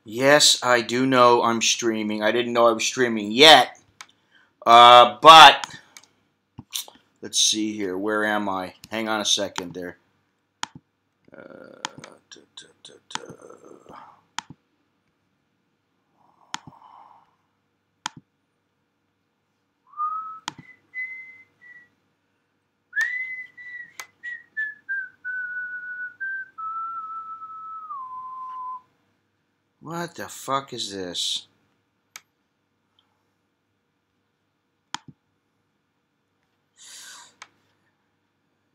Yes, I do know I'm streaming. I didn't know I was streaming yet. But let's see here. Where am I? Hang on a second there. What the fuck is this?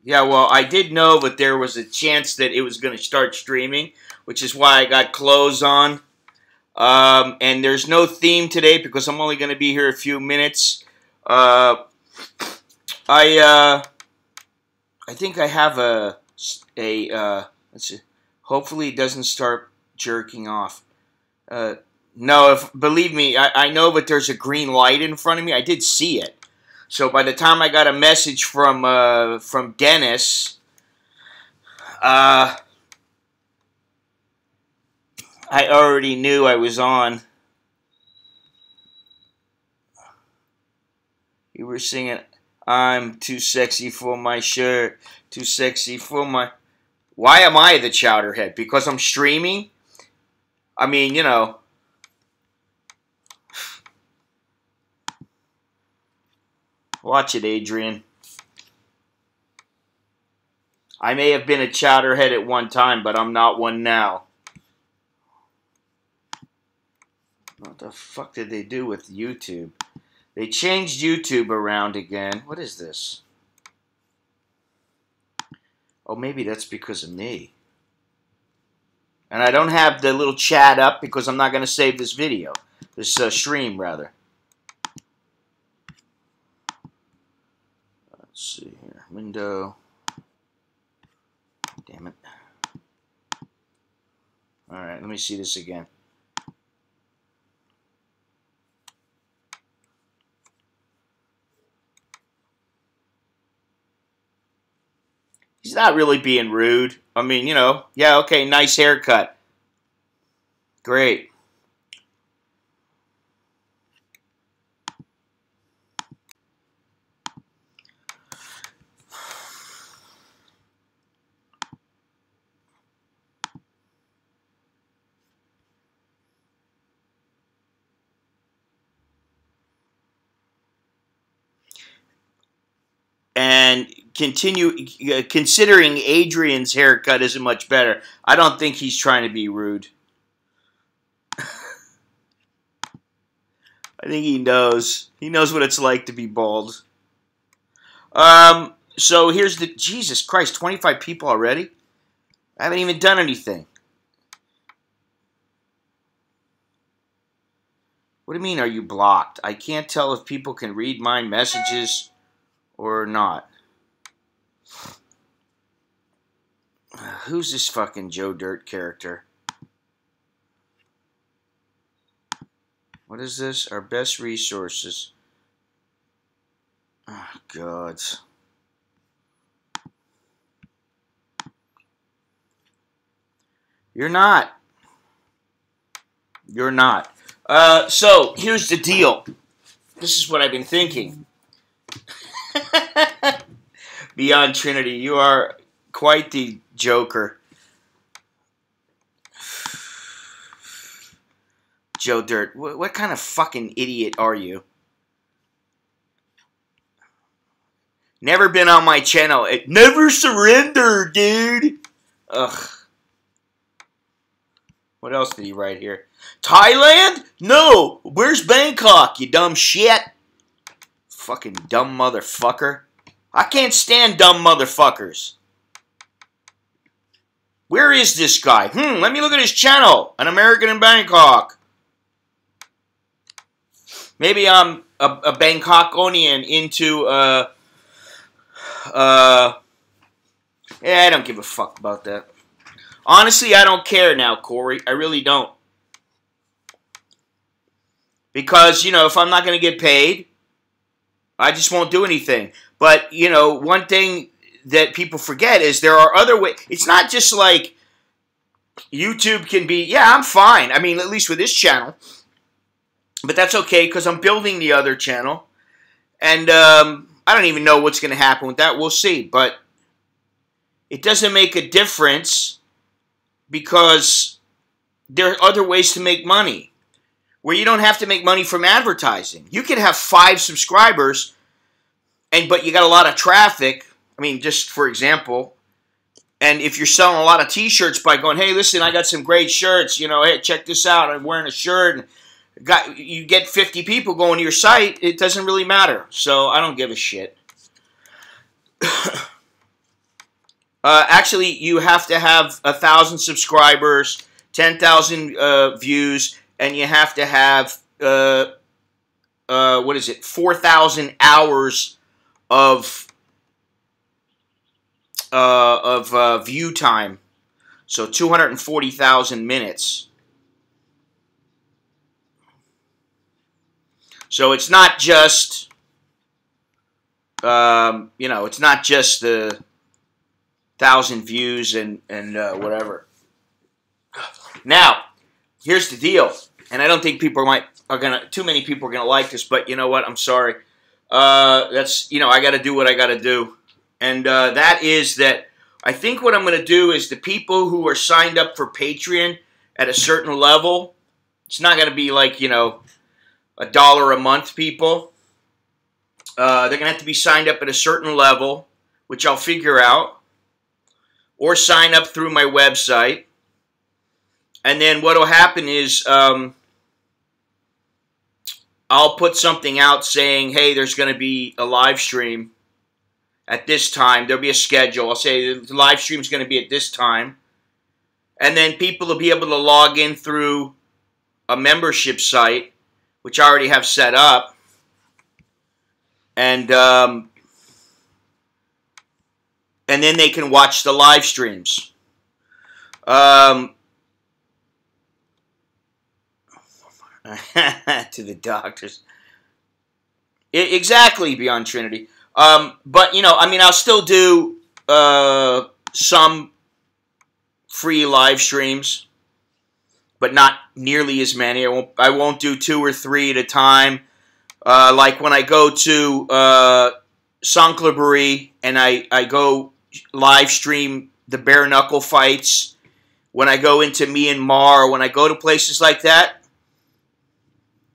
Yeah, well, I did know that there was a chance that it was going to start streaming, which is why I got clothes on. And there's no theme today because I'm only going to be here a few minutes. I think I have let's see. Hopefully it doesn't start jerking off. No, believe me, I know that there's a green light in front of me. I did see it. So by the time I got a message from Dennis, I already knew I was on. You were singing, "I'm too sexy for my shirt, too sexy for my..." Why am I the chowderhead? Because I'm streaming? I mean, you know. Watch it, Adrian. I may have been a chowderhead at one time, but I'm not one now. What the fuck did they do with YouTube? They changed YouTube around again. What is this? Oh, maybe that's because of me. And I don't have the little chat up because I'm not going to save this video. This stream, rather. Let's see here. Window. Damn it. Alright, let me see this again. He's not really being rude. I mean, you know, yeah, okay, nice haircut. Great. And considering Adrian's haircut isn't much better, I don't think he's trying to be rude. I think he knows. He knows what it's like to be bald. So here's the... Jesus Christ, 25 people already? I haven't even done anything. What do you mean, are you blocked? I can't tell if people can read my messages or not. Who's this fucking Joe Dirt character? What is this? Our best resources. Oh, God. You're not. You're not. So, here's the deal. This is what I've been thinking. Beyond Trinity, you are quite the joker. Joe Dirt, what kind of fucking idiot are you? Never been on my channel. It never surrender, dude. Ugh. What else did he write here? Thailand? No. Where's Bangkok, you dumb shit? Fucking dumb motherfucker. I can't stand dumb motherfuckers. Where is this guy? Let me look at his channel. An American in Bangkok. Maybe I'm a Bangkokonian into, yeah, I don't give a fuck about that. Honestly, I don't care now, Corey. I really don't. Because, you know, if I'm not going to get paid, I just won't do anything. But, you know, one thing that people forget is there are other ways. It's not just like YouTube can be, yeah, I'm fine. I mean, at least with this channel. But that's okay because I'm building the other channel. And I don't even know what's going to happen with that. We'll see. But it doesn't make a difference because there are other ways to make money where you don't have to make money from advertising. You can have 5 subscribers, but you got a lot of traffic. I mean, just for example, and if you're selling a lot of T-shirts by going, hey, listen, I got some great shirts. You know, hey, check this out. I'm wearing a shirt. And you get 50 people going to your site. It doesn't really matter. So I don't give a shit. Actually, you have to have 1,000 subscribers, 10,000 views, and you have to have 4,000 hours of view time. So 240,000 minutes. So it's not just it's not just the 1,000 views and whatever. Now, here's the deal, and I don't think too many people are gonna like this, but you know what? I'm sorry. That's I got to do what I got to do, and that is that I think what I'm gonna do is the people who are signed up for Patreon at a certain level. It's not gonna be like $1 a month people. They're gonna have to be signed up at a certain level, which I'll figure out. Or sign up through my website. And then what will happen is I'll put something out saying, hey, there's going to be a live stream at this time. There'll be a schedule. I'll say the live stream is going to be at this time. And then people will be able to log in through a membership site, which I already have set up. And then they can watch the live streams. To the doctors. Exactly, Beyond Trinity. But, I'll still do some free live streams, but not nearly as many. I won't do 2 or 3 at a time. Like when I go to Songklarbury and I go live stream the bare knuckle fights, when I go into Myanmar, when I go to places like that,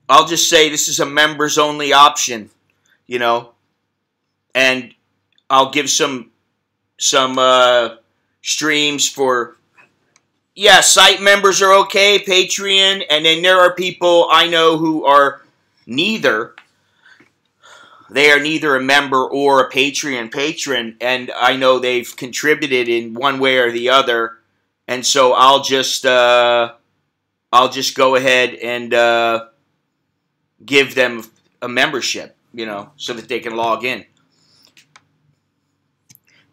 I'll just say this is a members only option, and I'll give some streams for, yeah, site members are okay, Patreon, and then there are people I know who are neither. They are neither a member or a Patreon patron, and I know they've contributed in one way or the other, and so I'll just go ahead and give them a membership, so that they can log in.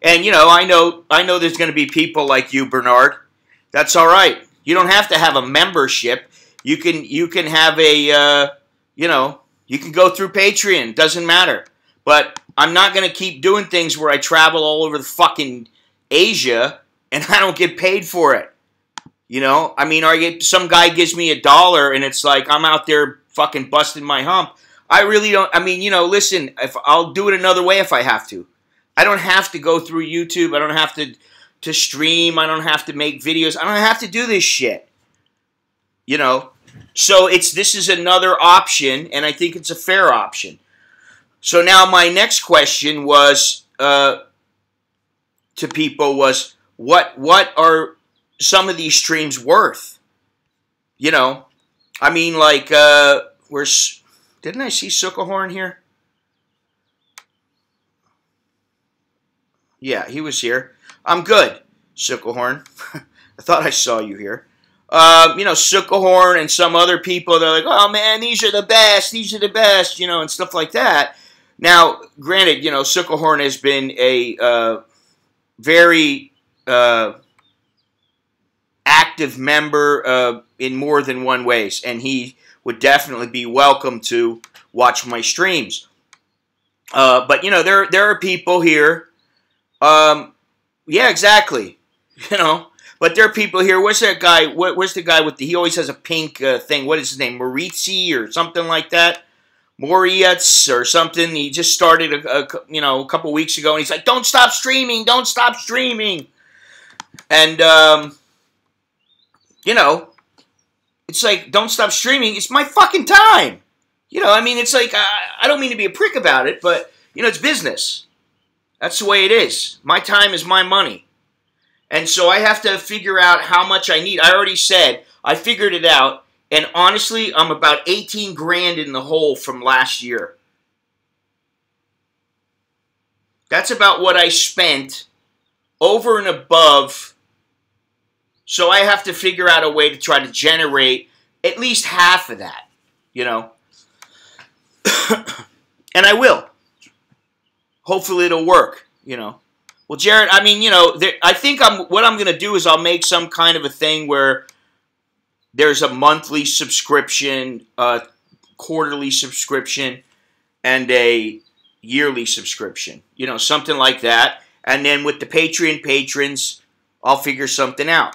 And I know there's going to be people like you, Bernard. That's all right. You don't have to have a membership. You can have a you can go through Patreon. Doesn't matter. But I'm not going to keep doing things where I travel all over the fucking Asia and I don't get paid for it. Some guy gives me $1 and it's like I'm out there fucking busting my hump. I really don't. Listen, if I'll do it another way if I have to. I don't have to go through YouTube. I don't have to stream. I don't have to make videos. I don't have to do this shit. So this is another option, and I think it's a fair option. So now my next question was to people was what are some of these streams worth? Didn't I see Sukkahorn here? Yeah, he was here. I'm good, Sukkahorn. I thought I saw you here. Sukkahorn and some other people, they're like, oh man, these are the best, and stuff like that. Now, granted, Sukkahorn has been a very active member in more than one ways, and he would definitely be welcome to watch my streams. But, there are people here Yeah, exactly. You know, but there are people here. Where's that guy? Where's the guy with the? He always has a pink thing. What is his name? Maurizi or something like that. Moritz or something. He just started a couple weeks ago, and he's like, "Don't stop streaming! Don't stop streaming!" And it's like, "Don't stop streaming! It's my fucking time!" I mean, it's like I don't mean to be a prick about it, but it's business. That's the way it is. My time is my money. And so I have to figure out how much I need. I already said, I figured it out. And honestly, I'm about 18 grand in the hole from last year. That's about what I spent over and above. So I have to figure out a way to try to generate at least half of that, And I will. Hopefully it'll work, Well, Jared, I mean, I think what I'm going to do is I'll make some kind of a thing where there's a monthly subscription, a quarterly subscription, and a yearly subscription. Something like that. And then with the Patreon patrons, I'll figure something out.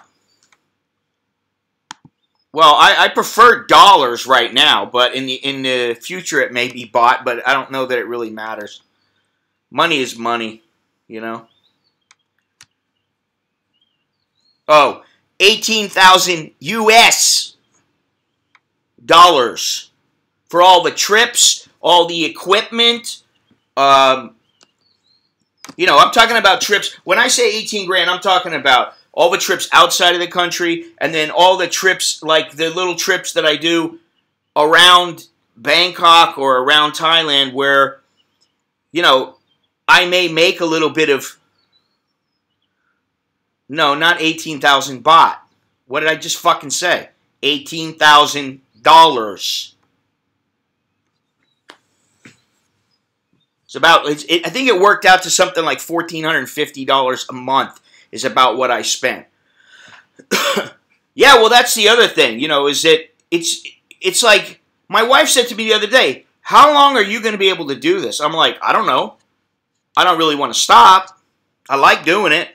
Well, I prefer dollars right now, but in the future it may be bought, but I don't know that it really matters. Money is money, Oh, 18,000 US dollars for all the trips, all the equipment. I'm talking about trips. When I say 18 grand, I'm talking about all the trips outside of the country, and then all the trips, like the little trips that I do around Bangkok or around Thailand where, I may make a little bit of, no, not 18,000 baht. What did I just fucking say? $18,000. It's about, I think it worked out to something like $1,450 a month is about what I spent. Yeah, well, that's the other thing, is that it's like, my wife said to me the other day, how long are you going to be able to do this? I'm like, I don't know. I don't really want to stop. I like doing it.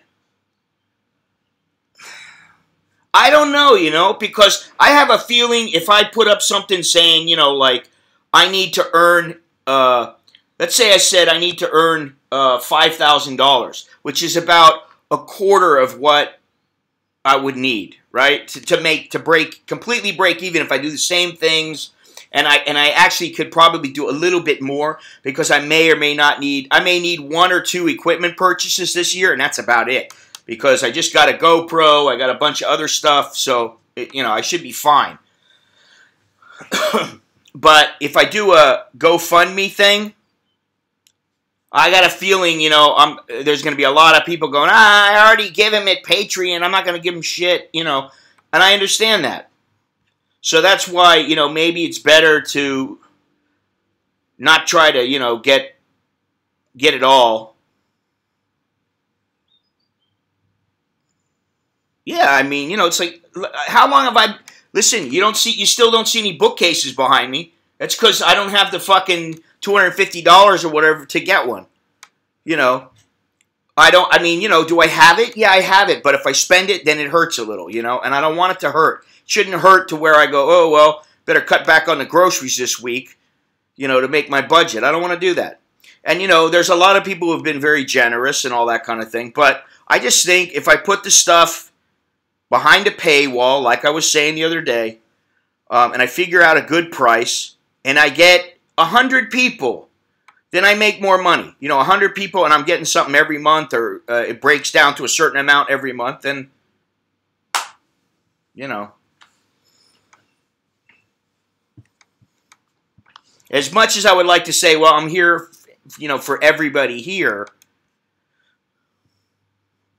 I don't know, because I have a feeling if I put up something saying, like, I need to earn, let's say I said I need to earn $5,000, which is about a quarter of what I would need, right? To completely break even if I do the same things, and I actually could probably do a little bit more because I may or may not need, I may need 1 or 2 equipment purchases this year, and that's about it. Because I just got a GoPro, I got a bunch of other stuff, so, I should be fine. But if I do a GoFundMe thing, I got a feeling, there's going to be a lot of people going, I already give him at Patreon, I'm not going to give him shit, and I understand that. So that's why, maybe it's better to not try to, get it all. Yeah, I mean, it's like, how long have I... Listen, you still don't see any bookcases behind me. That's because I don't have the fucking $250 or whatever to get one. Do I have it? Yeah, I have it, but if I spend it, then it hurts a little, and I don't want it to hurt. It shouldn't hurt to where I go, oh, well, better cut back on the groceries this week, to make my budget. I don't want to do that. And, there's a lot of people who have been very generous and all that kind of thing, but I just think if I put the stuff behind a paywall, like I was saying the other day, and I figure out a good price, and I get 100 people, then I make more money. 100 people, and I'm getting something every month, or it breaks down to a certain amount every month, and, as much as I would like to say, well, I'm here, for everybody here,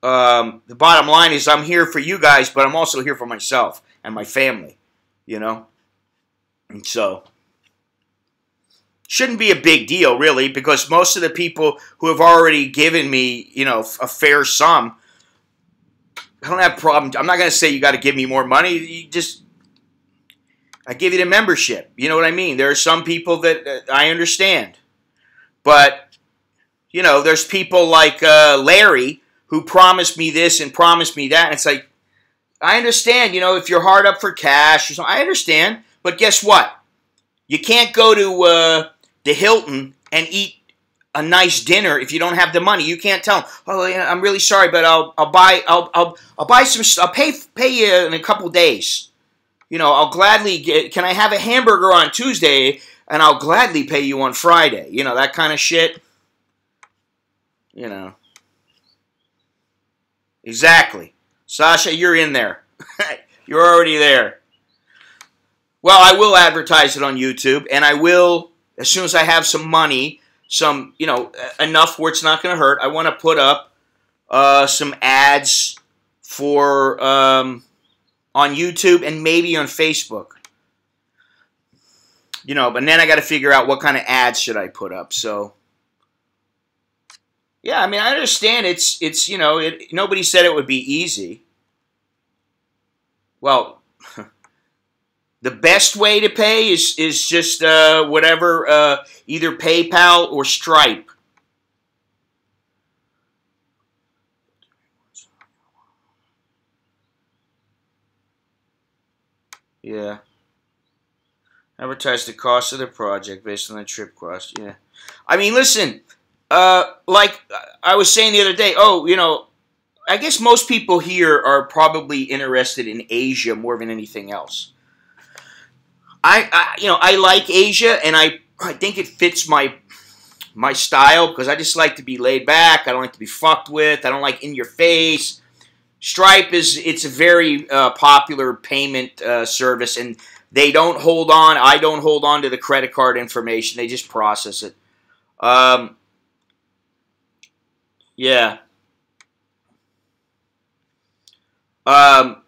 the bottom line is I'm here for you guys, but I'm also here for myself and my family, And so, shouldn't be a big deal, really, because most of the people who have already given me, a fair sum, I don't have problems. I'm not going to say you got to give me more money. I give you the membership. You know what I mean? There are some people that I understand. But, You know, there's people like Larry who promised me this and promised me that. And it's like, I understand, you know, if you're hard up for cash or something, I understand. But guess what? You can't go to the Hilton and eat a nice dinner if you don't have the money. You can't tell them, oh, yeah, I'm really sorry, but I'll buy some. I'll pay you in a couple days. You know, I'll gladly get. Can I have a hamburger on Tuesday, and I'll gladly pay you on Friday? You know, that kind of shit. You know, exactly. Sasha, you're in there. You're already there. Well, I will advertise it on YouTube, and I will, as soon as I have some money, some, you know, enough where it's not going to hurt, I want to put up some ads for, on YouTube and maybe on Facebook. You know, but then I got to figure out what kind of ads should I put up, so... Yeah, I mean, I understand it's you know, nobody said it would be easy. Well, the best way to pay is just whatever, either PayPal or Stripe. Yeah. Advertise the cost of the project based on the trip cost. Yeah. I mean, listen... like I was saying the other day, oh, you know, I guess most people here are probably interested in Asia more than anything else. You know, I like Asia, and I think it fits my style, because I just like to be laid back. I don't like to be fucked with. I don't like in your face. Stripe it's a very popular payment service, and they don't hold on. I don't hold on to the credit card information. They just process it. Yeah. Well,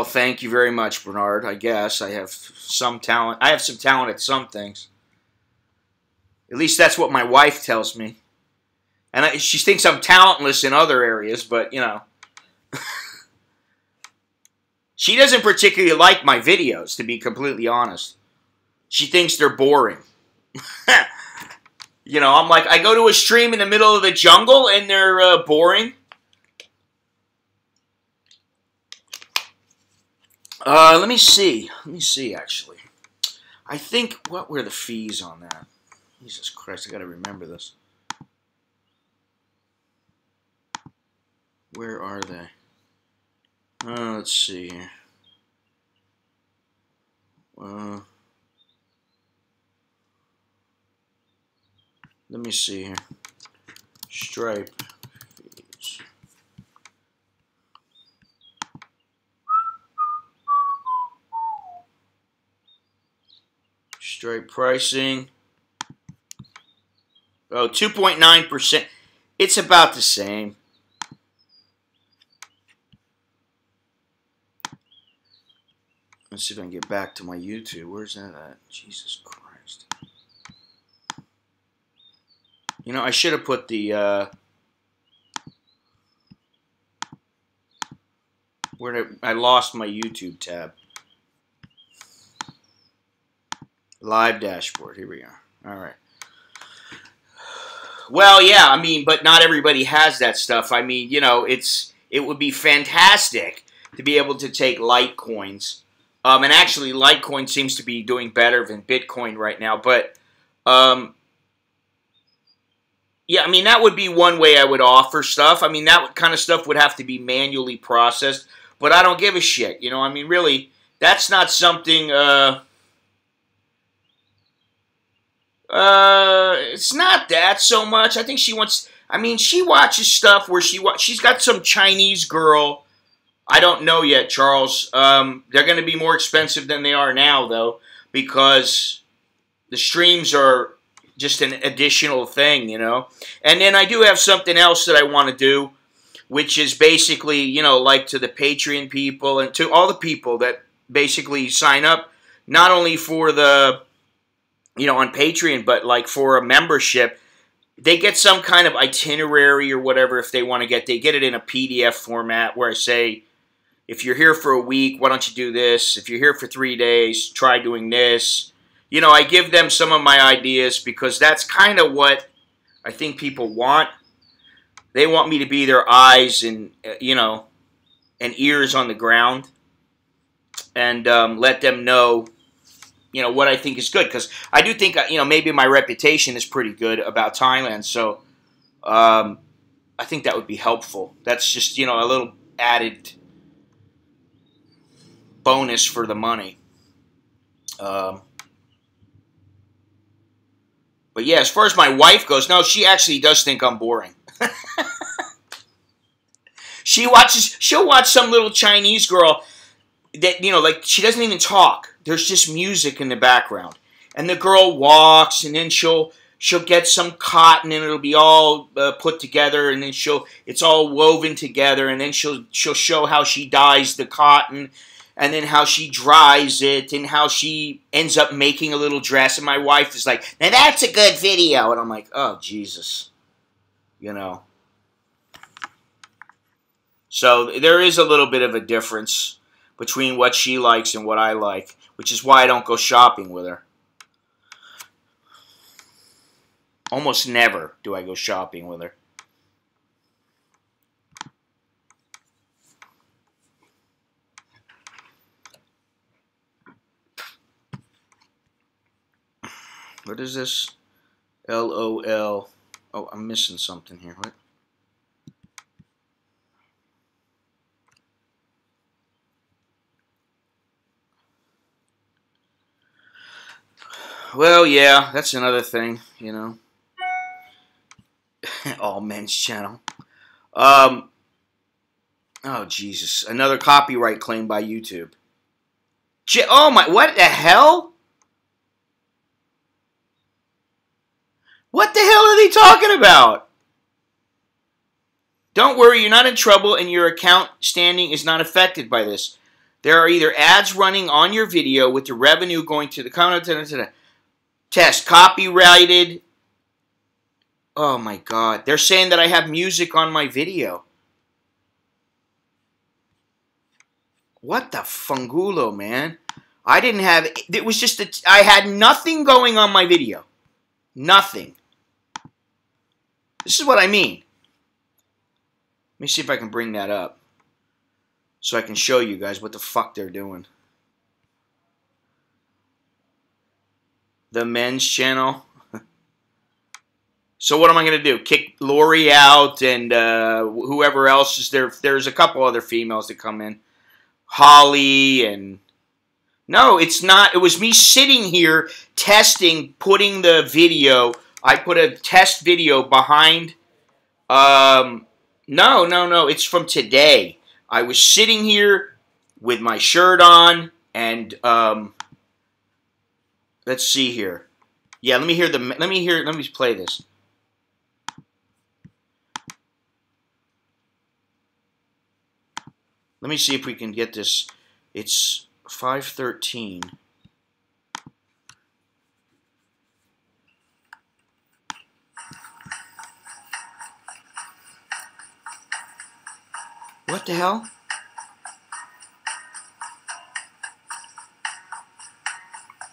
thank you very much, Bernard. I guess I have some talent. I have some talent at some things. At least that's what my wife tells me. And she thinks I'm talentless in other areas, but, you know. She doesn't particularly like my videos, to be completely honest. She thinks they're boring. You know, I'm like, I go to a stream in the middle of the jungle, and they're boring. Let me see. Let me see, actually. I think, what were the fees on that? Jesus Christ, I gotta remember this. Where are they? Let's see here. Let me see here. Stripe fees. Stripe pricing. Oh, 2.9%. It's about the same. Let's see if I can get back to my YouTube. Where's that at? Jesus Christ. You know, I should have put the, I lost my YouTube tab. Live dashboard. Here we are. All right. Well, yeah, I mean, but not everybody has that stuff. I mean, you know, it would be fantastic to be able to take Litecoins. And actually, Litecoin seems to be doing better than Bitcoin right now. But, yeah, I mean, that would be one way I would offer stuff. I mean, that kind of stuff would have to be manually processed. But I don't give a shit. You know, I mean, really, that's not something... it's not that so much. I think she wants... I mean, she watches stuff where she's got some Chinese girl. I don't know yet, Charles. They're going to be more expensive than they are now, though, because the streams are just an additional thing, you know. And then I do have something else that I want to do, which is basically, you know, like to the Patreon people and to all the people that basically sign up, not only for the, you know, on Patreon, but like for a membership, they get some kind of itinerary or whatever if they want to get, they get it in a PDF format where I say, if you're here for a week, why don't you do this? If you're here for 3 days, try doing this. you know, I give them some of my ideas because that's kind of what I think people want. They want me to be their eyes and, you know, and ears on the ground, and let them know, you know, what I think is good. Because I do think, you know, maybe my reputation is pretty good about Thailand. So I think that would be helpful. That's just, you know, a little added bonus for the money. But yeah, as far as my wife goes, no, she actually does think I'm boring. She'll watch some little Chinese girl that, you know, like, she doesn't even talk. There's just music in the background. And the girl walks, and then she'll get some cotton, and it'll be all put together, and then it's all woven together, and then she'll show how she dyes the cotton, and then how she dries it, and how she ends up making a little dress. And my wife is like, now that's a good video. And I'm like, oh, Jesus. You know. So there is a little bit of a difference between what she likes and what I like, which is why I don't go shopping with her. Almost never do I go shopping with her. What is this? LOL. Oh, I'm missing something here. What? Well, yeah, that's another thing, you know. All men's channel. Oh, Jesus. Another copyright claim by YouTube. Oh, my. What the hell? What the hell are they talking about? Don't worry, you're not in trouble, and your account standing is not affected by this. There are either ads running on your video with the revenue going to the content test. Copyrighted. Oh, my God. They're saying that I have music on my video. What the fungulo, man? I didn't have... It was just... I had nothing going on my video. Nothing. This is what I mean. Let me see if I can bring that up, so I can show you guys what the fuck they're doing. The men's channel. So what am I going to do? Kick Lori out and whoever else is there? There's a couple other females that come in. Holly and... No, it's not. It was me sitting here testing, putting the video. I put a test video behind... No. It's from today. I was sitting here with my shirt on, and let's see here. Yeah, let me play this. Let me see if we can get this. It's 5:13. What the hell?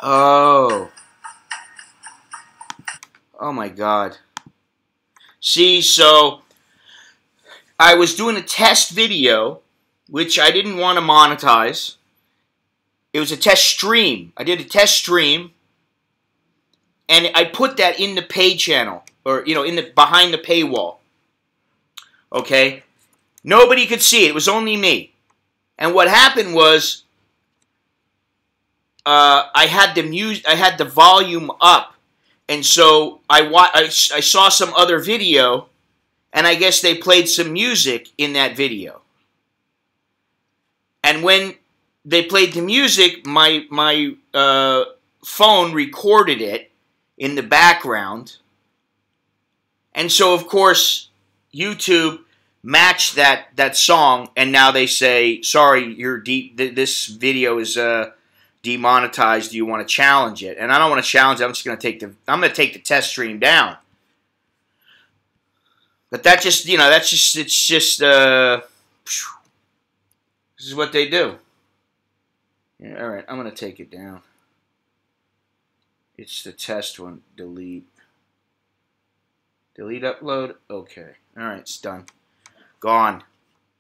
Oh. Oh my God. See, so I was doing a test video, which I didn't want to monetize. It was a test stream. I did a test stream, and I put that in the pay channel, or, you know, in the behind the paywall. Okay? Nobody could see it. It was only me. And what happened was, I had the volume up, and so I saw some other video, and I guess they played some music in that video. And when they played the music, my phone recorded it in the background, and so of course YouTube matched that song, and now they say, sorry, this video is demonetized. Do you want to challenge it? And I don't want to challenge it. I'm just going to take the test stream down. But that just, you know, it's just this is what they do. Yeah, all right, I'm going to take it down. It's the test one. Delete. Delete upload. Okay. All right, it's done. Gone.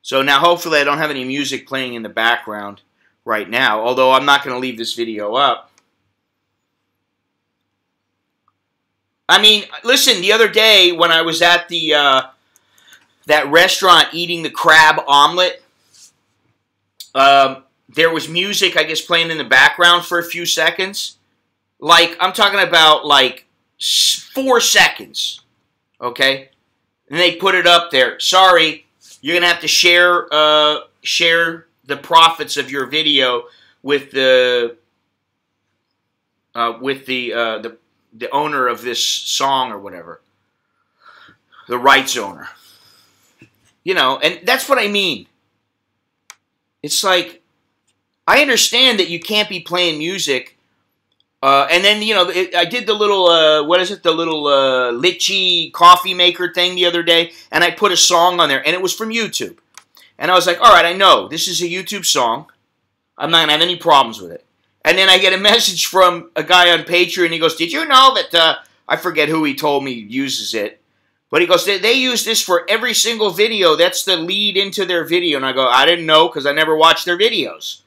So now hopefully I don't have any music playing in the background right now, although I'm not going to leave this video up. I mean, listen, the other day when I was at the that restaurant eating the crab omelet, there was music, I guess, playing in the background for a few seconds. Like, I'm talking about, like, 4 seconds, okay? And they put it up there. Sorry, you're going to have to share the profits of your video with the owner of this song or whatever. The rights owner. You know, and that's what I mean. It's like, I understand that you can't be playing music. And then, you know, I did the little, what is it? The little litchi coffee maker thing the other day. And I put a song on there. And it was from YouTube. And I was like, all right, I know. This is a YouTube song. I'm not going to have any problems with it. And then I get a message from a guy on Patreon. He goes, did you know that, I forget who he told me uses it. But he goes, they use this for every single video. That's the lead into their video. And I go, I didn't know because I never watched their videos.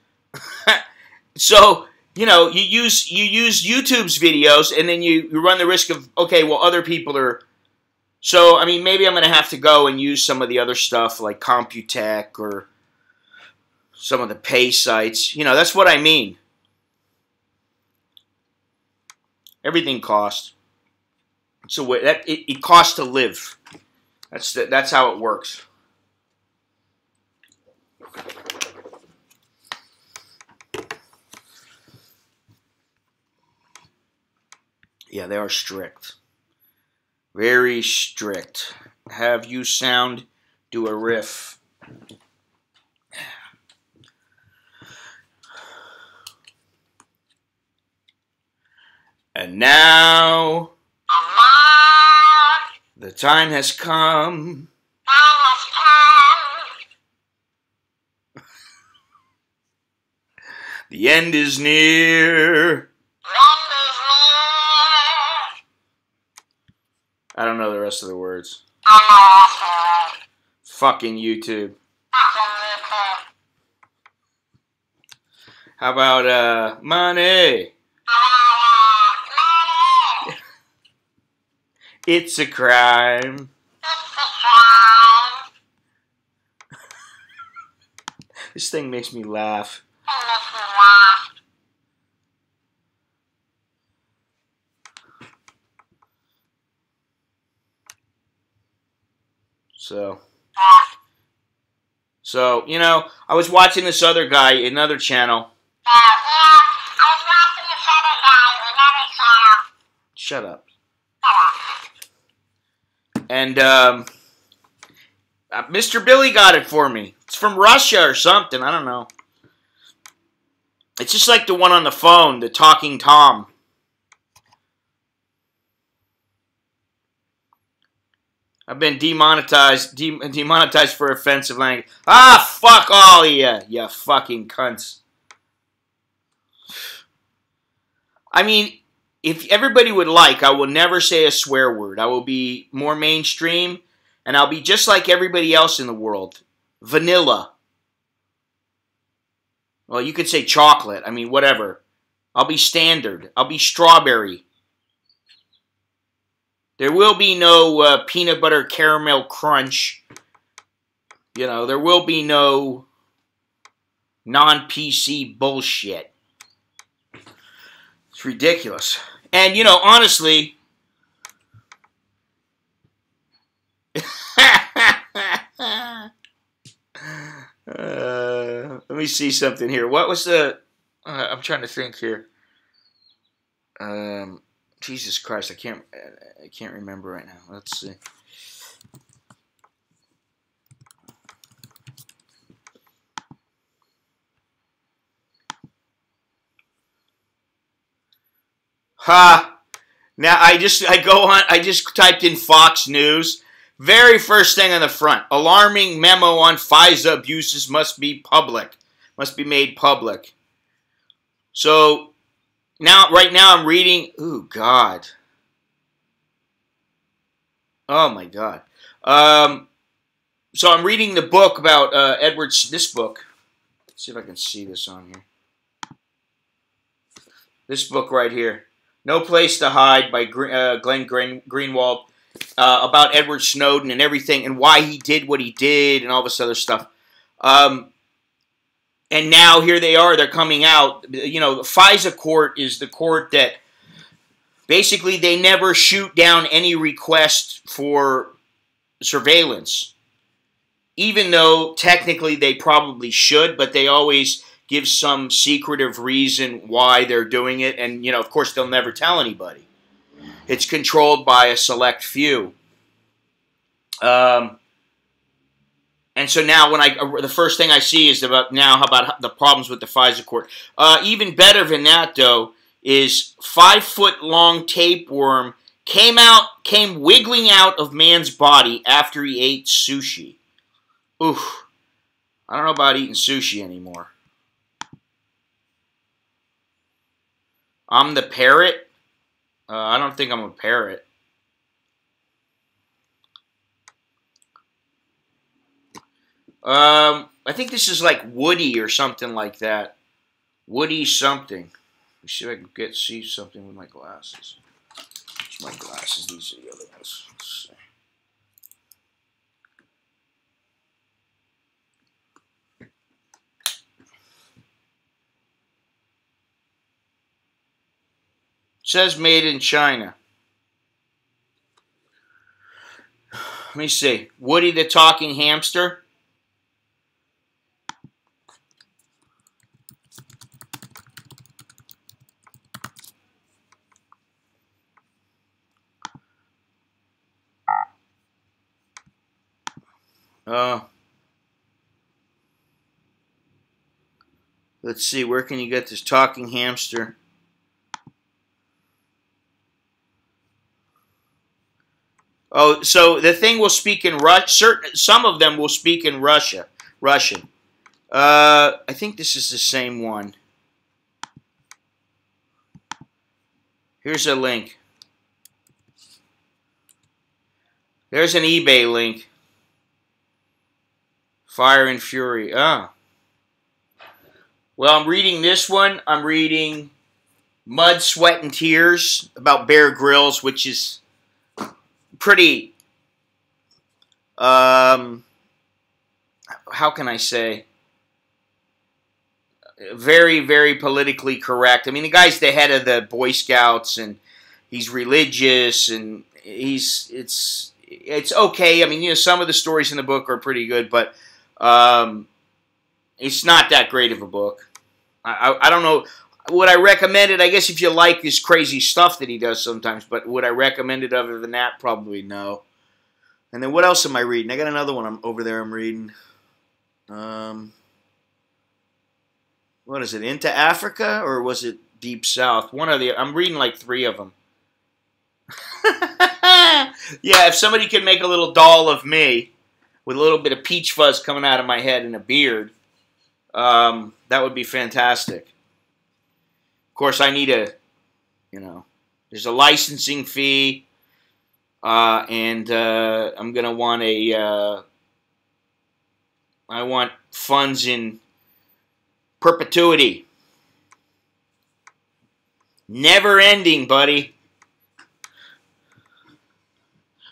So, you know, you use YouTube's videos and then you run the risk of, okay, well, other people are. So, I mean, maybe I'm going to have to go and use some of the other stuff like Computech or some of the pay sites. You know, that's what I mean. Everything costs. So it costs to live. That's how it works. Yeah, they are strict. Very strict. Have you sound do a riff. And now the time has come. The end is near. I don't know the rest of the words. Fucking YouTube. How about money? It's a crime. This thing makes me laugh. So, you know, I was watching this other guy, another channel. Shut up. And Mr. Billy got it for me. It's from Russia or something. I don't know. It's just like the one on the phone, the Talking Tom. I've been demonetized for offensive language. Ah, fuck all of you, you fucking cunts. I mean, if everybody would like, I will never say a swear word. I will be more mainstream, and I'll be just like everybody else in the world. Vanilla. Well, you could say chocolate. I mean, whatever. I'll be standard. I'll be strawberry. There will be no peanut butter caramel crunch. You know, there will be no non-PC bullshit. It's ridiculous. And, you know, honestly, let me see something here. What was the, I'm trying to think here. Jesus Christ, I can't remember right now. Let's see. Ha! Now I just typed in Fox News. Very first thing on the front. Alarming memo on FISA abuses must be made public. So Right now I'm reading. Ooh, God. Oh my God. So I'm reading the book about Edwards. This book. Let's see if I can see this on here. This book right here, No Place to Hide by Glenn Greenwald, about Edward Snowden and everything and why he did what he did and all this other stuff. And now here they are, they're coming out. You know, the FISA court is the court that basically they never shoot down any request for surveillance, even though technically they probably should, but they always give some secretive reason why they're doing it. And, you know, of course, they'll never tell anybody. It's controlled by a select few. And so now the first thing I see is about how about the problems with the FISA court. Even better than that, though, is 5-foot-long tapeworm came wiggling out of man's body after he ate sushi. Oof. I don't know about eating sushi anymore. I'm the parrot? I don't think I'm a parrot. I think this is like Woody or something like that. Woody something. Let's see if I can see something with my glasses. Where's my glasses? These are the other ones. Let's see. It says made in China. Let me see. Woody the talking hamster. Let's see. Where can you get this talking hamster? Oh, so the thing will speak in Russian. Some of them will speak in Russian. I think this is the same one. Here's a link. There's an eBay link. Fire and Fury. Ah. Well, I'm reading this one. I'm reading Mud, Sweat, and Tears about Bear Grylls, which is pretty, how can I say, very, very politically correct. I mean, the guy's the head of the Boy Scouts, and he's religious, and it's okay. I mean, you know, some of the stories in the book are pretty good, but it's not that great of a book. I don't know. Would I recommend it? I guess if you like his crazy stuff that he does sometimes, but would I recommend it other than that? Probably no. And then what else am I reading? I got another one over there I'm reading. What is it? Into Africa? Or was it Deep South? I'm reading like 3 of them. Yeah, if somebody could make a little doll of me with a little bit of peach fuzz coming out of my head and a beard, that would be fantastic. Of course, I need there's a licensing fee, and I'm going to want I want funds in perpetuity. Never ending, buddy.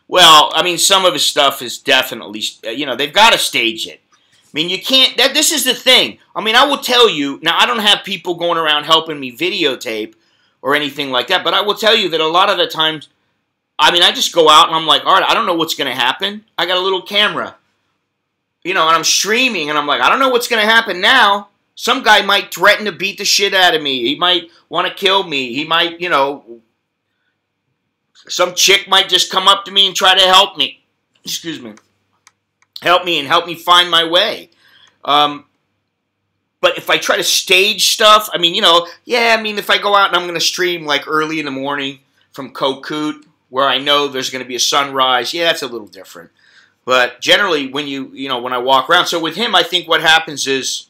Well, I mean, some of his stuff is definitely, they've got to stage it. I mean, you can't, this is the thing. I mean, I will tell you, now I don't have people going around helping me videotape or anything like that, but I will tell you that a lot of the times, I mean, I just go out and I'm like, all right, I don't know what's going to happen. I got a little camera, and I'm streaming, and I'm like, I don't know what's going to happen now. Some guy might threaten to beat the shit out of me. He might want to kill me. He might, some chick might just come up to me and try to help me. Excuse me. Help me find my way. But if I try to stage stuff, I mean, if I go out and I'm going to stream like early in the morning from Kokut, where I know there's going to be a sunrise, yeah, that's a little different. But generally, when when I walk around, so with him, I think what happens is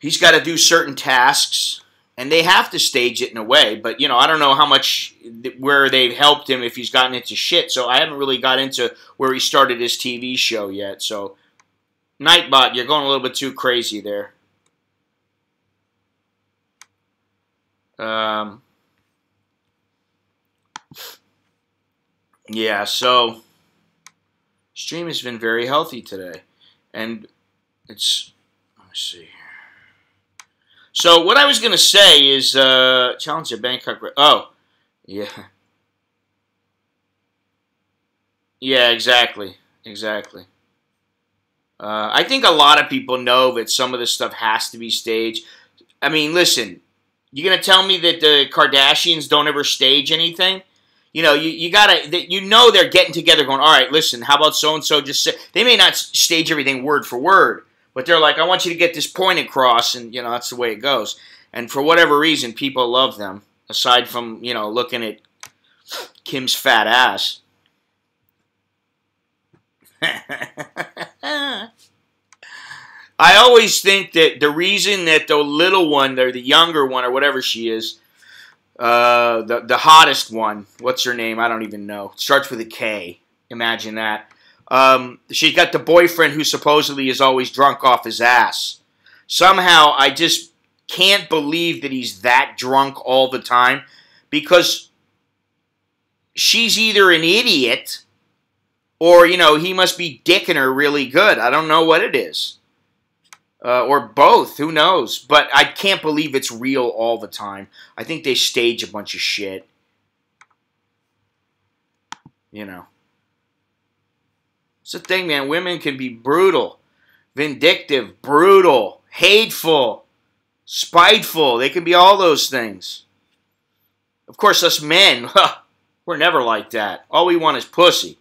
he's got to do certain tasks, And they have to stage it in a way, but, I don't know how much, where they've helped him if he's gotten into shit, so I haven't really got into where he started his TV show yet, so, Nightbot, you're going a little bit too crazy there. Yeah, so, stream has been very healthy today, and it's, let me see here. So what I was going to say is, challenge at Bangkok. Oh, yeah. Yeah, exactly. Exactly. I think a lot of people know that some of this stuff has to be staged. I mean, listen, you're going to tell me that the Kardashians don't ever stage anything? You gotta, they're getting together going, all right, listen, how about so-and-so just say, they may not stage everything word for word, but they're like, I want you to get this point across, and, that's the way it goes. And for whatever reason, people love them, aside from, looking at Kim's fat ass. I always think that the reason that the little one, or the younger one, or whatever she is, the hottest one, what's her name? I don't even know. It starts with a K. Imagine that. She's got the boyfriend who supposedly is always drunk off his ass. Somehow, I just can't believe that he's that drunk all the time, because she's either an idiot or, he must be dicking her really good. I don't know what it is. Or both, who knows? But I can't believe it's real all the time. I think they stage a bunch of shit. It's the thing, man. Women can be brutal, vindictive, brutal, hateful, spiteful. They can be all those things. Of course, us men, we're never like that. All we want is pussy.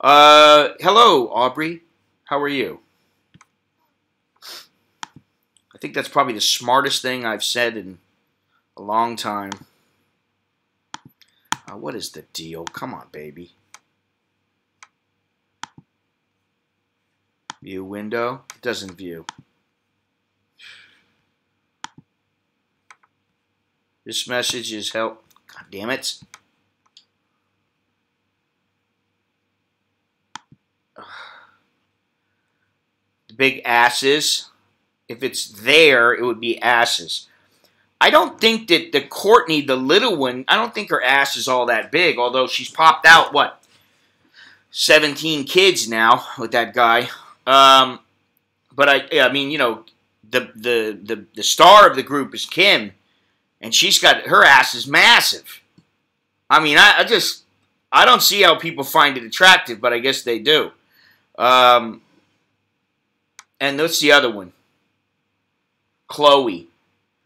Hello, Aubrey. How are you? I think that's probably the smartest thing I've said in a long time. What is the deal? Come on, baby. View window. It doesn't view. This message is help. God damn it. The big asses. If it's there, it would be asses. I don't think that the Courtney, the little one, I don't think her ass is all that big, although she's popped out, 17 kids now with that guy. But I mean, the star of the group is Kim, and her ass is massive. I mean, I don't see how people find it attractive, but I guess they do. And what's the other one? Chloe.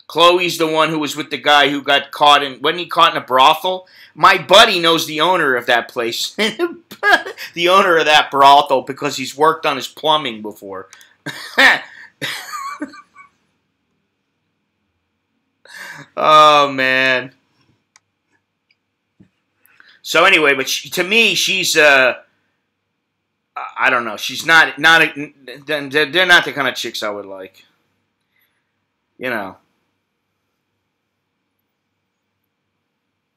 Chloe's the one who was with the guy who got caught wasn't he caught in a brothel? My buddy knows the owner of that place. The owner of that brothel, because he's worked on his plumbing before. Oh, man. So anyway, but to me, she's, I don't know. She's they're not the kind of chicks I would like. They're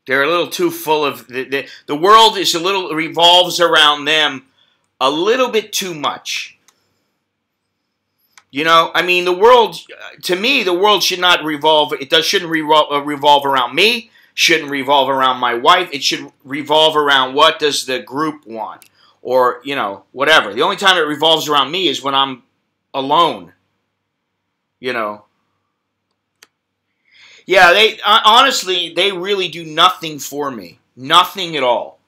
a little too full of, the world is revolves around them a little bit too much. I mean, the world, to me, the world should not revolve, shouldn't revolve around me, shouldn't revolve around my wife, it should revolve around what does the group want, or, whatever. The only time it revolves around me is when I'm alone, Yeah, honestly, they really do nothing for me. Nothing at all.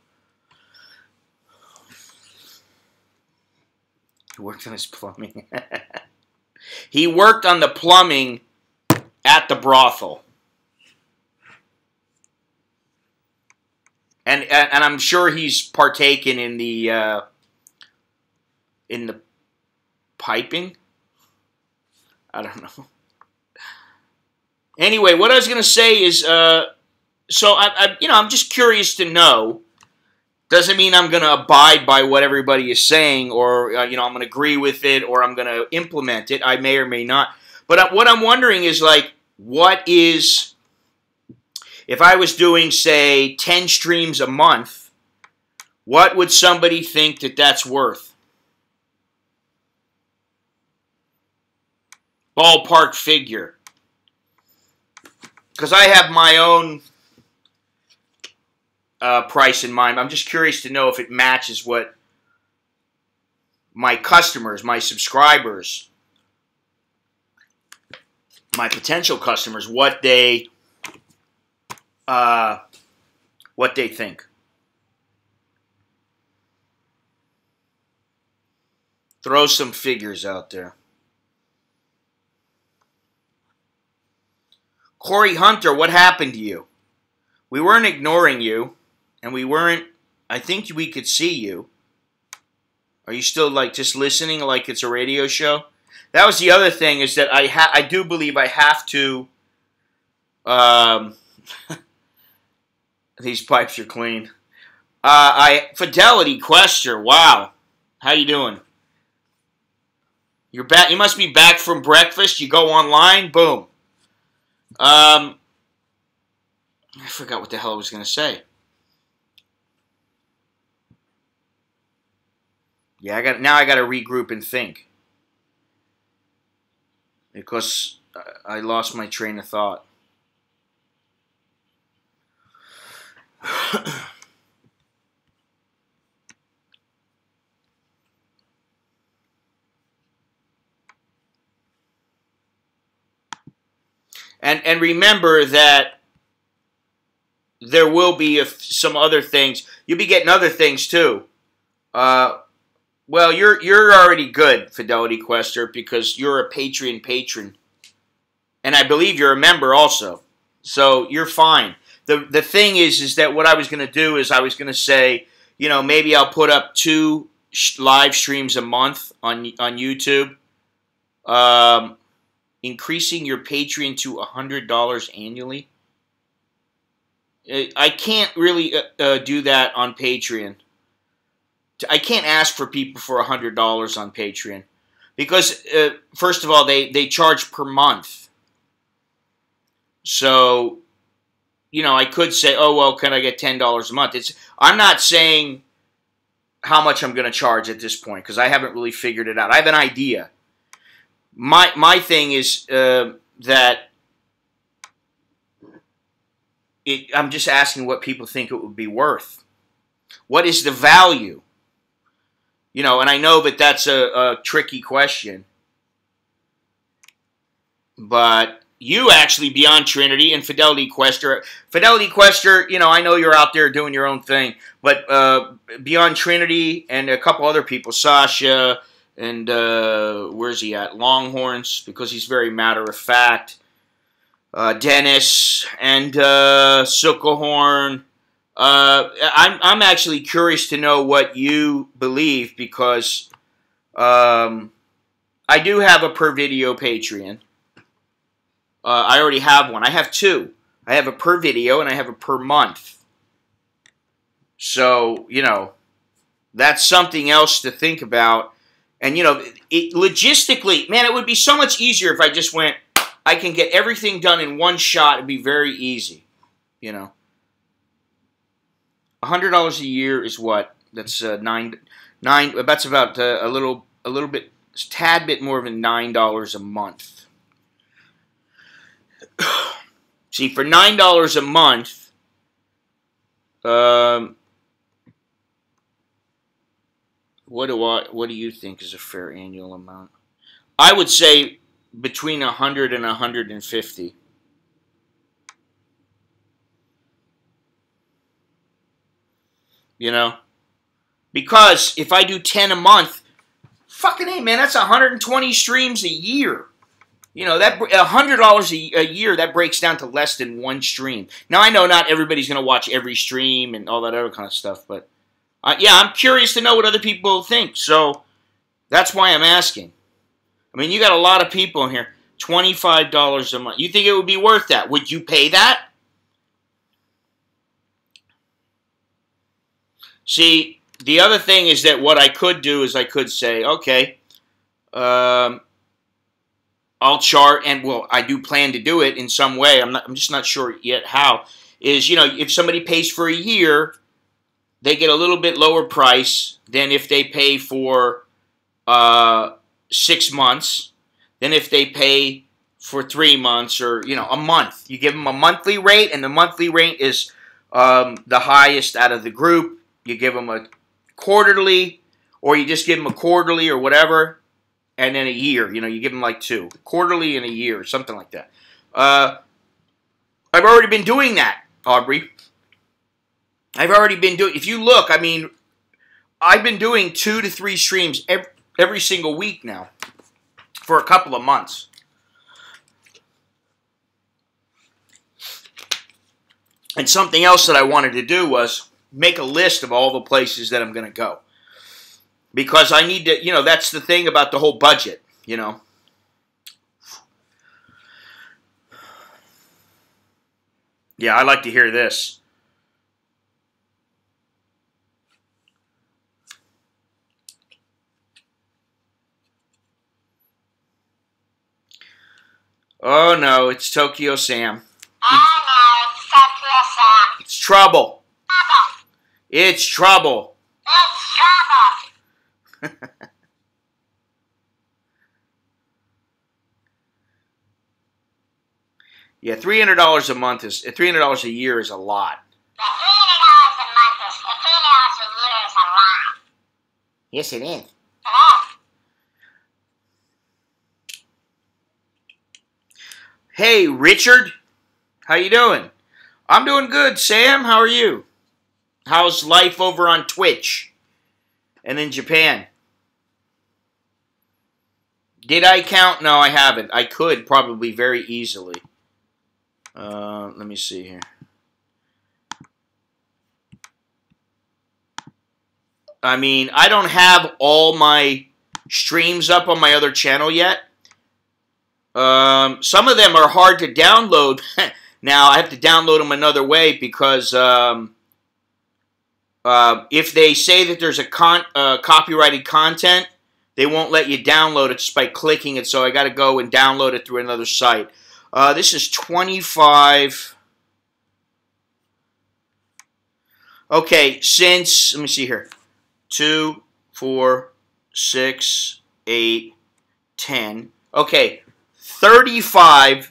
He worked on his plumbing. He worked on the plumbing at the brothel. And I'm sure he's partaken in the piping. I don't know. Anyway, what I was going to say is, so I'm just curious to know. Doesn't mean I'm going to abide by what everybody is saying, or I'm going to agree with it, or I'm going to implement it. I may or may not. But what I'm wondering is, like, what is, if I was doing, say, 10 streams a month, what would somebody think that that's worth? Ballpark figure. Because I have my own price in mind. I'm just curious to know if it matches what my customers, my subscribers, my potential customers, what they think. Throw some figures out there. Corey Hunter, what happened to you? We weren't ignoring you, and we weren't, I think we could see you. Are you still like just listening like it's a radio show? That was the other thing, is that I do believe I have to, these pipes are clean. Fidelity Quester, wow. How you doing? You're back. You must be back from breakfast. You go online, boom. I forgot what the hell I was going to say. Yeah, I got to regroup and think, because I lost my train of thought. And remember that there will be some other things. You'll be getting other things too. Well, you're already good, Fidelity Quester, because you're a Patreon patron, and I believe you're a member also. So you're fine. The thing is that what I was going to do is I was going to say, you know, maybe I'll put up 2 live streams a month on YouTube. Increasing your Patreon to $100 annually. I can't really do that on Patreon. I can't ask for people for $100 on Patreon, because first of all, they charge per month. So, you know, I could say, oh well, can I get $10 a month? I'm not saying how much I'm going to charge at this point, because I haven't really figured it out. I have an idea. My thing is that I'm just asking what people think it would be worth. What is the value? You know, and I know that that's a tricky question. But you actually, Beyond Trinity and Fidelity Quester, you know, I know you're out there doing your own thing. But Beyond Trinity and a couple other people, Sasha, and where's he at? Longhorns, because he's very matter-of-fact. Dennis and Sucklehorn. I'm actually curious to know what you believe, because I do have a per video Patreon. I already have one. I have 2. I have a per video and I have a per month. So, you know, that's something else to think about. And, you know, logistically, man, it would be so much easier if I just went, I can get everything done in one shot. It'd be very easy, you know. $100 a year is what? That's nine. That's about a little bit, tad bit more than $9 a month. See, for $9 a month, what do you think is a fair annual amount? I would say between 100 and 150. You know? Because if I do 10 a month, fucking A, man, that's 120 streams a year. You know, that $100 a year, that breaks down to less than 1 stream. Now, I know not everybody's going to watch every stream and all that other kind of stuff, but yeah, I'm curious to know what other people think, so that's why I'm asking. I mean, you got a lot of people in here. $25 a month. You think it would be worth that? Would you pay that? See, the other thing is that what I could do is I could say, okay, I'll chart, and well, I do plan to do it in some way. I'm just not sure yet how. Is, if somebody pays for a year, they get a little bit lower price than if they pay for 6 months, than if they pay for 3 months or a month. You give them a monthly rate, and the monthly rate is the highest out of the group. You give them a quarterly, or you just give them a quarterly or whatever, and then a year. You give them like 2 quarterly and a year, something like that. I've already been doing that, Aubrey. I've already been doing. If you look, I mean, I've been doing 2 to 3 streams every single week now for a couple of months. And something else that I wanted to do was make a list of all the places that I'm going to go. Because I need to, that's the thing about the whole budget, Yeah, I like to hear this. Oh no, it's Tokyo Sam. Oh no, it's Tokyo Sam. It's trouble. It's trouble. It's trouble. Yeah, $300 a month is $300 a year is a lot. $300 a month is $300 a year is a lot. Yes, it is. Hey, Richard. How you doing? I'm doing good, Sam. How are you? How's life over on Twitch and in Japan? Did I count? No, I haven't. I could probably very easily. Let me see here. I mean, I don't have all my streams up on my other channel yet. Some of them are hard to download. Now, I have to download them another way because if they say that there's a copyrighted content, they won't let you download it just by clicking it, so I got to go and download it through another site. This is 25. Okay, let me see here. 2, 4, 6, 8, 10. Okay, 35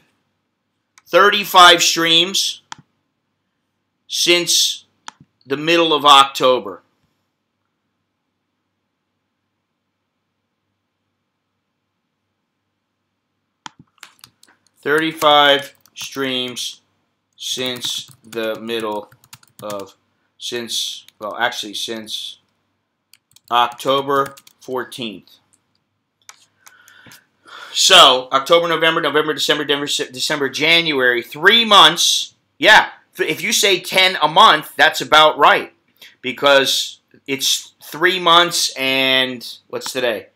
streams since the middle of October. $35 streams since the middle of, since October 14th. So, October, November, December, January, 3 months. Yeah, if you say 10 a month, that's about right. Because it's 3 months and, what's today?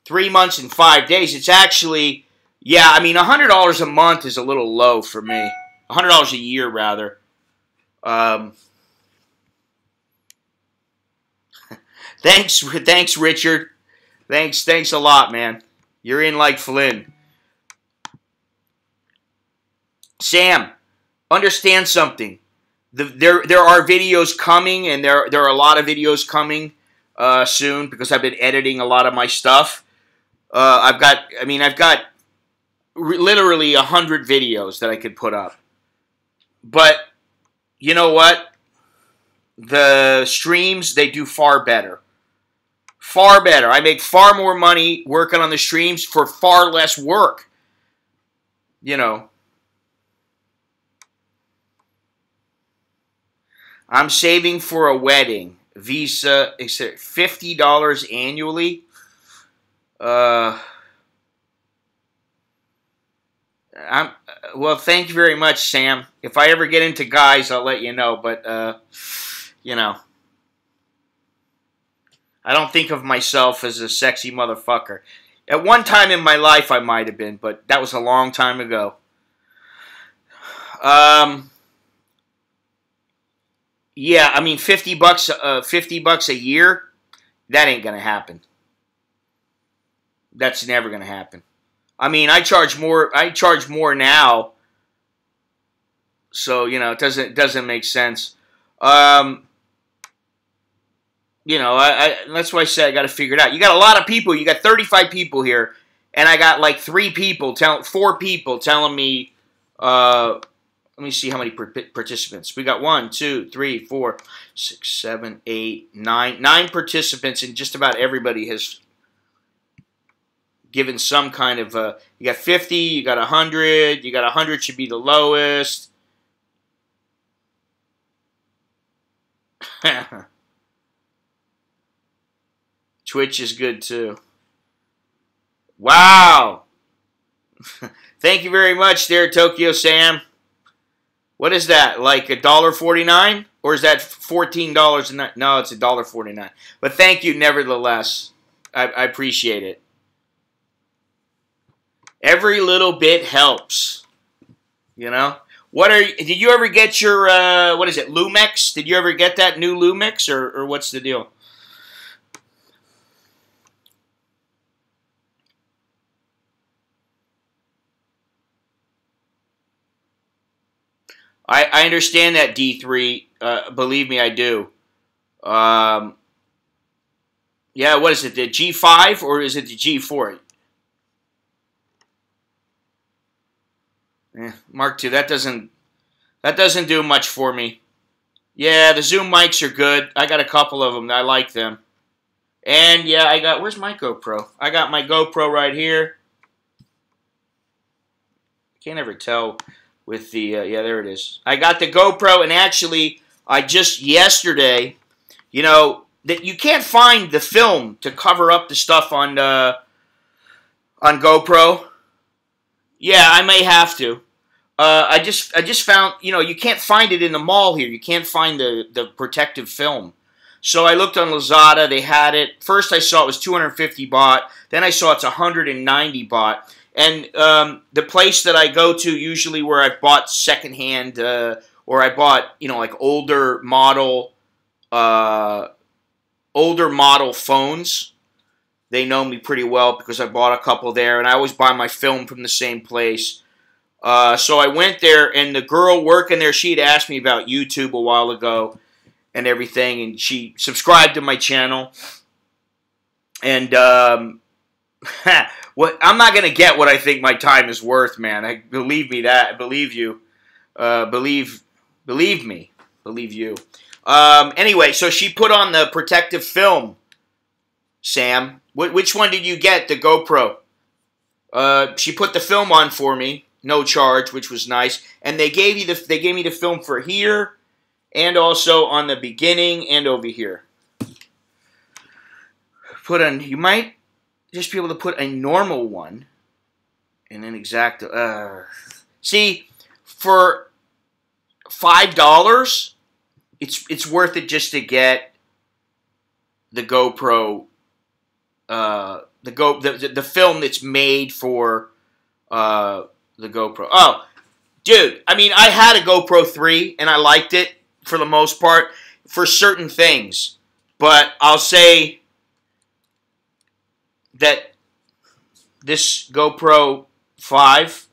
3 months and 5 days. It's actually, yeah, I mean, $100 a month is a little low for me. $100 a year, rather. Thanks, Richard. Thanks a lot, man. You're in like Flynn. Sam, understand something. There are videos coming, and there are a lot of videos coming soon because I've been editing a lot of my stuff. I've got literally 100 videos that I could put up. But you know what? The streams, they do far better. Far better. I make far more money working on the streams for far less work. You know. I'm saving for a wedding. Visa, $50 annually. Well, thank you very much, Sam. If I ever get into guys, I'll let you know. But, you know. I don't think of myself as a sexy motherfucker. At one time in my life, I might have been, but that was a long time ago. Yeah, I mean, $50 a year, that ain't gonna happen. That's never gonna happen. I mean, I charge more. I charge more now, so you know it doesn't make sense. Um, you know, that's why I say I got to figure it out. You got a lot of people. You got 35 people here, and I got like 4 people telling me. Let me see how many participants. We got 1, 2, 3, 4, 6, 7, 8, 9. 9 participants, and just about everybody has given some kind of. You got 50, you got 100, you got 100 should be the lowest. Twitch is good too. Wow. Thank you very much there, Tokyo Sam. What is that? Like $1.49? Or is that $14? No, it's $1.49. But thank you nevertheless. I appreciate it. Every little bit helps. You know? Did you ever get your what is it, Lumix? Did you ever get that new Lumix or what's the deal? I understand that, D3. Believe me, I do. Yeah, what is it? The G5 or is it the G4? Mark II. That doesn't do much for me. Yeah, the Zoom mics are good. I got a couple of them. I like them. And yeah, where's my GoPro? I got my GoPro right here. Can't ever tell with the, yeah, there it is. I got the GoPro, and actually, I just yesterday, you know, that you can't find the film to cover up the stuff on GoPro. Yeah, I may have to. I just found, you know, you can't find it in the mall here. You can't find the protective film. So I looked on Lazada. They had it. First I saw it was 250 baht. Then I saw it's 190 baht. And the place that I go to usually where I've bought secondhand or I bought, you know, like older model phones. They know me pretty well because I bought a couple there, and I always buy my film from the same place. So I went there, and the girl working there, she had asked me about YouTube a while ago and everything, and she subscribed to my channel. And I'm not gonna get what I think my time is worth, man. Believe me that. I believe you. Believe me. Believe you. Anyway, so she put on the protective film. Sam, which one did you get? The GoPro. She put the film on for me, no charge, which was nice. And they gave me the film for here, and also on the beginning and over here. You might just be able to put a normal one, and then exact. See, for $5, it's worth it just to get the GoPro. The film that's made for the GoPro. Oh, dude, I mean, I had a GoPro 3 and I liked it for the most part for certain things, but I'll say that this GoPro 5,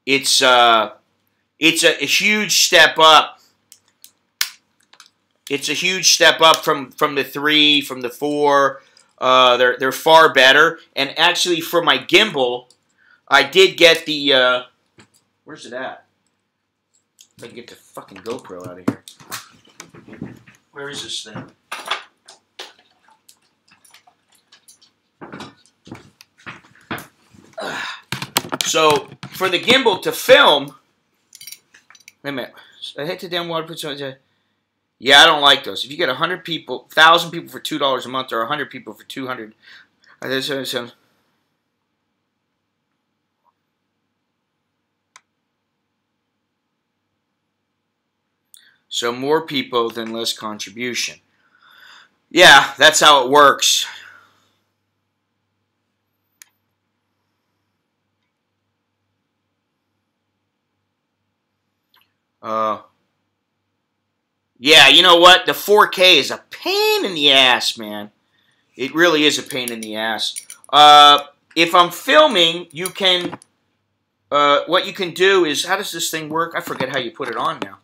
it's a huge step up. It's a huge step up from the 3, from the 4. They're far better. And actually, for my gimbal, I did get the. Where's it at? If I can get the fucking GoPro out of here. Where is this thing? So for the gimbal to film. Wait a minute. I hit the damn water. Yeah, I don't like those. If you get 100 people, 1,000 people for $2 a month, or 100 people for 200, so more people than less contribution. Yeah, that's how it works. Yeah, you know what? The 4K is a pain in the ass, man. It really is a pain in the ass. if I'm filming, you can, what you can do is, how does this thing work? I forget how you put it on now.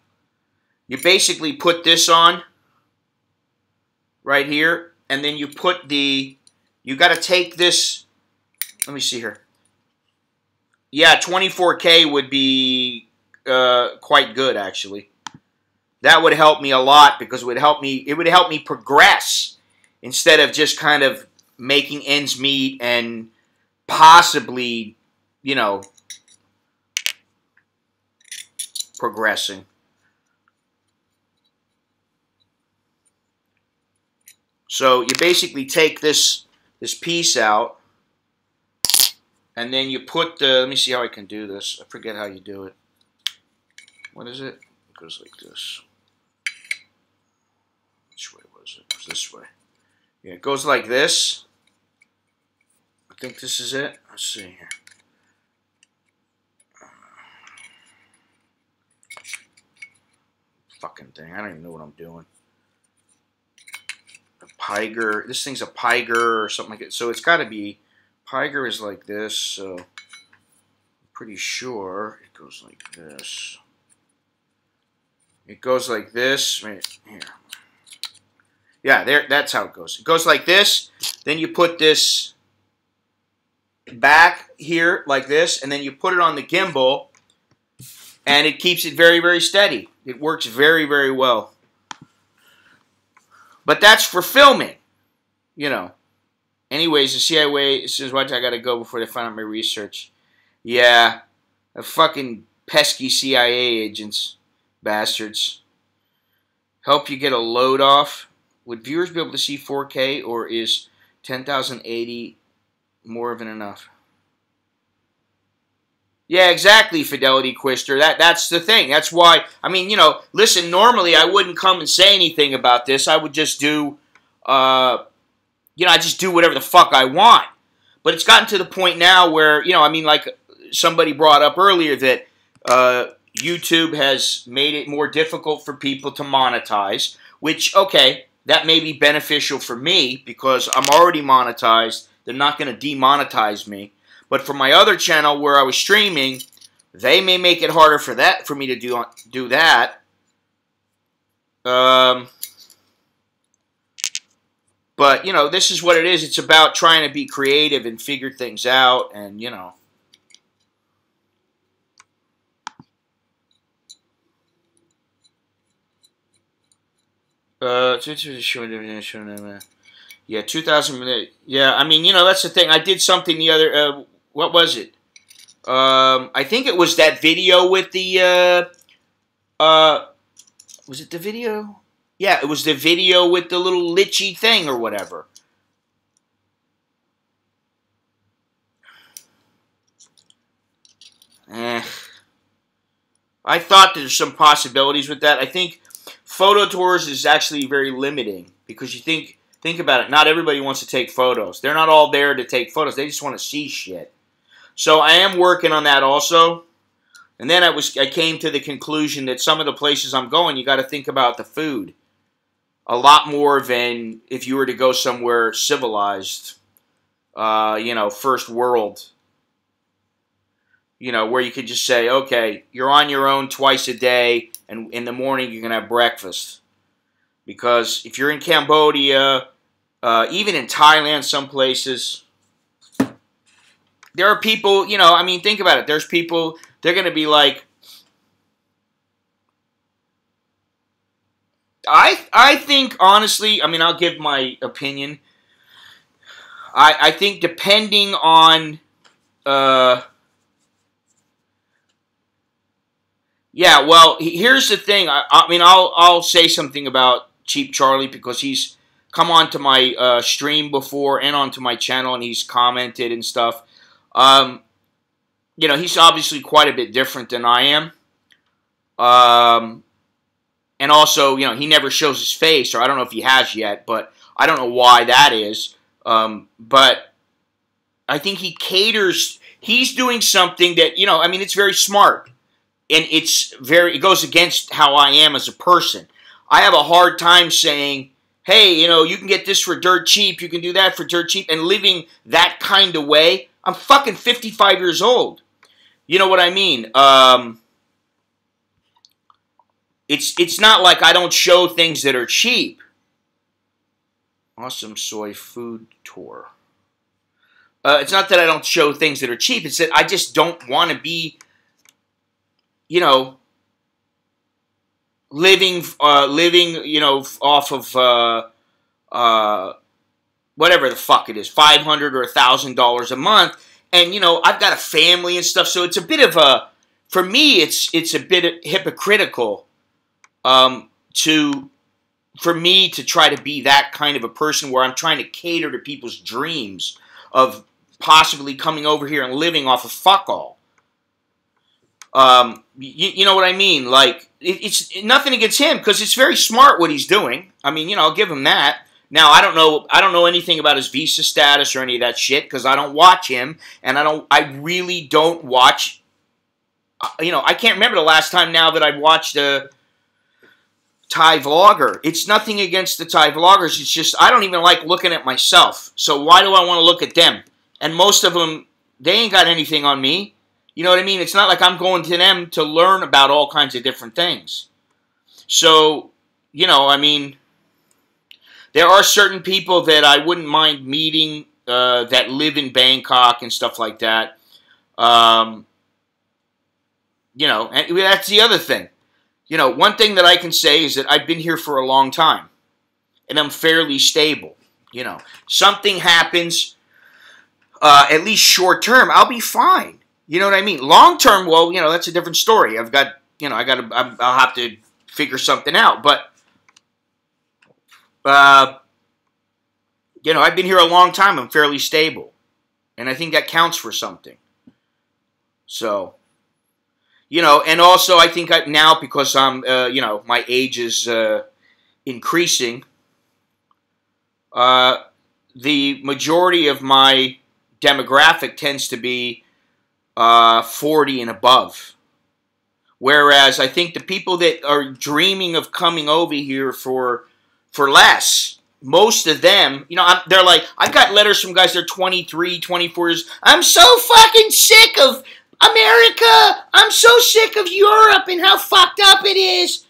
You basically put this on right here, and then you put the, you got to take this, let me see here. Yeah, 24K would be quite good, actually. That would help me a lot because it would help me progress instead of just kind of making ends meet and possibly, you know, progressing. So you basically take this piece out, and then you put the, let me see how I can do this. I forget how you do it. What is it? It goes like this. Which way was it? It was this way. Yeah, it goes like this. I think this is it. Let's see here. Fucking thing. I don't even know what I'm doing. A Piger. This thing's a Piger or something like that. So it's got to be, Piger is like this. So I'm pretty sure it goes like this. It goes like this. Right here. Yeah, there. That's how it goes. It goes like this. Then you put this back here like this, and then you put it on the gimbal, and it keeps it very, very steady. It works very, very well. But that's for filming, you know. Anyways, the CIA says, "What? I gotta go before they find out my research." Yeah, the fucking pesky CIA agents, bastards. Help you get a load off. Would viewers be able to see 4K, or is 10,080 more than enough? Yeah, exactly, Fidelity Quister. That's the thing. That's why, I mean, you know, listen, normally I wouldn't come and say anything about this. I would just do, you know, I just do whatever the fuck I want. But it's gotten to the point now where, you know, I mean, like somebody brought up earlier that YouTube has made it more difficult for people to monetize, which, okay, that may be beneficial for me because I'm already monetized. They're not going to demonetize me. But for my other channel where I was streaming, they may make it harder for me to do that. But, you know, this is what it is. It's about trying to be creative and figure things out and, you know. Yeah, 2,000. Yeah, I mean, you know, that's the thing. I did something the other. What was it? I think it was that video with the. Was it the video? Yeah, it was the video with the little litchy thing or whatever. I thought there's some possibilities with that. I think photo tours is actually very limiting because you think about it. Not everybody wants to take photos. They're not all there to take photos. They just want to see shit. So I am working on that also. And then I came to the conclusion that some of the places I'm going, you got to think about the food a lot more than if you were to go somewhere civilized, you know, first world. You know, where you could just say, okay, you're on your own twice a day, and in the morning you're going to have breakfast. Because if you're in Cambodia, even in Thailand, some places, there are people, you know, I mean, think about it. There's people, they're going to be like, I think, honestly, I mean, I'll give my opinion. I think depending on, yeah, well, here's the thing. I mean, I'll say something about Cheap Charlie because he's come onto my stream before and onto my channel, and he's commented and stuff. You know, he's obviously quite a bit different than I am. And also, you know, he never shows his face, or I don't know if he has yet, but I don't know why that is. But I think he caters, he's doing something that, you know, I mean, it's very smart. And it goes against how I am as a person. I have a hard time saying, hey, you know, you can get this for dirt cheap, you can do that for dirt cheap, and living that kind of way I'm fucking 55 years old. You know what I mean? It's not like I don't show things that are cheap. Awesome soy food tour. It's not that I don't show things that are cheap. It's that I just don't want to be, you know, living, you know, off of whatever the fuck it is, $500 or $1,000 a month, and you know, I've got a family and stuff, so it's a bit of a, for me, it's a bit hypocritical, for me to try to be that kind of a person where I'm trying to cater to people's dreams of possibly coming over here and living off of fuck all. You know what I mean? Like, it's nothing against him, because it's very smart what he's doing. I mean, you know, I'll give him that. Now, I don't know anything about his visa status or any of that shit, because I don't watch him, and I really don't watch, you know, I can't remember the last time now that I watched a Thai vlogger. It's nothing against the Thai vloggers, it's just, I don't even like looking at myself, so why do I want to look at them? And most of them, they ain't got anything on me. You know what I mean? It's not like I'm going to them to learn about all kinds of different things. So, you know, I mean, there are certain people that I wouldn't mind meeting that live in Bangkok and stuff like that. You know, and that's the other thing. You know, one thing that I can say is that I've been here for a long time. And I'm fairly stable. You know, something happens, at least short term, I'll be fine. You know what I mean? Long term, well, you know, that's a different story. I've got, you know, I'll have to figure something out. But, you know, I've been here a long time. I'm fairly stable. And I think that counts for something. So, you know, and also I think now, because I'm, you know, my age is increasing, the majority of my demographic tends to be 40 and above. Whereas I think the people that are dreaming of coming over here for less, most of them, you know, they're like, I've got letters from guys that are 23, 24 years. I'm so fucking sick of America. I'm so sick of Europe and how fucked up it is.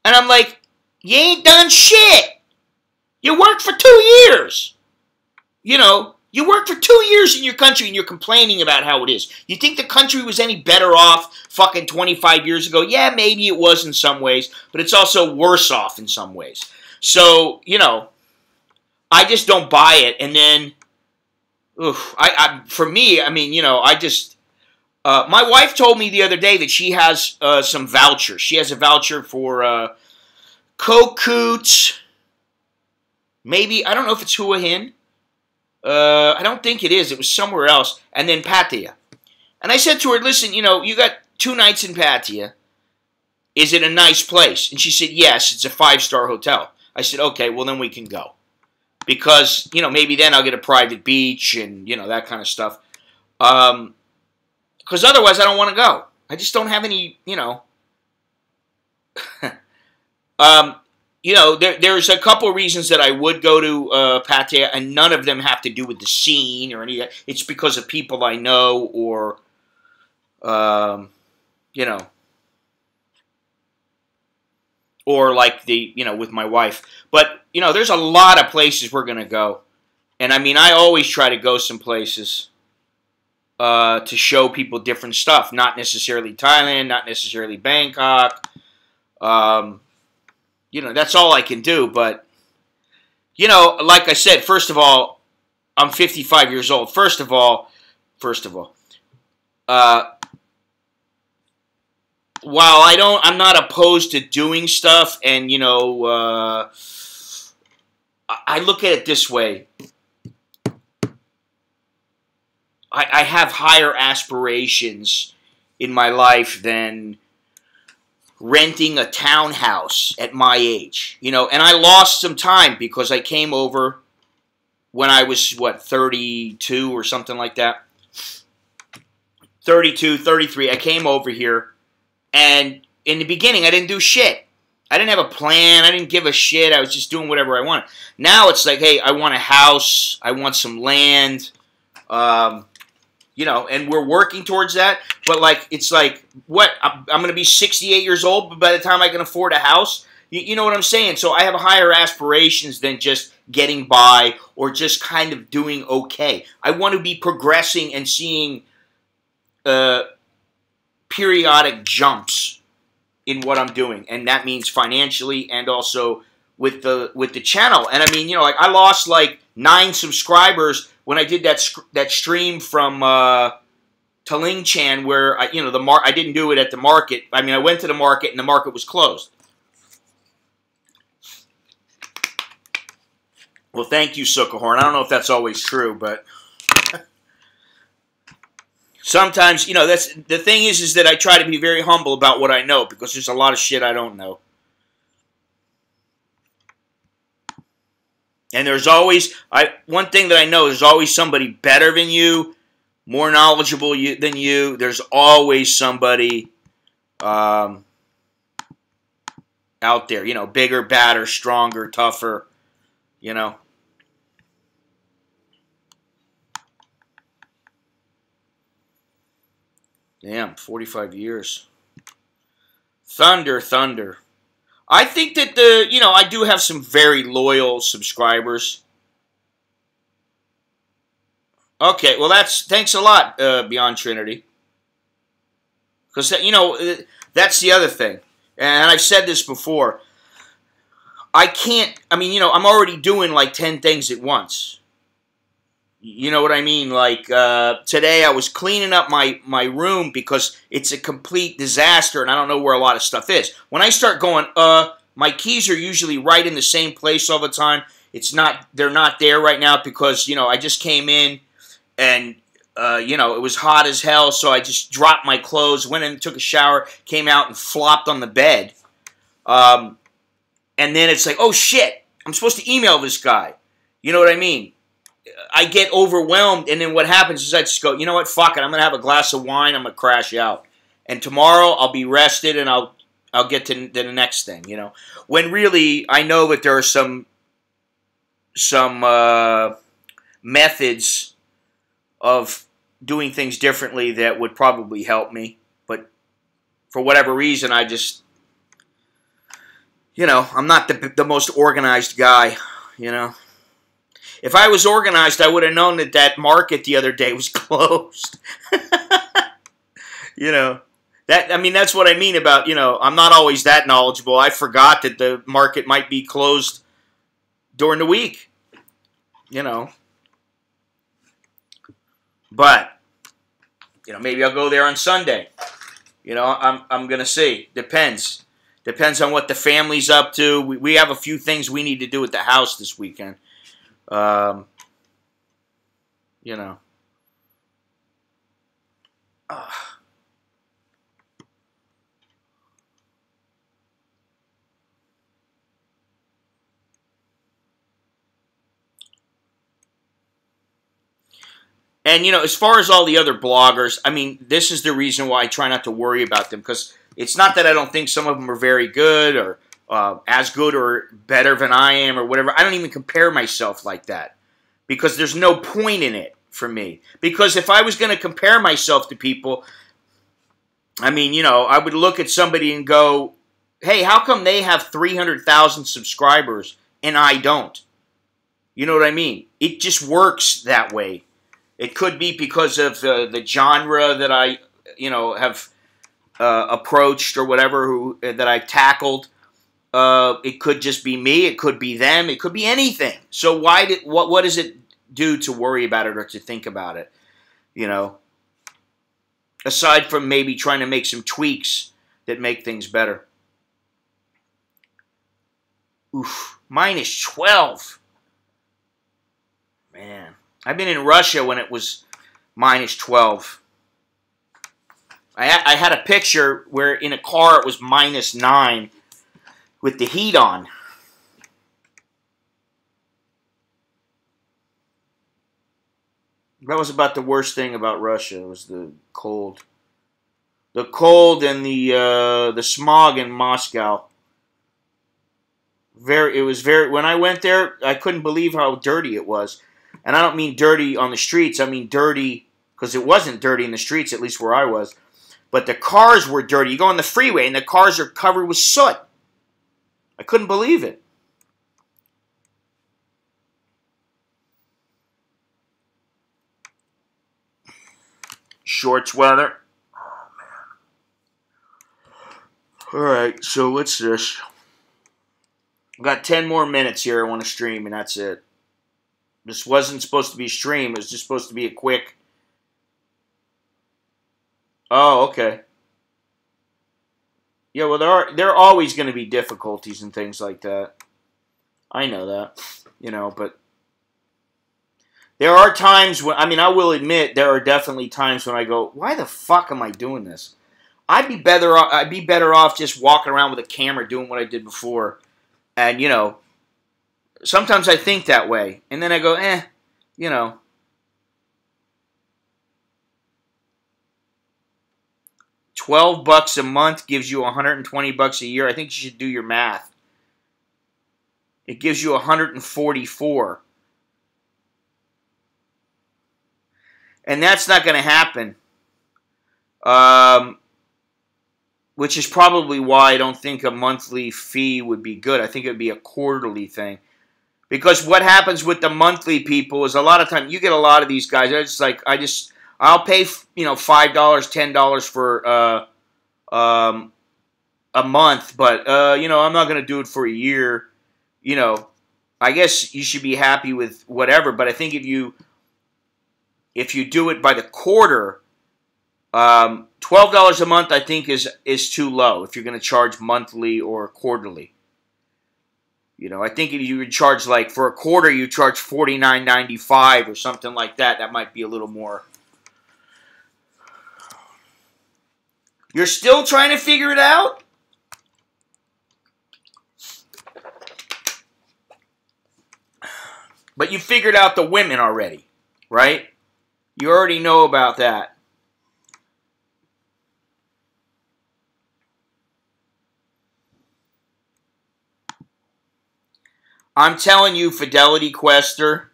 And I'm like, you ain't done shit. You worked for 2 years. You know, you worked for 2 years in your country and you're complaining about how it is. You think the country was any better off fucking 25 years ago? Yeah, maybe it was in some ways, but it's also worse off in some ways. So, you know, I just don't buy it. And then, for me, I mean, you know, I just, my wife told me the other day that she has some vouchers. She has a voucher for Kokut, maybe, I don't know if it's Hua Hin. I don't think it is. It was somewhere else. And then Pattaya. And I said to her, listen, you know, you got 2 nights in Pattaya. Is it a nice place? And she said, yes, it's a 5-star hotel. I said, okay, well, then we can go. Because, you know, maybe then I'll get a private beach and, you know, that kind of stuff. Because otherwise I don't want to go. I just don't have any, you know. You know, there's a couple of reasons that I would go to Pattaya, and none of them have to do with the scene or any of that. It's because of people I know or, you know, or like you know, with my wife. But, you know, there's a lot of places we're going to go. And, I mean, I always try to go some places to show people different stuff. Not necessarily Thailand, not necessarily Bangkok. You know, that's all I can do, but, you know, like I said, first of all, I'm 55 years old. First of all, while I'm not opposed to doing stuff, and, you know, I look at it this way. I have higher aspirations in my life than renting a townhouse at my age, you know, and I lost some time because I came over when I was, what, 32 or something like that. 32, 33, I came over here, and in the beginning, I didn't do shit. I didn't have a plan, I didn't give a shit, I was just doing whatever I wanted. Now it's like, hey, I want a house, I want some land, you know, and we're working towards that. But like, it's like, what? I'm going to be 68 years old, but by the time I can afford a house, you know what I'm saying? So I have higher aspirations than just getting by or just kind of doing okay. I want to be progressing and seeing periodic jumps in what I'm doing, and that means financially and also with the channel. And I mean, you know, like I lost like 9 subscribers when I did that stream from Taling Chan, where I didn't do it at the market. I mean, I went to the market and the market was closed. Well, thank you, Sukkahorn. I don't know if that's always true, but sometimes, you know, that's the thing is that I try to be very humble about what I know, because there's a lot of shit I don't know. And there's always, one thing that I know, there's always somebody better than you, more knowledgeable than you. There's always somebody out there, you know, bigger, badder, stronger, tougher, you know. Damn, 45 years. Thunder. I think that I do have some very loyal subscribers. Okay, well thanks a lot, Beyond Trinity. Because, you know, that's the other thing. And I've said this before. I'm already doing like 10 things at once. You know what I mean? Like, today I was cleaning up my room because it's a complete disaster and I don't know where a lot of stuff is. When I start going, my keys are usually right in the same place all the time. They're not there right now because, you know, I just came in and, you know, it was hot as hell, so I just dropped my clothes, went in, took a shower, came out and flopped on the bed. And then it's like, oh shit, I'm supposed to email this guy. You know what I mean? I get overwhelmed, and then what happens is I just go, you know what, fuck it, I'm going to have a glass of wine, I'm going to crash out. And tomorrow I'll be rested, and I'll get to the next thing, you know. When really, I know that there are some methods of doing things differently that would probably help me. But for whatever reason, I just, you know, I'm not the most organized guy, you know. If I was organized, I would have known that market the other day was closed. You know, that's what I mean about, you know, I'm not always that knowledgeable. I forgot that the market might be closed during the week, you know. But, you know, maybe I'll go there on Sunday. You know, I'm going to see. Depends. Depends on what the family's up to. We have a few things we need to do at the house this weekend. You know. And, you know, as far as all the other bloggers, I mean, this is the reason why I try not to worry about them, because it's not that I don't think some of them are very good or as good or better than I am or whatever. I don't even compare myself like that, because there's no point in it for me. Because if I was going to compare myself to people, I mean, you know, I would look at somebody and go, hey, how come they have 300,000 subscribers and I don't? You know what I mean? It just works that way. It could be because of the genre that I, you know, have approached or whatever that I've tackled. It could just be me. It could be them. It could be anything. So what does it do to worry about it or to think about it? You know, aside from maybe trying to make some tweaks that make things better. Oof, -12. Man. I've been in Russia when it was -12. I had a picture where in a car it was -9 with the heat on. That was about the worst thing about Russia, was the cold. The cold and the smog in Moscow. When I went there, I couldn't believe how dirty it was. And I don't mean dirty on the streets. I mean dirty, because it wasn't dirty in the streets, at least where I was. But the cars were dirty. You go on the freeway, and the cars are covered with soot. I couldn't believe it. Shorts weather. Oh, man. Alright, so what's this? I've got 10 more minutes here I want to stream, and that's it. This wasn't supposed to be a stream. It was just supposed to be a quick... Oh, okay. Yeah, well, there are always going to be difficulties and things like that. I know that, you know, but there are times when, I mean, I will admit there are definitely times when I go, why the fuck am I doing this? I'd be better off just walking around with a camera doing what I did before. And, you know, sometimes I think that way. And then I go, you know. $12 a month gives you $120 a year. I think you should do your math. It gives you 144. And that's not going to happen. Which is probably why I don't think a monthly fee would be good. I think it would be a quarterly thing. Because what happens with the monthly people is a lot of time you get a lot of these guys. It's like I'll pay, you know, $5, $10 for a month, but you know, I'm not going to do it for a year. You know, I guess you should be happy with whatever. But I think if you do it by the quarter, $12 a month I think is too low if you're going to charge monthly or quarterly. You know, I think if you would charge, like, for a quarter, you charge $49.95 or something like that. That might be a little more. You're still trying to figure it out? But you figured out the women already, right? You already know about that. I'm telling you, Fidelity Quester,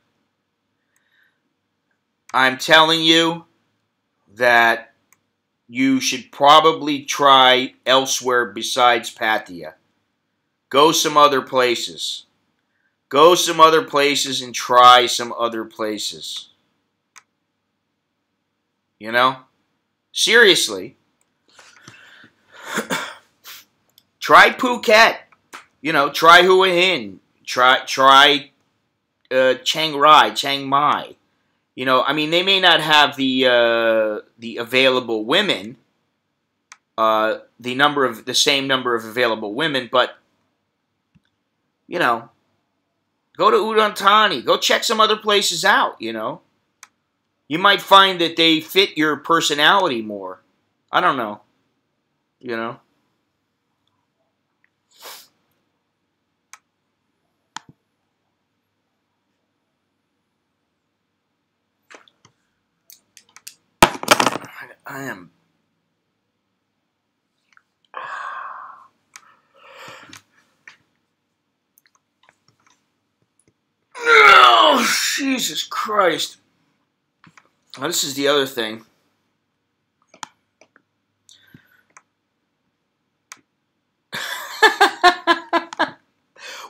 I'm telling you that you should probably try elsewhere besides Pattaya. Go some other places. Go some other places and try some other places. You know? Seriously. Try Phuket. You know, try Hua Hin. Try Chiang Rai, Chiang Mai. You know, I mean, they may not have the available women, the same number of available women, but you know, go to Udon Thani, go check some other places out. You know, you might find that they fit your personality more. I don't know. You know. I am. Oh, Jesus Christ. Oh, this is the other thing.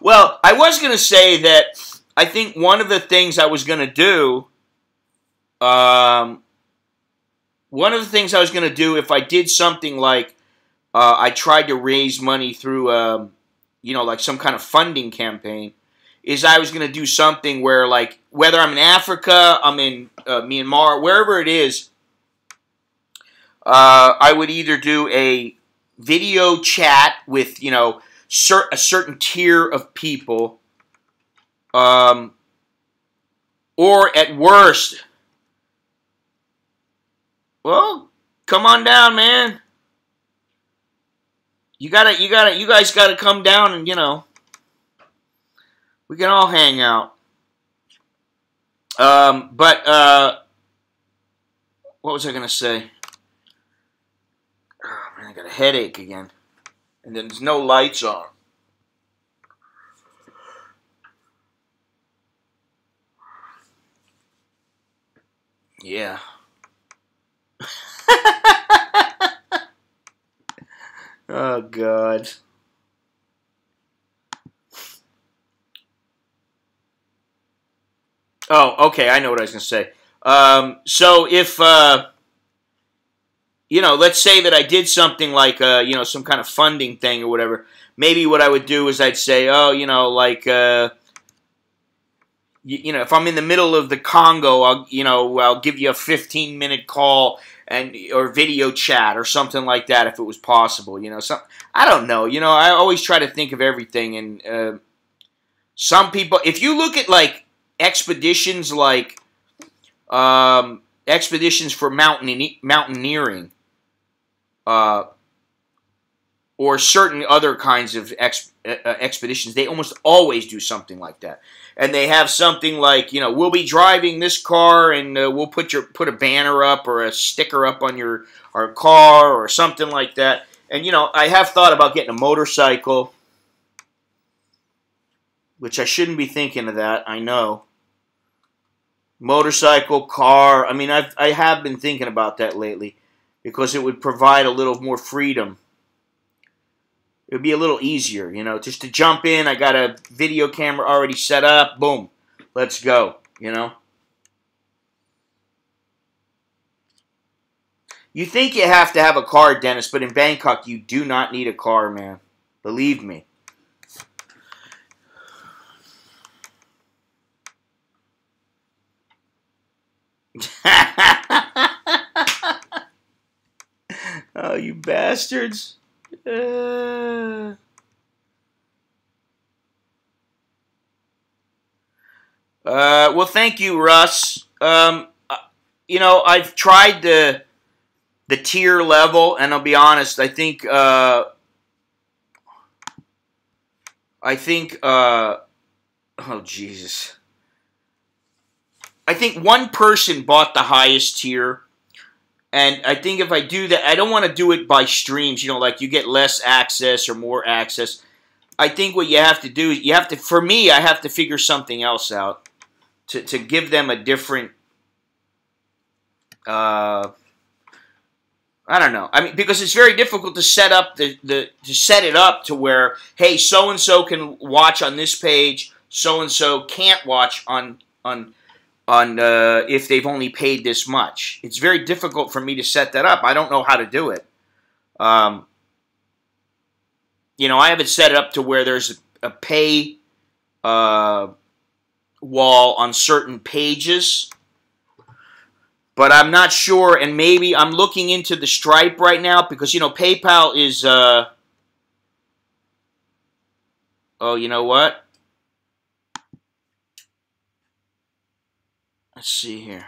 Well, I was going to say that I think one of the things I was going to do, if I did something like I tried to raise money through, you know, like some kind of funding campaign, is I was going to do something where, like, whether I'm in Africa, I'm in Myanmar, wherever it is, I would either do a video chat with, you know, a certain tier of people, or at worst, well, come on down, man. You guys gotta come down and, you know, we can all hang out. What was I gonna say? Oh, man, I got a headache again. And then there's no lights on. Yeah. Oh, God. Oh, okay, I know what I was going to say. So if, let's say that I did something like, some kind of funding thing or whatever, maybe what I would do is I'd say, oh, if I'm in the middle of the Congo, I'll give you a 15-minute call or video chat or something like that if it was possible. I don't know. I always try to think of everything. And some people, if you look at like expeditions, expeditions for mountaineering, uh, or certain other kinds of expeditions, they almost always do something like that. And they have something like, we'll be driving this car, and we'll put a banner up or a sticker up on our car or something like that. And, I have thought about getting a motorcycle, which I shouldn't be thinking of that, I know. Motorcycle, car, I mean, I have been thinking about that lately because it would provide a little more freedom. It would be a little easier, just to jump in. I got a video camera already set up. Boom. Let's go, You think you have to have a car, Dennis, but in Bangkok, you do not need a car, man. Believe me. Oh, you bastards. Well, thank you, Russ. I've tried the tier level, and I'll be honest. I think. Oh Jesus. I think one person bought the highest tier. And I think if I do that, I don't want to do it by streams, like you get less access or more access. I think what you have to do is for me, I have to figure something else out to give them a different, I don't know. I mean, because it's very difficult to set up to set it up to where, hey, so and so can watch on this page, so and so can't watch on if they've only paid this much. It's very difficult for me to set that up. I don't know how to do it. I have it set up to where there's a pay wall on certain pages, but I'm not sure, and maybe I'm looking into the Stripe right now because, PayPal is, oh, you know what? Let's see here.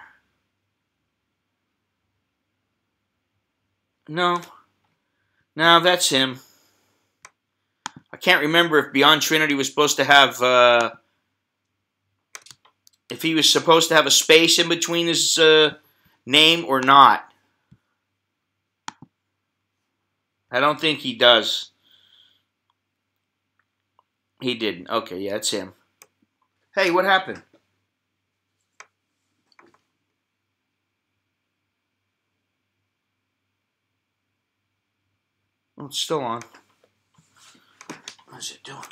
No, that's him. I can't remember if Beyond Trinity was supposed to have, if he was supposed to have a space in between his name or not. I don't think he does. He didn't. Okay, yeah, it's him. Hey, what happened? Oh, it's still on. What is it doing?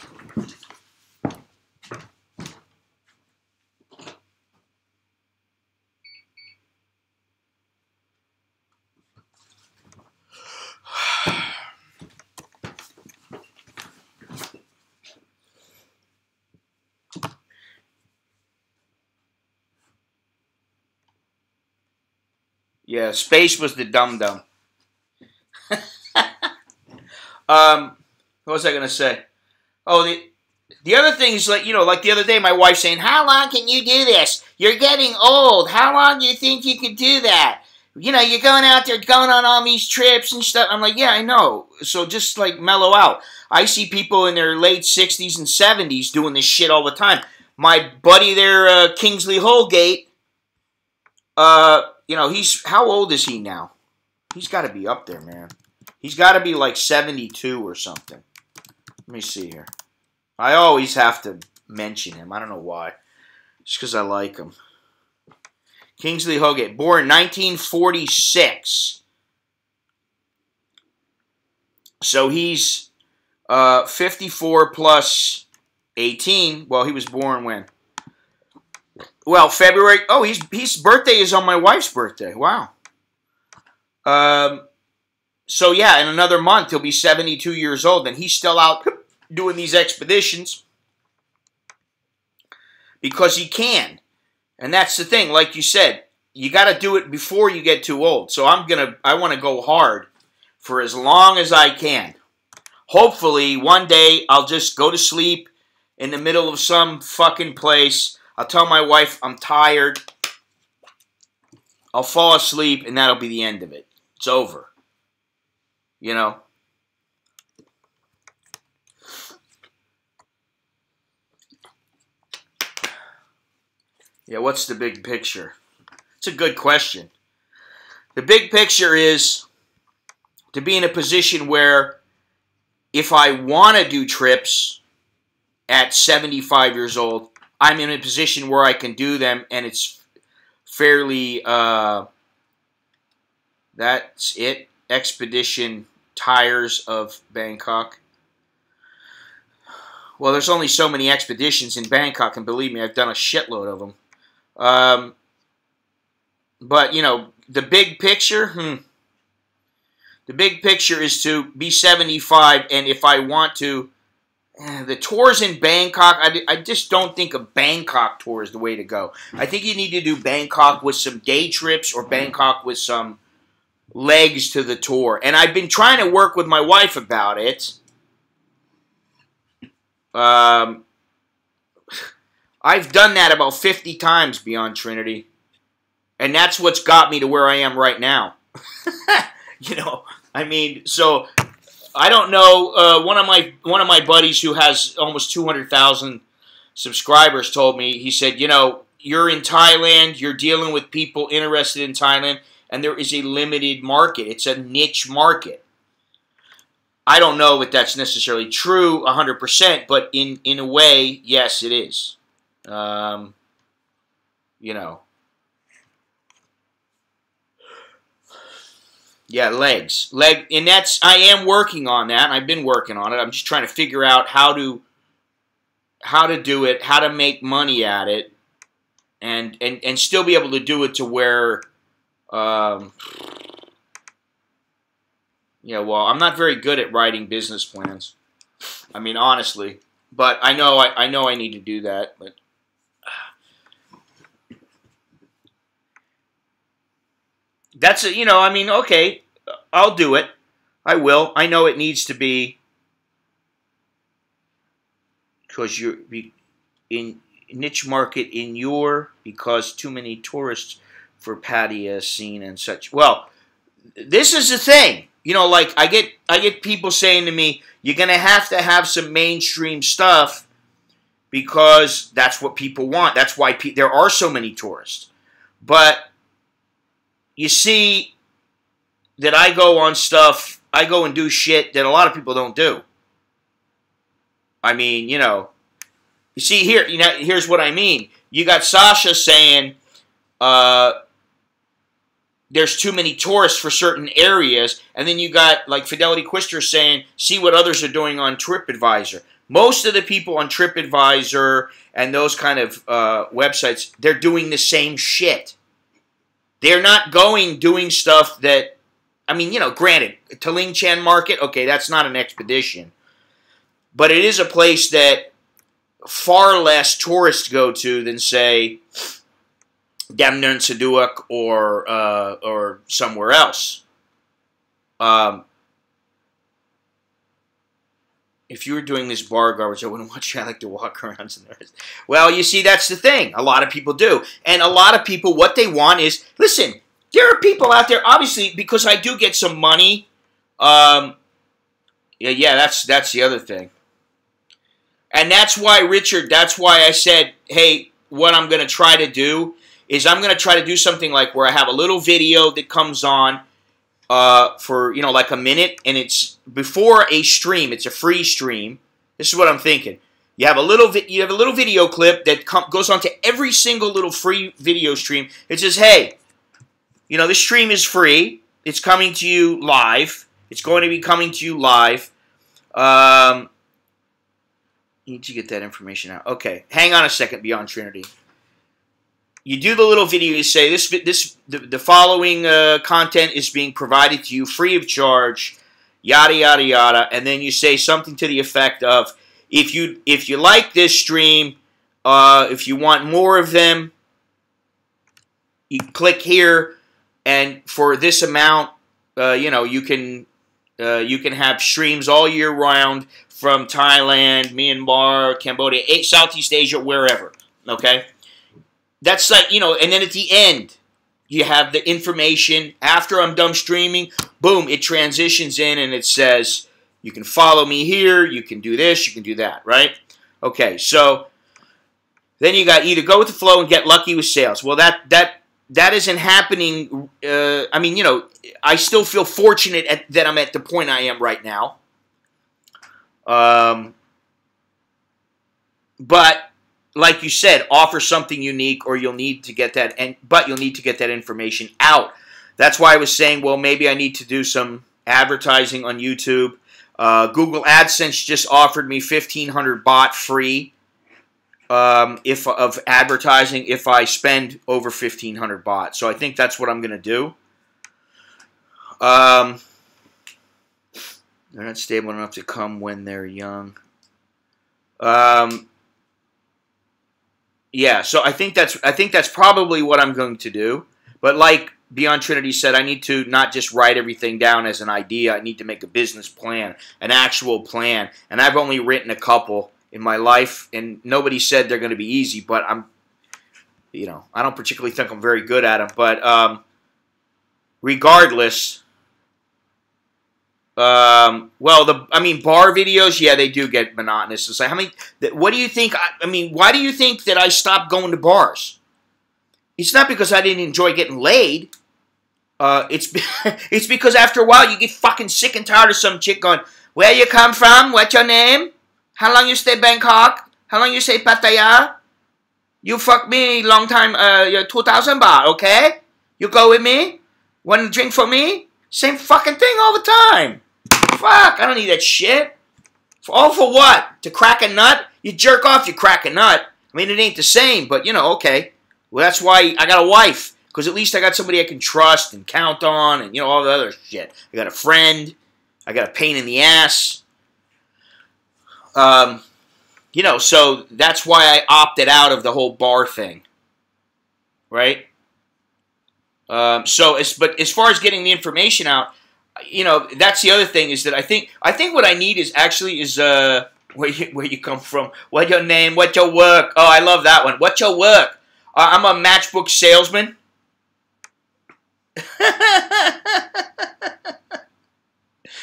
Yeah, space was the dum-dum. What was I going to say? Oh, the other thing is, like the other day, my wife saying, how long can you do this? You're getting old. How long do you think you could do that? You're going out there, going on all these trips and stuff. I'm like, yeah, I know. So just, mellow out. I see people in their late 60s and 70s doing this shit all the time. My buddy there, Kingsley Holgate, he's, how old is he now? He's got to be up there, man. He's got to be like 72 or something. Let me see here. I always have to mention him. I don't know why. Just because I like him. Kingsley Holgate, born 1946. So he's 54 plus 18. Well, he was born when? Well, February. Oh, his birthday is on my wife's birthday. Wow. So yeah, in another month he'll be 72 years old, and he's still out doing these expeditions because he can. And that's the thing, like you said, you got to do it before you get too old. So I want to go hard for as long as I can. Hopefully, one day I'll just go to sleep in the middle of some fucking place. I'll tell my wife I'm tired. I'll fall asleep, and that'll be the end of it. It's over. You know? Yeah, what's the big picture? It's a good question. The big picture is to be in a position where if I want to do trips at 75 years old, I'm in a position where I can do them, and it's fairly, that's it. Expedition Tires of Bangkok. Well, there's only so many expeditions in Bangkok, and believe me, I've done a shitload of them. But, you know, the big picture, the big picture is to be 75, and if I want to, the tours in Bangkok, I just don't think a Bangkok tour is the way to go. I think you need to do Bangkok with some day trips or Bangkok with some legs to the tour. And I've been trying to work with my wife about it. I've done that about 50 times beyond Trinity. And that's what's got me to where I am right now. You know, I mean, so I don't know. One of my buddies who has almost 200,000 subscribers told me, he said, you know, you're in Thailand, you're dealing with people interested in Thailand, and there is a limited market. It's a niche market. I don't know if that's necessarily true 100%, but in a way, yes, it is. You know. Yeah, legs. And I am working on that, and I've been working on it. I'm just trying to figure out how to do it, how to make money at it, and still be able to do it to where, yeah, well, I'm not very good at writing business plans. I mean, honestly, but I know I need to do that, but that's you know, I mean, okay, I'll do it. I will. I know it needs to be because you're in niche market because too many tourists for patio scene and such. Well, this is the thing. You know, like I get people saying to me, you're going to have some mainstream stuff because that's what people want. That's why there are so many tourists. But you see that I go on stuff, I go and do shit that a lot of people don't do. I mean, you know, you see here, you know, here's what I mean. You got Sasha saying, there's too many tourists for certain areas, and then you got like Fidelity Quister saying, see what others are doing on TripAdvisor. Most of the people on TripAdvisor and those kind of websites, they're doing the same shit. They're not doing stuff that, I mean, you know, granted, Taling Chan Market, okay, that's not an expedition, but it is a place that far less tourists go to than, say, Damnern Saduak or somewhere else. If you were doing this bar garbage, I wouldn't watch you. I like to walk around. Well, you see, that's the thing. A lot of people do. And a lot of people, what they want is, listen, there are people out there, obviously, because I do get some money. Yeah, that's the other thing. And that's why, Richard, that's why I said, hey, what I'm going to try to do is I'm going to try to do something like where I have a little video that comes on for, you know, like a minute, and it's before a stream. It's a free stream. This is what I'm thinking. You have a little video clip that goes on to every single little free video stream. It says, hey, you know, this stream is free. It's coming to you live. It's going to be coming to you live. Need to get that information out. Okay, hang on a second, Beyond Trinity. You do the little video. You say the following content is being provided to you free of charge. Yada yada yada, and then you say something to the effect of, if you like this stream, if you want more of them, you click here, and for this amount, you can have streams all year round from Thailand, Myanmar, Cambodia, Southeast Asia, wherever. Okay, that's like, and then at the end, you have the information. After I'm done streaming, boom, it transitions in and it says, you can follow me here, you can do this, you can do that, right? Okay, so then you got either go with the flow and get lucky with sales. Well, that isn't happening. I mean, I still feel fortunate that I'm at the point I am right now. But like you said, offer something unique, or you'll need to get that, but you'll need to get that information out. That's why I was saying, well, maybe I need to do some advertising on YouTube. Google AdSense just offered me 1,500 baht free of advertising if I spend over 1,500 baht. So I think that's what I'm going to do. They're not stable enough to come when they're young. Yeah, so I think that's probably what I'm going to do. But like Beyond Trinity said, I need to not just write everything down as an idea. I need to make a business plan, an actual plan. And I've only written a couple in my life, and nobody said they're going to be easy. But I don't particularly think I'm very good at them. But regardless, bar videos, yeah, they do get monotonous. It's like, what do you think? Why do you think that I stopped going to bars? It's not because I didn't enjoy getting laid. It's because after a while you get fucking sick and tired of some chick going, where you come from? What's your name? How long you stay Bangkok? How long you stay Pattaya? You fuck me long time, 2,000 baht, okay? You go with me? Want to drink for me? Same fucking thing all the time. Fuck, I don't need that shit. All for what? To crack a nut? You jerk off, you crack a nut. I mean, it ain't the same, but, okay. Well, that's why I got a wife. Because at least I got somebody I can trust and count on and, all the other shit. I got a friend. I got a pain in the ass. So that's why I opted out of the whole bar thing. Right? But as far as getting the information out, that's the other thing, is that I think what I need is where you come from, what's your name, what's your work. Oh, I love that one. What's your work? I'm a matchbook salesman.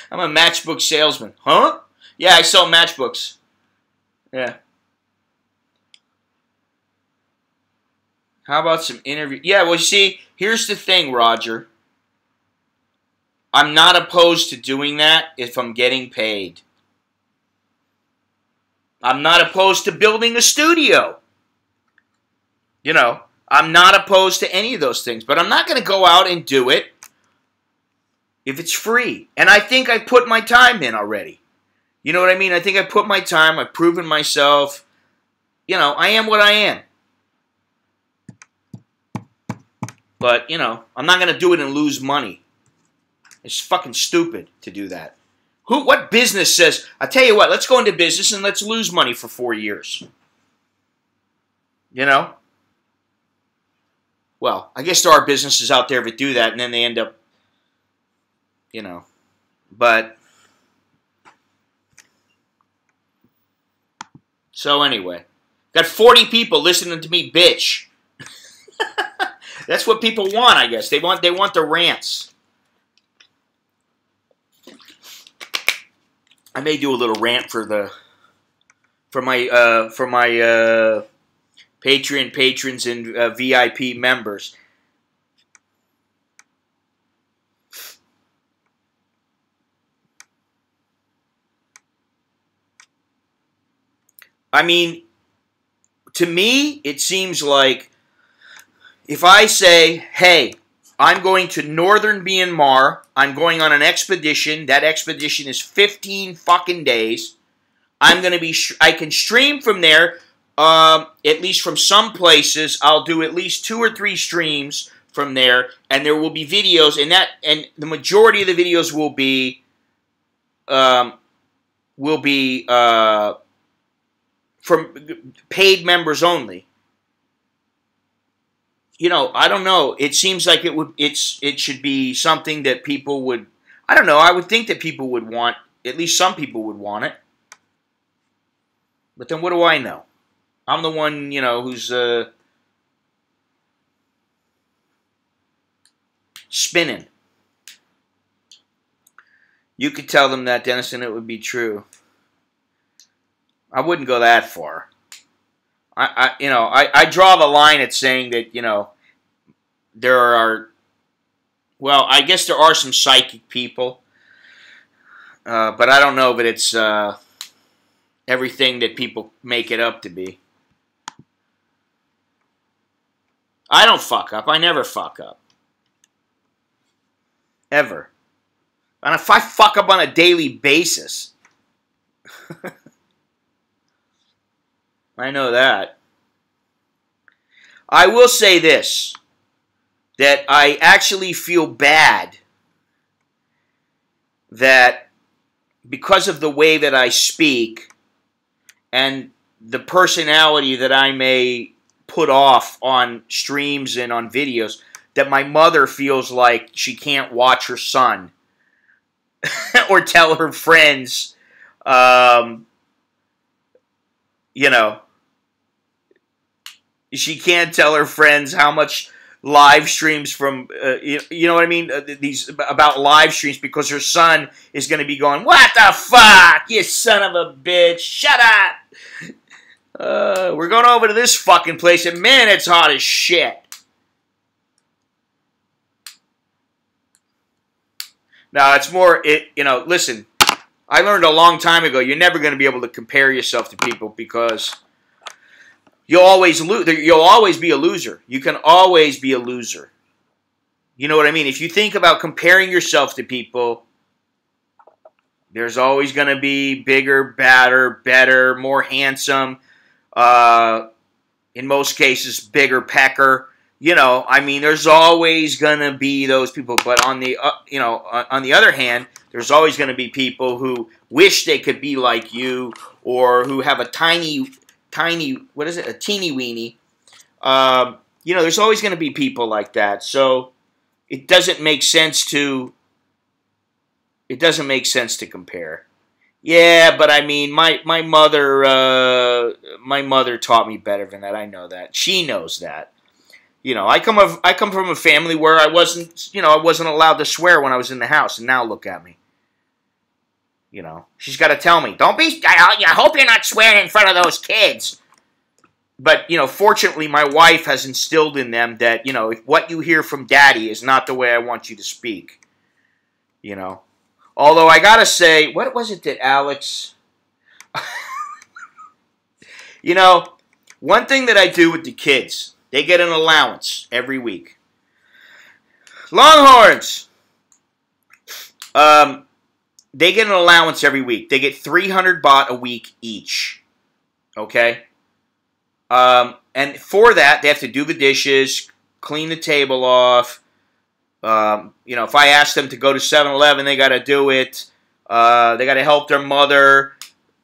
I'm a matchbook salesman. Huh? Yeah, I sell matchbooks. Yeah. How about some interview? Yeah, well, you see, here's the thing, Roger. I'm not opposed to doing that if I'm getting paid. I'm not opposed to building a studio. I'm not opposed to any of those things. But I'm not going to go out and do it if it's free. And I think I put my time in already. You know what I mean? I think I put my time. I've proven myself. I am what I am. But, I'm not going to do it and lose money. It's fucking stupid to do that. What business says, I tell you what, let's go into business and let's lose money for 4 years? Well, I guess there are businesses out there that do that, and then they end up, but. So anyway, got 40 people listening to me bitch. That's what people want, I guess. They want the rants. I may do a little rant for my Patreon patrons and VIP members. I mean, to me, it seems like if I say, hey, I'm going to northern Myanmar. I'm going on an expedition. That expedition is 15 fucking days. I'm going to be, I can stream from there, at least from some places. I'll do at least 2 or 3 streams from there, and there will be videos, and the majority of the videos will be from paid members only. You know, I don't know. It seems like it should be something that people would, I don't know, I would think that people would want, at least some people would want it. But then what do I know? I'm the one, you know, who's spinning. You could tell them that, Dennis, and it would be true. I wouldn't go that far. I draw the line at saying that, you know, there are, well, I guess there are some psychic people, but I don't know that it's everything that people make it up to be. I don't fuck up. I never fuck up. Ever. And if I fuck up on a daily basis, I know that. I will say this, that I actually feel bad that because of the way that I speak and the personality that I may put off on streams and on videos, that my mother feels like she can't watch her son or tell her friends, you know, she can't tell her friends how much live streams from, you know what I mean? These about live streams, because her son is going to be going, "What the fuck, you son of a bitch, shut up. We're going over to this fucking place, and man, it's hot as shit." Now, it's more, you know, listen, I learned a long time ago, you're never going to be able to compare yourself to people, because you'll always lose. You'll always be a loser. You can always be a loser. You know what I mean? If you think about comparing yourself to people, there's always going to be bigger, badder, better, more handsome, in most cases, bigger pecker. You know, I mean, there's always going to be those people. But on the, you know, on the other hand, there's always going to be people who wish they could be like you, or who have a tiny, what is it, a teeny weeny. You know, there's always going to be people like that. So it doesn't make sense to, compare. Yeah, but I mean, my mother taught me better than that. I know that. She knows that. You know, I come from a family where I wasn't allowed to swear when I was in the house, and now look at me. You know, she's got to tell me, "Don't be, I hope you're not swearing in front of those kids." But, you know, fortunately, my wife has instilled in them that, you know, if what you hear from Daddy is not the way I want you to speak. You know. Although I got to say, what was it that Alex... You know, one thing that I do with the kids, they get an allowance every week. Longhorns! They get an allowance every week. They get 300 baht a week each. Okay? And for that, they have to do the dishes, clean the table off. You know, if I ask them to go to 7-Eleven, they got to do it. They got to help their mother.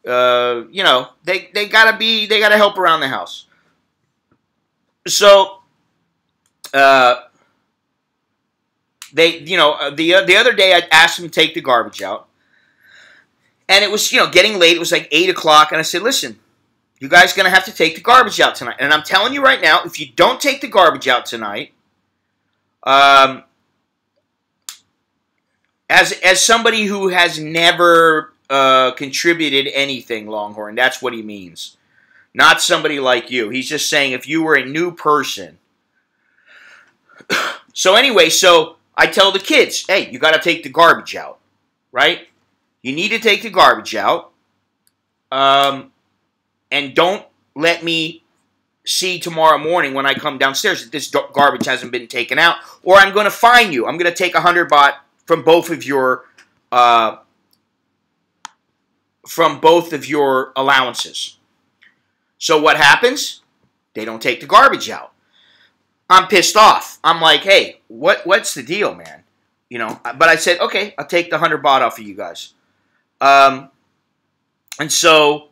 You know, they got to help around the house. So, you know, the other day I asked them to take the garbage out. And it was, you know, getting late. It was like 8 o'clock. And I said, "Listen, you guys are going to have to take the garbage out tonight. And I'm telling you right now, if you don't take the garbage out tonight, as somebody who has never contributed anything, Longhorn, that's what he means. Not somebody like you. He's just saying if you were a new person." So anyway, so I tell the kids, "Hey, you got to take the garbage out, right? You need to take the garbage out. And don't let me see tomorrow morning when I come downstairs that this garbage hasn't been taken out, or I'm going to fine you. I'm going to take 100 baht from both of your allowances. So what happens? They don't take the garbage out. I'm pissed off. I'm like, hey, what's the deal, man? You know, but I said, okay, I'll take the 100 baht off of you guys. And so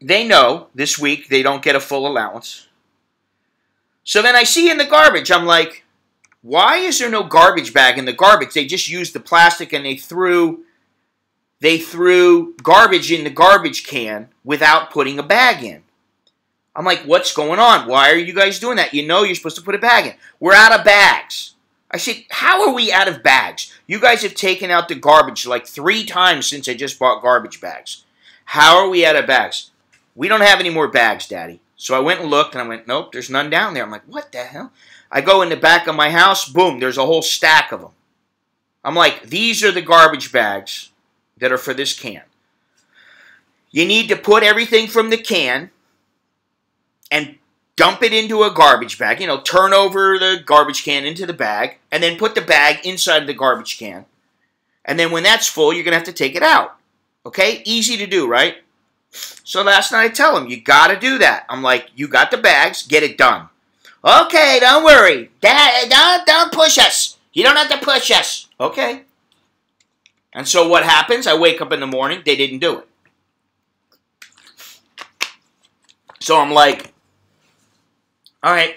they know this week they don't get a full allowance. So then I see in the garbage, I'm like, why is there no garbage bag in the garbage? They just used the plastic and they threw garbage in the garbage can without putting a bag in. I'm like, what's going on? Why are you guys doing that? You know you're supposed to put a bag in. We're out of bags. I said, how are we out of bags? You guys have taken out the garbage like 3 times since I just bought garbage bags. How are we out of bags? We don't have any more bags, Daddy. So I went and looked, and I went, nope, there's none down there. I'm like, what the hell? I go in the back of my house, boom, there's a whole stack of them. I'm like, these are the garbage bags that are for this can. You need to put everything from the can and dump it into a garbage bag. You know, turn over the garbage can into the bag, and then put the bag inside the garbage can. And then when that's full, you're going to have to take it out. Okay? Easy to do, right? So last night I tell him, you got to do that. I'm like, you got the bags, get it done. Okay, don't worry. Dad, don't push us. You don't have to push us. Okay. And so what happens? I wake up in the morning, they didn't do it. So I'm like, all right,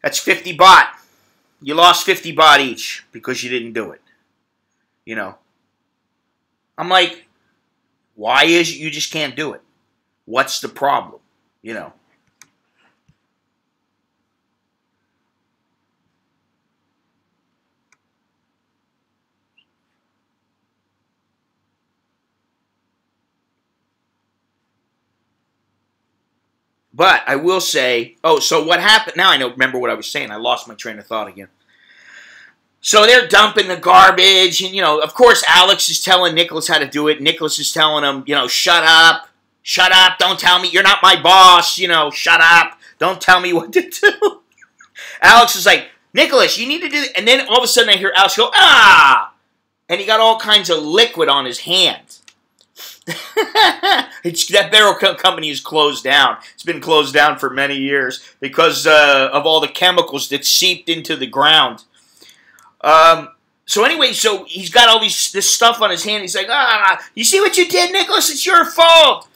that's 50 baht. You lost 50 baht each because you didn't do it. You know. I'm like, why is it you just can't do it? What's the problem? You know. But I will say, oh, so what happened? Now I remember what I was saying. I lost my train of thought again. So they're dumping the garbage, and, you know, of course, Alex is telling Nicholas how to do it. Nicholas is telling him, you know, shut up, don't tell me, you're not my boss, you know, shut up, don't tell me what to do. Alex is like, Nicholas, you need to do it. And then all of a sudden I hear Alex go, ah, and he got all kinds of liquid on his hand. That barrel company is closed down. It's been closed down for many years because of all the chemicals that seeped into the ground. So anyway, so he's got all this stuff on his hand. He's like, you see what you did, Nicholas? It's your fault.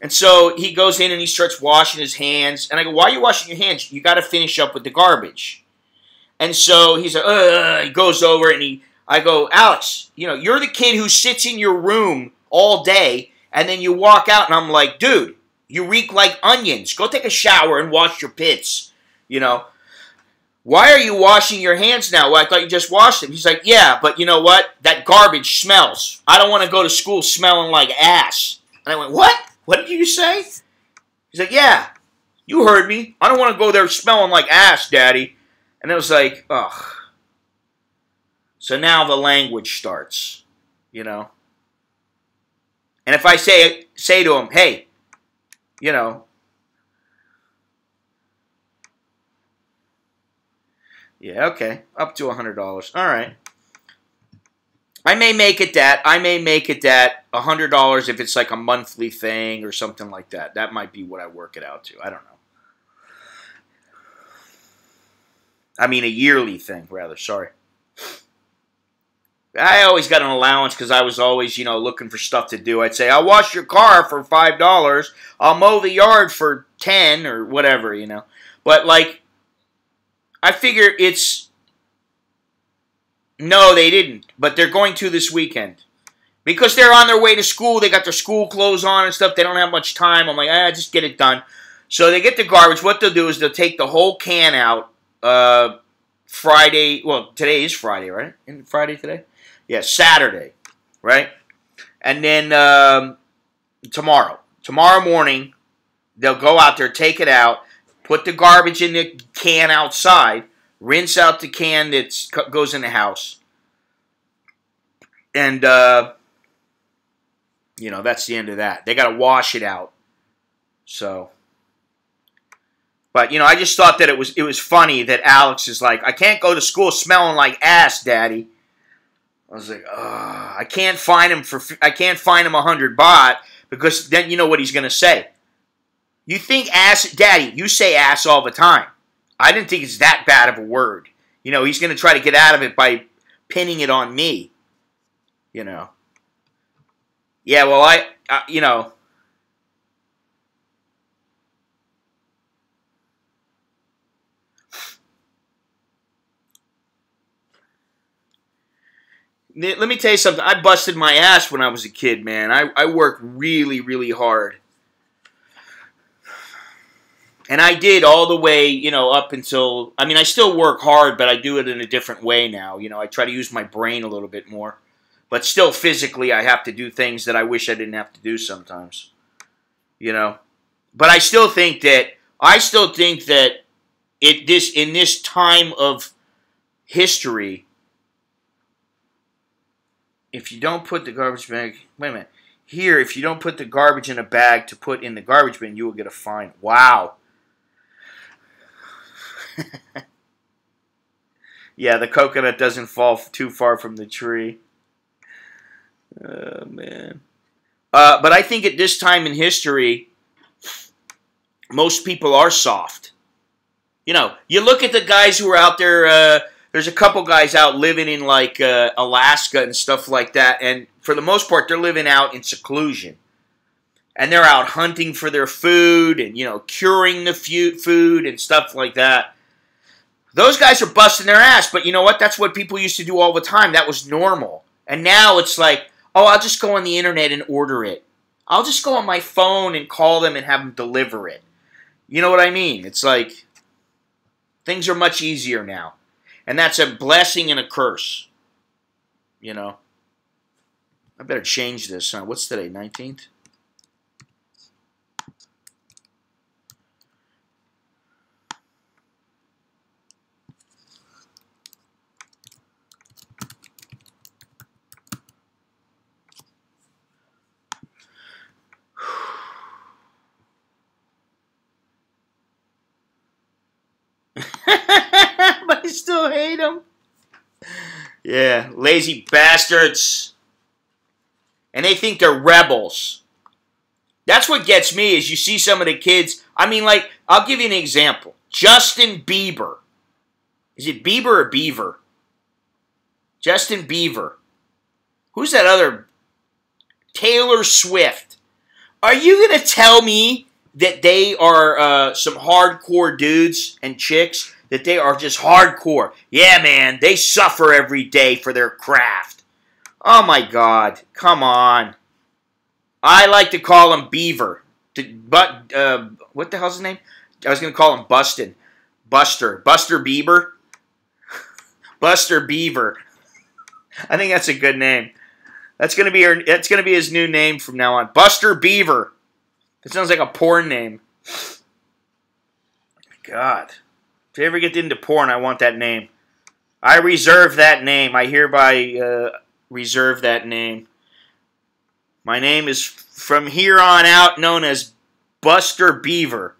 And so he goes in and he starts washing his hands. And I go, why are you washing your hands? You got to finish up with the garbage. And so he's like, he goes over and I go, Alex, you know, you're the kid who sits in your room all day and then you walk out and I'm like, dude, you reek like onions. Go take a shower and wash your pits, you know. Why are you washing your hands now? Well, I thought you just washed them. He's like, yeah, but you know what? That garbage smells. I don't want to go to school smelling like ass. And I went, what? What did you say? He's like, yeah, you heard me. I don't want to go there smelling like ass, Daddy. And it was like, ugh. So now the language starts, you know. And if I say to him, hey, you know, yeah, okay, up to $100. All right. I may make it that. I may make it that $100 if it's like a monthly thing or something like that. That might be what I work it out to. I don't know. I mean a yearly thing, rather. Sorry. I always got an allowance because I was always, you know, looking for stuff to do. I'd say, I'll wash your car for $5. I'll mow the yard for 10 or whatever, you know. But, like, I figure it's... No, they didn't. But they're going to this weekend. Because they're on their way to school. They got their school clothes on and stuff. They don't have much time. I'm like, just get it done. So they get the garbage. What they'll do is they'll take the whole can out Friday. Well, today is Friday, right? Isn't Friday today? Yeah, Saturday, right? And then tomorrow morning, they'll go out there, take it out, put the garbage in the can outside, rinse out the can that goes in the house, and You know, that's the end of that. They got to wash it out. So, but you know, I just thought that it was funny that Alex is like, I can't go to school smelling like ass, Daddy. I was like, I can't find him 100 baht, because then you know what he's gonna say. You think ass, Daddy? You say ass all the time. I didn't think it's that bad of a word. You know, he's gonna try to get out of it by pinning it on me. You know. Yeah, well, you know. Let me tell you something. I busted my ass when I was a kid, man. I worked really, really hard. And I did all the way, you know, up until... I mean, I still work hard, but I do it in a different way now. You know, I try to use my brain a little bit more. But still, physically, I have to do things that I wish I didn't have to do sometimes. You know? But I still think that... in this time of history... If you don't put the garbage bag... Wait a minute. Here, if you don't put the garbage in a bag to put in the garbage bin, you will get a fine. Wow. Yeah, the coconut doesn't fall too far from the tree. Oh, man. But I think at this time in history, most people are soft. You know, you look at the guys who are out there... there's a couple guys out living in, like, Alaska and stuff like that, and for the most part, they're living out in seclusion. And they're out hunting for their food and, you know, curing the food and stuff like that. Those guys are busting their ass, but you know what? That's what people used to do all the time. That was normal. And now it's like, oh, I'll just go on the internet and order it. I'll just go on my phone and call them and have them deliver it. You know what I mean? It's like, things are much easier now. And that's a blessing and a curse. You know? I better change this, huh? What's today, 19th? But I still hate them. Yeah, lazy bastards. And they think they're rebels. That's what gets me, is you see some of the kids. I mean, like, I'll give you an example. Justin Bieber. Is it Bieber or Beaver? Justin Bieber. Who's that other? Taylor Swift. Are you going to tell me that they are some hardcore dudes and chicks? That they are just hardcore? Yeah, man, they suffer every day for their craft. Oh, my God. Come on. I like to call him Beaver. But, what the hell's his name? I was going to call him Buster. Buster Bieber? Buster Beaver. I think that's a good name. That's going to be his new name from now on. Buster Beaver. It sounds like a porn name. God. If you ever get into porn, I want that name. I reserve that name. I hereby reserve that name. My name is, from here on out, known as Buster Beaver.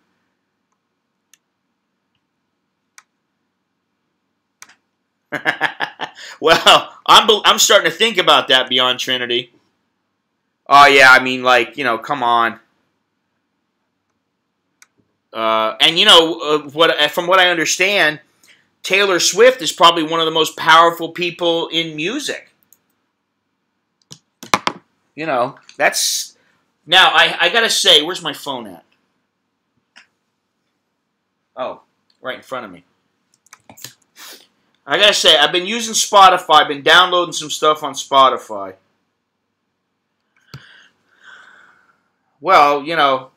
Well, I'm starting to think about that, Beyond Trinity. Oh, yeah, I mean, like, you know, come on. And, you know, from what I understand, Taylor Swift is probably one of the most powerful people in music. You know, that's... Now, I gotta say, where's my phone at? Oh, right in front of me. I gotta say, I've been using Spotify. I've been downloading some stuff on Spotify. Well, you know,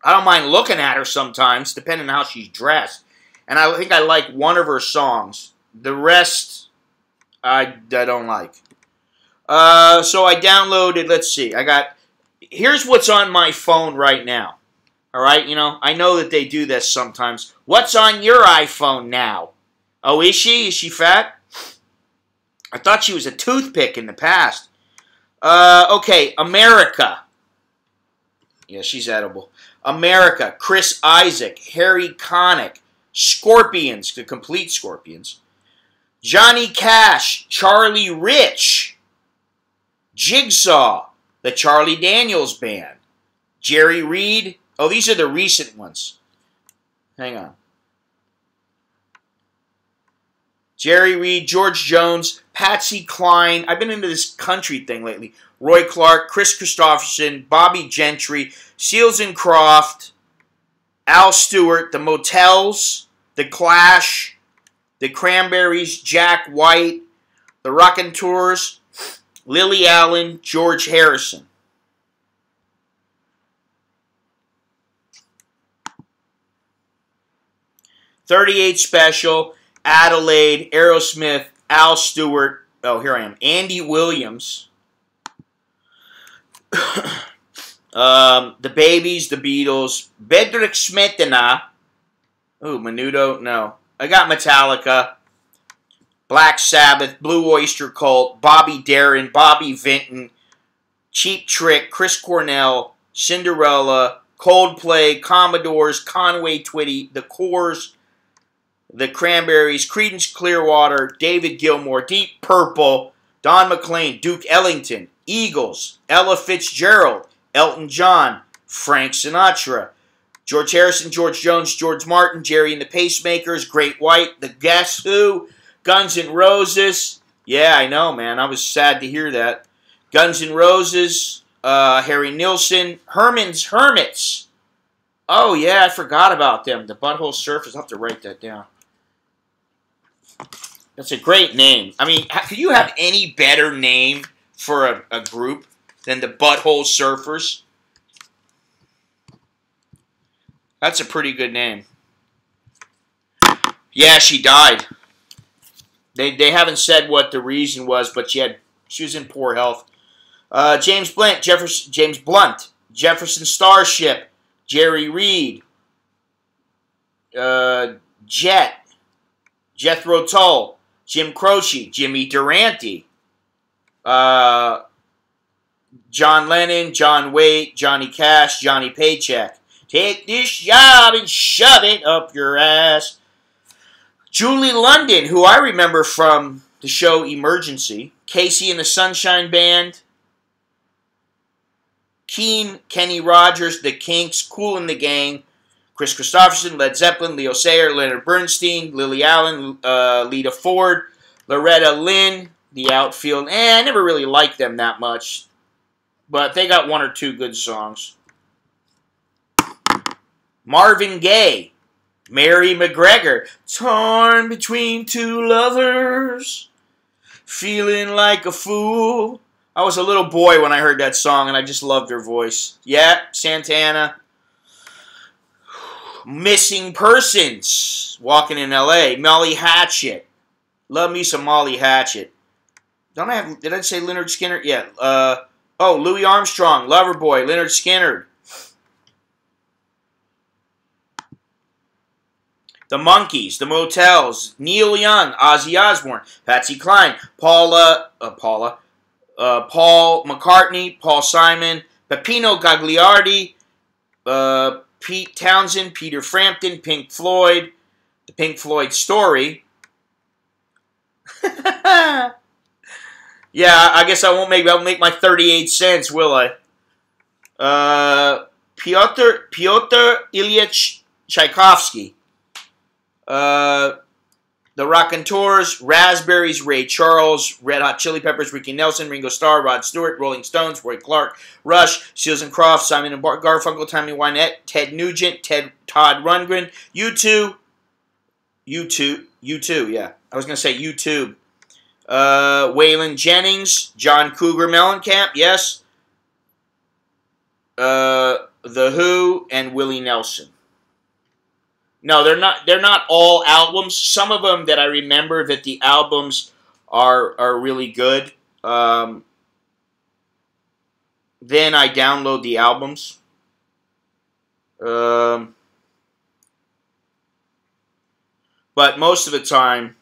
I don't mind looking at her sometimes, depending on how she's dressed. And I think I like one of her songs. The rest, I don't like. So I downloaded, let's see, here's what's on my phone right now. Alright, you know, I know that they do this sometimes. What's on your iPhone now? Oh, is she? Is she fat? I thought she was a toothpick in the past. Okay, America. Yeah, she's edible. America, Chris Isaac, Harry Connick, Scorpions, the complete Scorpions. Johnny Cash, Charlie Rich, Jigsaw, the Charlie Daniels Band, Jerry Reed. Oh, these are the recent ones. Hang on. Jerry Reed, George Jones, Patsy Cline. I've been into this country thing lately. Roy Clark, Chris Christopherson, Bobby Gentry, Seals and Croft, Al Stewart, The Motels, The Clash, The Cranberries, Jack White, The Raconteurs, Lily Allen, George Harrison. '38 Special, Adelaide, Aerosmith, Al Stewart. Oh, here I am. Andy Williams. The Babies, The Beatles, Bedřich Smetana. Ooh, Menudo, no. I got Metallica, Black Sabbath, Blue Oyster Cult, Bobby Darin, Bobby Vinton, Cheap Trick, Chris Cornell, Cinderella, Coldplay, Commodores, Conway Twitty, The Corrs, The Cranberries, Creedence Clearwater, David Gilmour, Deep Purple, Don McLean, Duke Ellington, Eagles, Ella Fitzgerald, Elton John, Frank Sinatra, George Harrison, George Jones, George Martin, Jerry and the Pacemakers, Great White, The Guess Who, Guns N' Roses. Yeah, I know, man. I was sad to hear that. Guns N' Roses, Harry Nilsson, Herman's Hermits. Oh, yeah, I forgot about them. The Butthole Surfers. I'll have to write that down. That's a great name. I mean, could you have any better name for a group than the Butthole Surfers? That's a pretty good name. Yeah, she died. They haven't said what the reason was, but she was in poor health. James Blunt, Jefferson Starship, Jerry Reed, Jethro Tull, Jim Croce, Jimmy Durante, John Lennon, John Waite, Johnny Cash, Johnny Paycheck. Take this job and shove it up your ass. Julie London, who I remember from the show Emergency. Casey and the Sunshine Band. Keen, Kenny Rogers, The Kinks, Kool and the Gang. Chris Christopherson, Led Zeppelin, Leo Sayer, Leonard Bernstein, Lily Allen, Lita Ford, Loretta Lynn, The Outfield. I never really liked them that much. But they got one or two good songs. Marvin Gaye, Mary McGregor, torn between two lovers, feeling like a fool. I was a little boy when I heard that song, and I just loved her voice. Yeah, Santana. Missing Persons, Walking in L.A. Molly Hatchet. Love me some Molly Hatchet. Did I say Lynyrd Skynyrd? Yeah. Louis Armstrong, Loverboy, Lynyrd Skynyrd. The Monkees, The Motels, Neil Young, Ozzy Osbourne, Patsy Cline, Paul McCartney, Paul Simon, Peppino Gagliardi, Pete Townsend, Peter Frampton, Pink Floyd, The Pink Floyd Story. Yeah, I guess I'll make my 38 cents, will I? Pyotr Ilyich Tchaikovsky. The Raconteurs, Raspberries, Ray Charles, Red Hot Chili Peppers, Ricky Nelson, Ringo Starr, Rod Stewart, Rolling Stones, Roy Clark, Rush, Seals and Croft, Simon and Garfunkel, Tammy Wynette, Ted Nugent, Todd Rundgren, U2, yeah. I was going to say YouTube. Waylon Jennings, John Cougar Mellencamp, yes. The Who, and Willie Nelson. No, they're not all albums. Some of them that I remember that the albums are really good. Then I download the albums. But most of the time,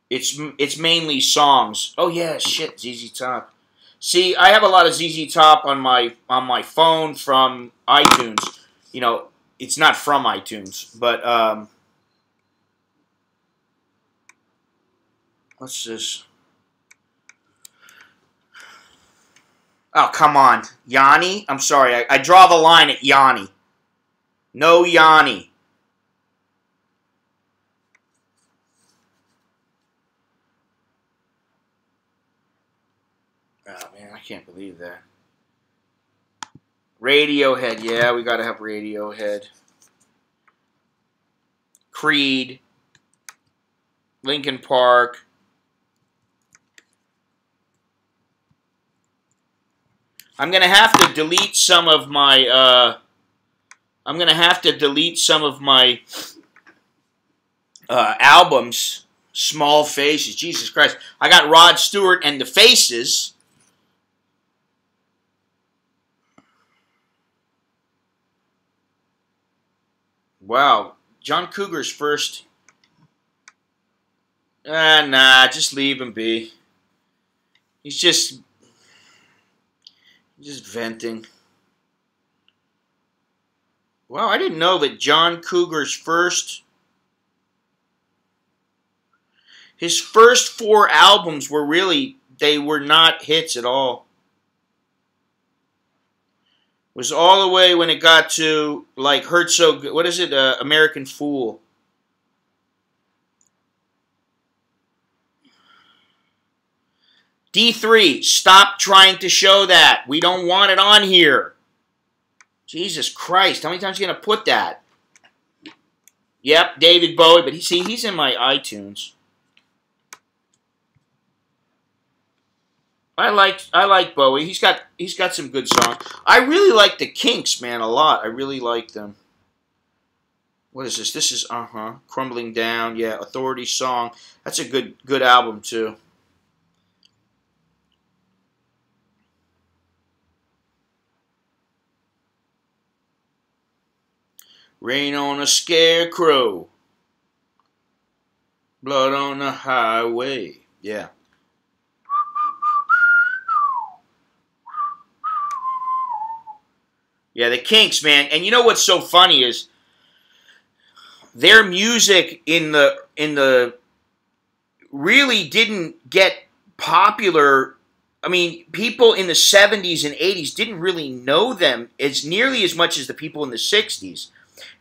It's mainly songs. Oh yeah, shit, ZZ Top. See, I have a lot of ZZ Top on my phone from iTunes. You know, it's not from iTunes, but what's this? Oh, come on. Yanni? I'm sorry. I draw the line at Yanni. No Yanni. Oh, man, I can't believe that. Radiohead. Yeah, we got to have Radiohead. Creed. Linkin Park. I'm going to have to delete some of my... I'm going to have to delete some of my albums. Small Faces. Jesus Christ. I got Rod Stewart and the Faces. Wow. John Cougar's first. Nah, just leave him be. He's just venting. Wow, I didn't know that John Cougar's his first 4 albums were really, they were not hits at all. It was all the way when it got to, like, Hurt So Good. What is it? American Fool. D3, stop trying to show that. We don't want it on here. Jesus Christ, how many times are you going to put that? Yep, David Bowie, but he's in my iTunes. I like Bowie. He's got some good songs. I really like the Kinks, man, a lot. I really like them. What is this? This is Crumbling Down. Yeah, Authority Song. That's a good album too. Rain on a Scarecrow. Blood on the Highway. Yeah. Yeah, the Kinks, man. And you know what's so funny is their music in the really didn't get popular. I mean, people in the 70s and 80s didn't really know them as nearly as much as the people in the 60s.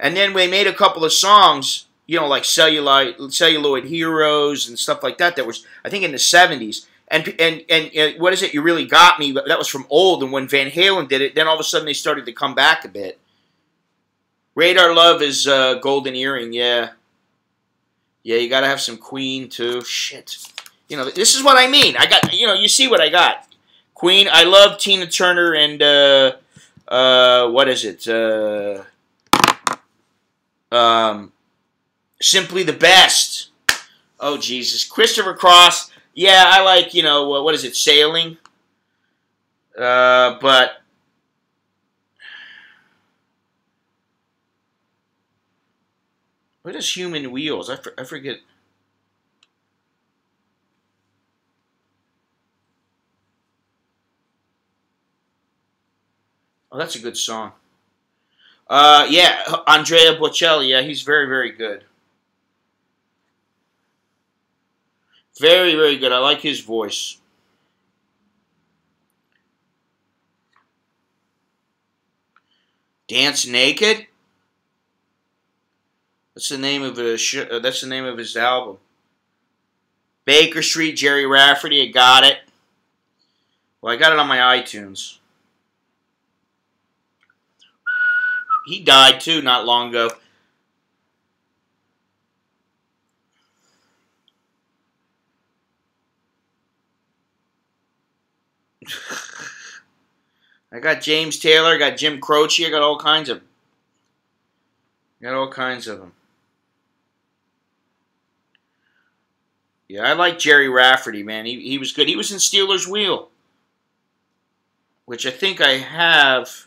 And then we made a couple of songs, you know, like Celluloid Heroes and stuff like that. That was, I think, in the 70s. And what is it? You Really Got Me. That was from old. And when Van Halen did it, then all of a sudden they started to come back a bit. Radar Love is Golden Earring. Yeah. Yeah, you got to have some Queen too. Shit. You know, this is what I mean. I got, you know, you see what I got. Queen. I love Tina Turner and what is it? Simply the Best. Oh Jesus. Christopher Cross. Yeah, I like, you know, what is it, Sailing? But what is Human Wheels? I forget. Oh, that's a good song. Yeah, Andrea Bocelli. Yeah, he's very, very good. Very, very good. I like his voice. Dance Naked? That's the name of that's the name of his album. Baker Street, Jerry Rafferty. I got it. Well, I got it on my iTunes. He died too not long ago. I got James Taylor, I got Jim Croce, I got all kinds of them. Yeah, I like Jerry Rafferty, man. He was good. He was in Steelers Wheel, which I think I have.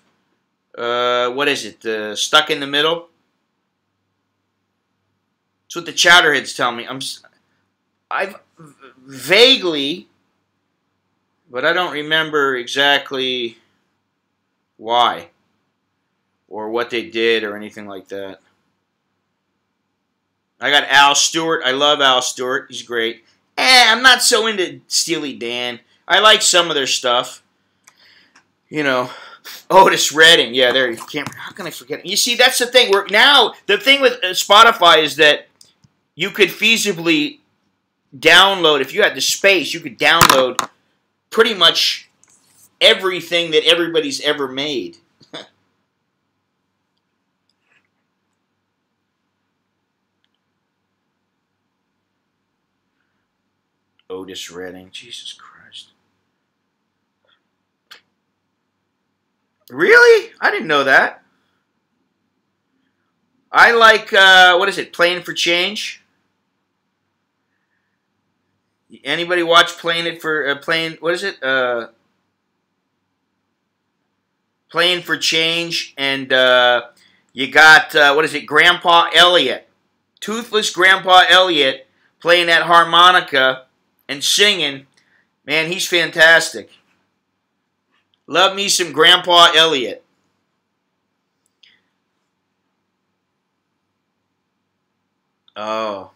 What is it? Stuck in the Middle. That's what the Chowderheads tell me. vaguely, but I don't remember exactly why or what they did or anything like that. I got Al Stewart. I love Al Stewart. He's great. I'm not so into Steely Dan. I like some of their stuff. You know, Otis Redding. Yeah, there you can't. How can I forget? You see, that's the thing. Now the thing with Spotify is that you could feasibly download, if you had the space, you could download pretty much everything that everybody's ever made. Otis Redding. Jesus Christ. Really? I didn't know that. I like, what is it, Playing for Change? Anybody watch Playing what is it? Playing for Change, and you got, what is it, Grandpa Elliot. Toothless Grandpa Elliot playing that harmonica and singing. Man, he's fantastic. Love me some Grandpa Elliot. Oh.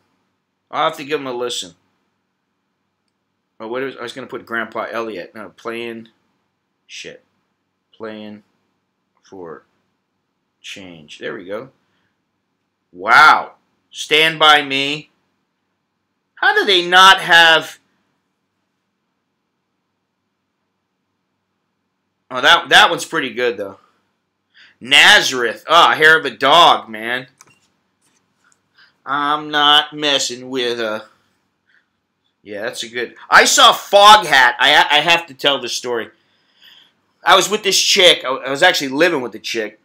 I'll have to give him a listen. Oh, I was going to put Grandpa Elliot. No, Playing for Change. There we go. Wow. Stand By Me. How do they not have... Oh, that one's pretty good, though. Nazareth. Oh, Hair of a Dog, man. I'm not messing with a... Yeah, that's a good... I saw Foghat. I have to tell this story. I was with this chick. I was actually living with the chick.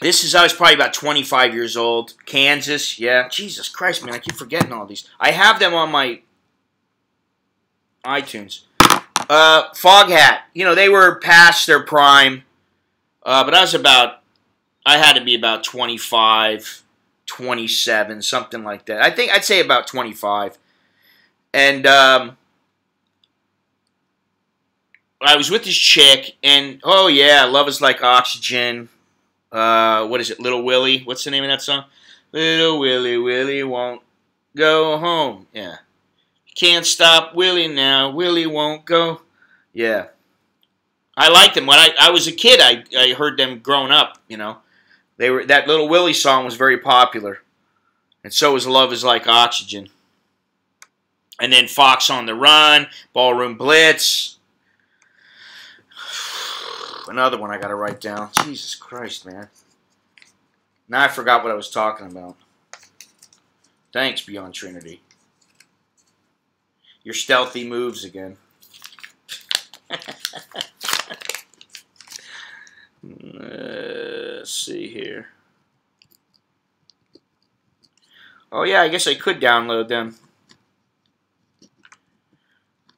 I was probably about 25 years old. Kansas, yeah. Jesus Christ, man, I keep forgetting all these. I have them on my iTunes. Foghat. You know, they were past their prime. But I had to be about 25, 27, something like that. I'd say about 25. And I was with this chick, and oh yeah, Love Is Like Oxygen. What is it, Little Willie? What's the name of that song? Little Willie, Willie won't go home. Yeah. Can't stop Willie now. Willie won't go. Yeah. I liked them. When I was a kid, I heard them growing up, you know. That Little Willie song was very popular. And so was Love Is Like Oxygen. And then Fox on the Run, Ballroom Blitz. Another one I got to write down. Jesus Christ, man. Now I forgot what I was talking about. Thanks, Beyond Trinity. Your stealthy moves again. Let's see here. Oh yeah, I guess I could download them.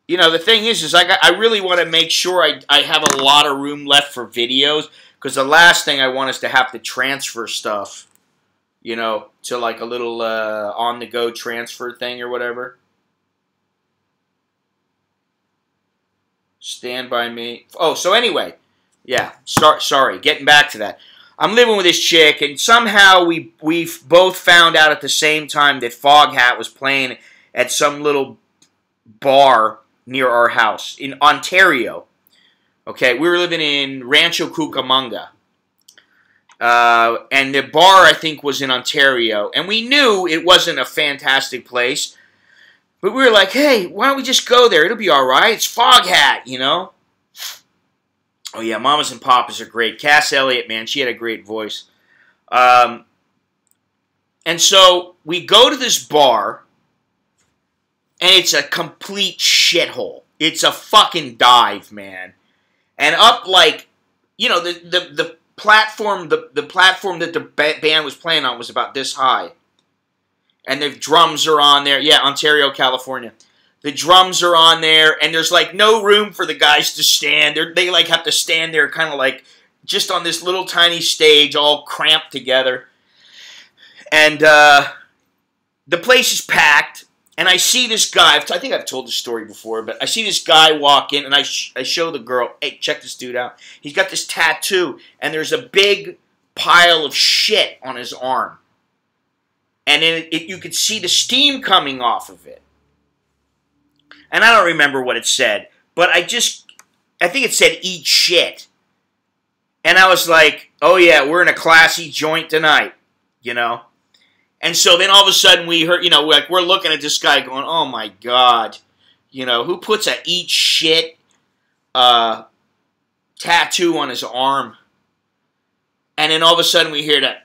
You know, the thing is I really want to make sure I have a lot of room left for videos, because the last thing I want is to have to transfer stuff, you know, to like a little on-the-go transfer thing or whatever. Stand By Me. Oh, so anyway, yeah, sorry, getting back to that. I'm living with this chick, and somehow we both found out at the same time that Foghat was playing at some little bar near our house in Ontario. Okay, we were living in Rancho Cucamonga. And the bar, I think, was in Ontario. And we knew it wasn't a fantastic place. But we were like, hey, why don't we just go there? It'll be all right. It's Foghat, you know? Oh, yeah, Mamas and Papas are great. Cass Elliot, man, she had a great voice. And so we go to this bar, and it's a complete shithole. It's a fucking dive, man. And up like, you know, the platform, the platform that the band was playing on was about this high. And the drums are on there. Yeah, Ontario, California. The drums are on there, and there's like no room for the guys to stand. They like have to stand there kind of like just on this little tiny stage, all cramped together. And the place is packed. And I see this guy. I think I've told this story before, but I see this guy walk in, and I show the girl, hey, check this dude out. He's got this tattoo, and there's a big pile of shit on his arm. And you could see the steam coming off of it. And I don't remember what it said, but I think it said eat shit. And I was like, oh yeah, we're in a classy joint tonight, you know. And so then all of a sudden we heard, you know, like we're looking at this guy going, oh my God, you know, who puts a eat shit tattoo on his arm? And then all of a sudden we hear that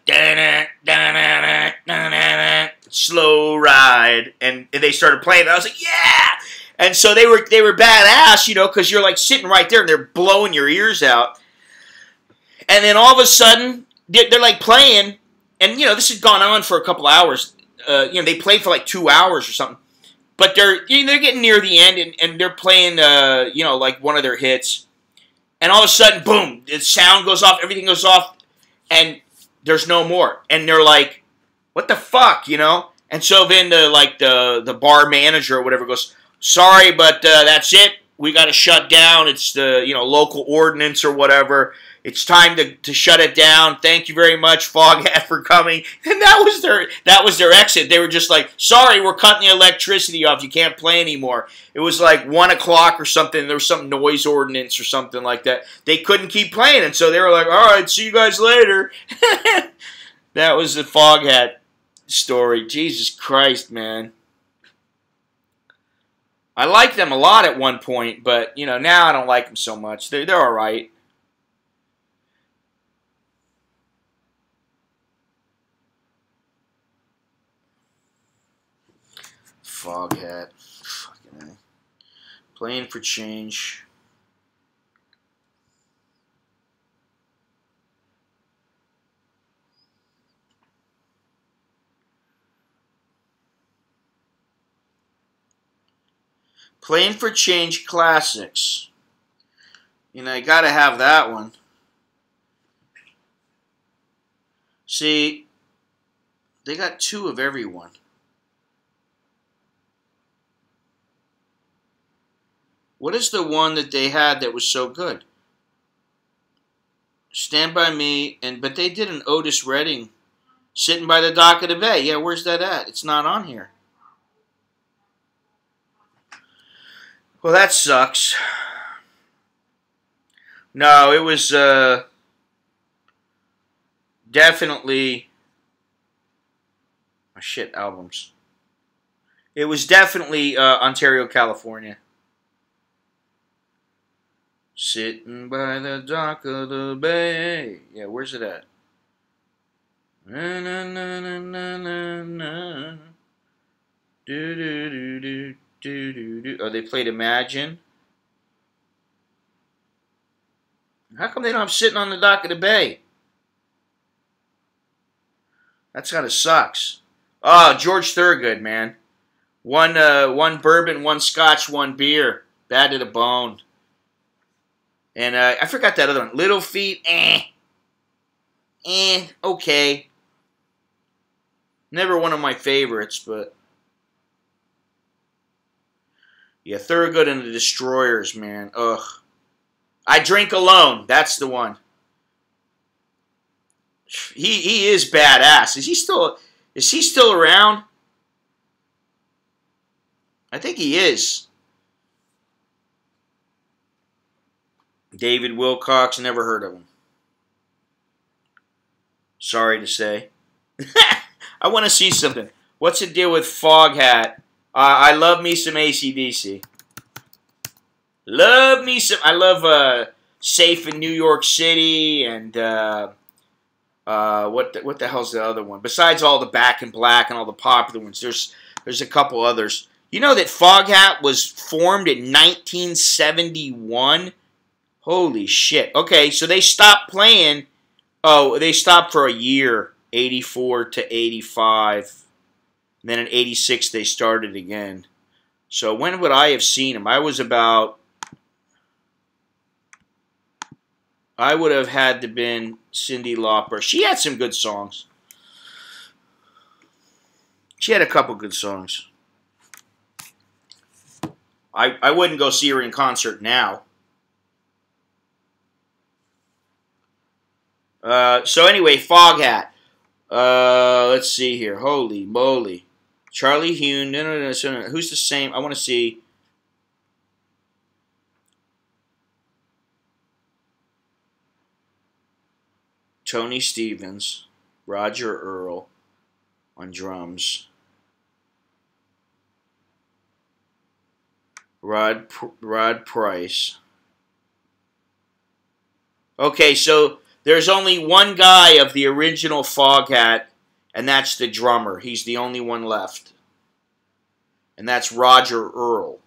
slow ride, and they started playing. And I was like, yeah! And so they were badass, you know, because you're like sitting right there and they're blowing your ears out. And then all of a sudden they're like playing. And, you know, this has gone on for a couple hours. You know, they played for like 2 hours or something. But they're getting near the end, and they're playing, you know, like one of their hits. And all of a sudden, boom, the sound goes off, everything goes off, and there's no more. And they're like, what the fuck, you know? And so then the bar manager or whatever goes, sorry, but that's it. We got to shut down. It's the, you know, local ordinance or whatever. It's time to shut it down. Thank you very much, Foghat, for coming. And that was their exit. They were just like, sorry, we're cutting the electricity off. You can't play anymore. It was like 1 o'clock or something. There was some noise ordinance or something like that. They couldn't keep playing. And so they were like, all right, see you guys later. That was the Foghat story. Jesus Christ, man. I liked them a lot at one point, but, you know, now I don't like them so much. They're all right. Foghat. Fucking A. Playing for change. Playing for Change Classics. You know, you gotta have that one. See, they got 2 of everyone. What is the one that they had that was so good? Stand By Me, but they did an Otis Redding, Sitting by the Dock of the Bay. Yeah, where's that at? It's not on here. Well, that sucks. No, it was definitely... Oh, shit, albums. It was definitely Ontario, California. Sitting by the dock of the bay. Yeah, where's it at? Na na na na na na na. Do do do do do do do. Oh, they played Imagine. How come they don't have Sitting on the Dock of the Bay? That's kind of sucks. Oh, George Thorogood, man. One bourbon, 1 scotch, 1 beer. Bad to the bone. And I forgot that other one. Little Feat, okay. Never one of my favorites, but... Yeah, Thorogood and the Destroyers, man. Ugh. I Drink Alone. That's the one. He is badass. Is he still around? I think he is. David Wilcox, never heard of him. Sorry to say. I want to see something. What's the deal with Foghat? I love me some AC/DC. Love me some. I love Safe in New York City and what the hell's the other one? Besides all the Back in Black and all the popular ones, there's a couple others. You know that Foghat was formed in 1971. Holy shit. Okay, so they stopped playing. Oh, they stopped for a year, 84 to 85. And then in 86 they started again. So when would I have seen them? I would have had to been Cyndi Lauper. She had some good songs. She had a couple good songs. I wouldn't go see her in concert now. So anyway, Foghat. Let's see here. Holy moly. Charlie Hune. No. Who's the same? I want to see. Tony Stevens. Roger Earl on drums. Rod Price. Okay, so there's only one guy of the original Foghat, and that's the drummer. He's the only one left. And that's Roger Earl.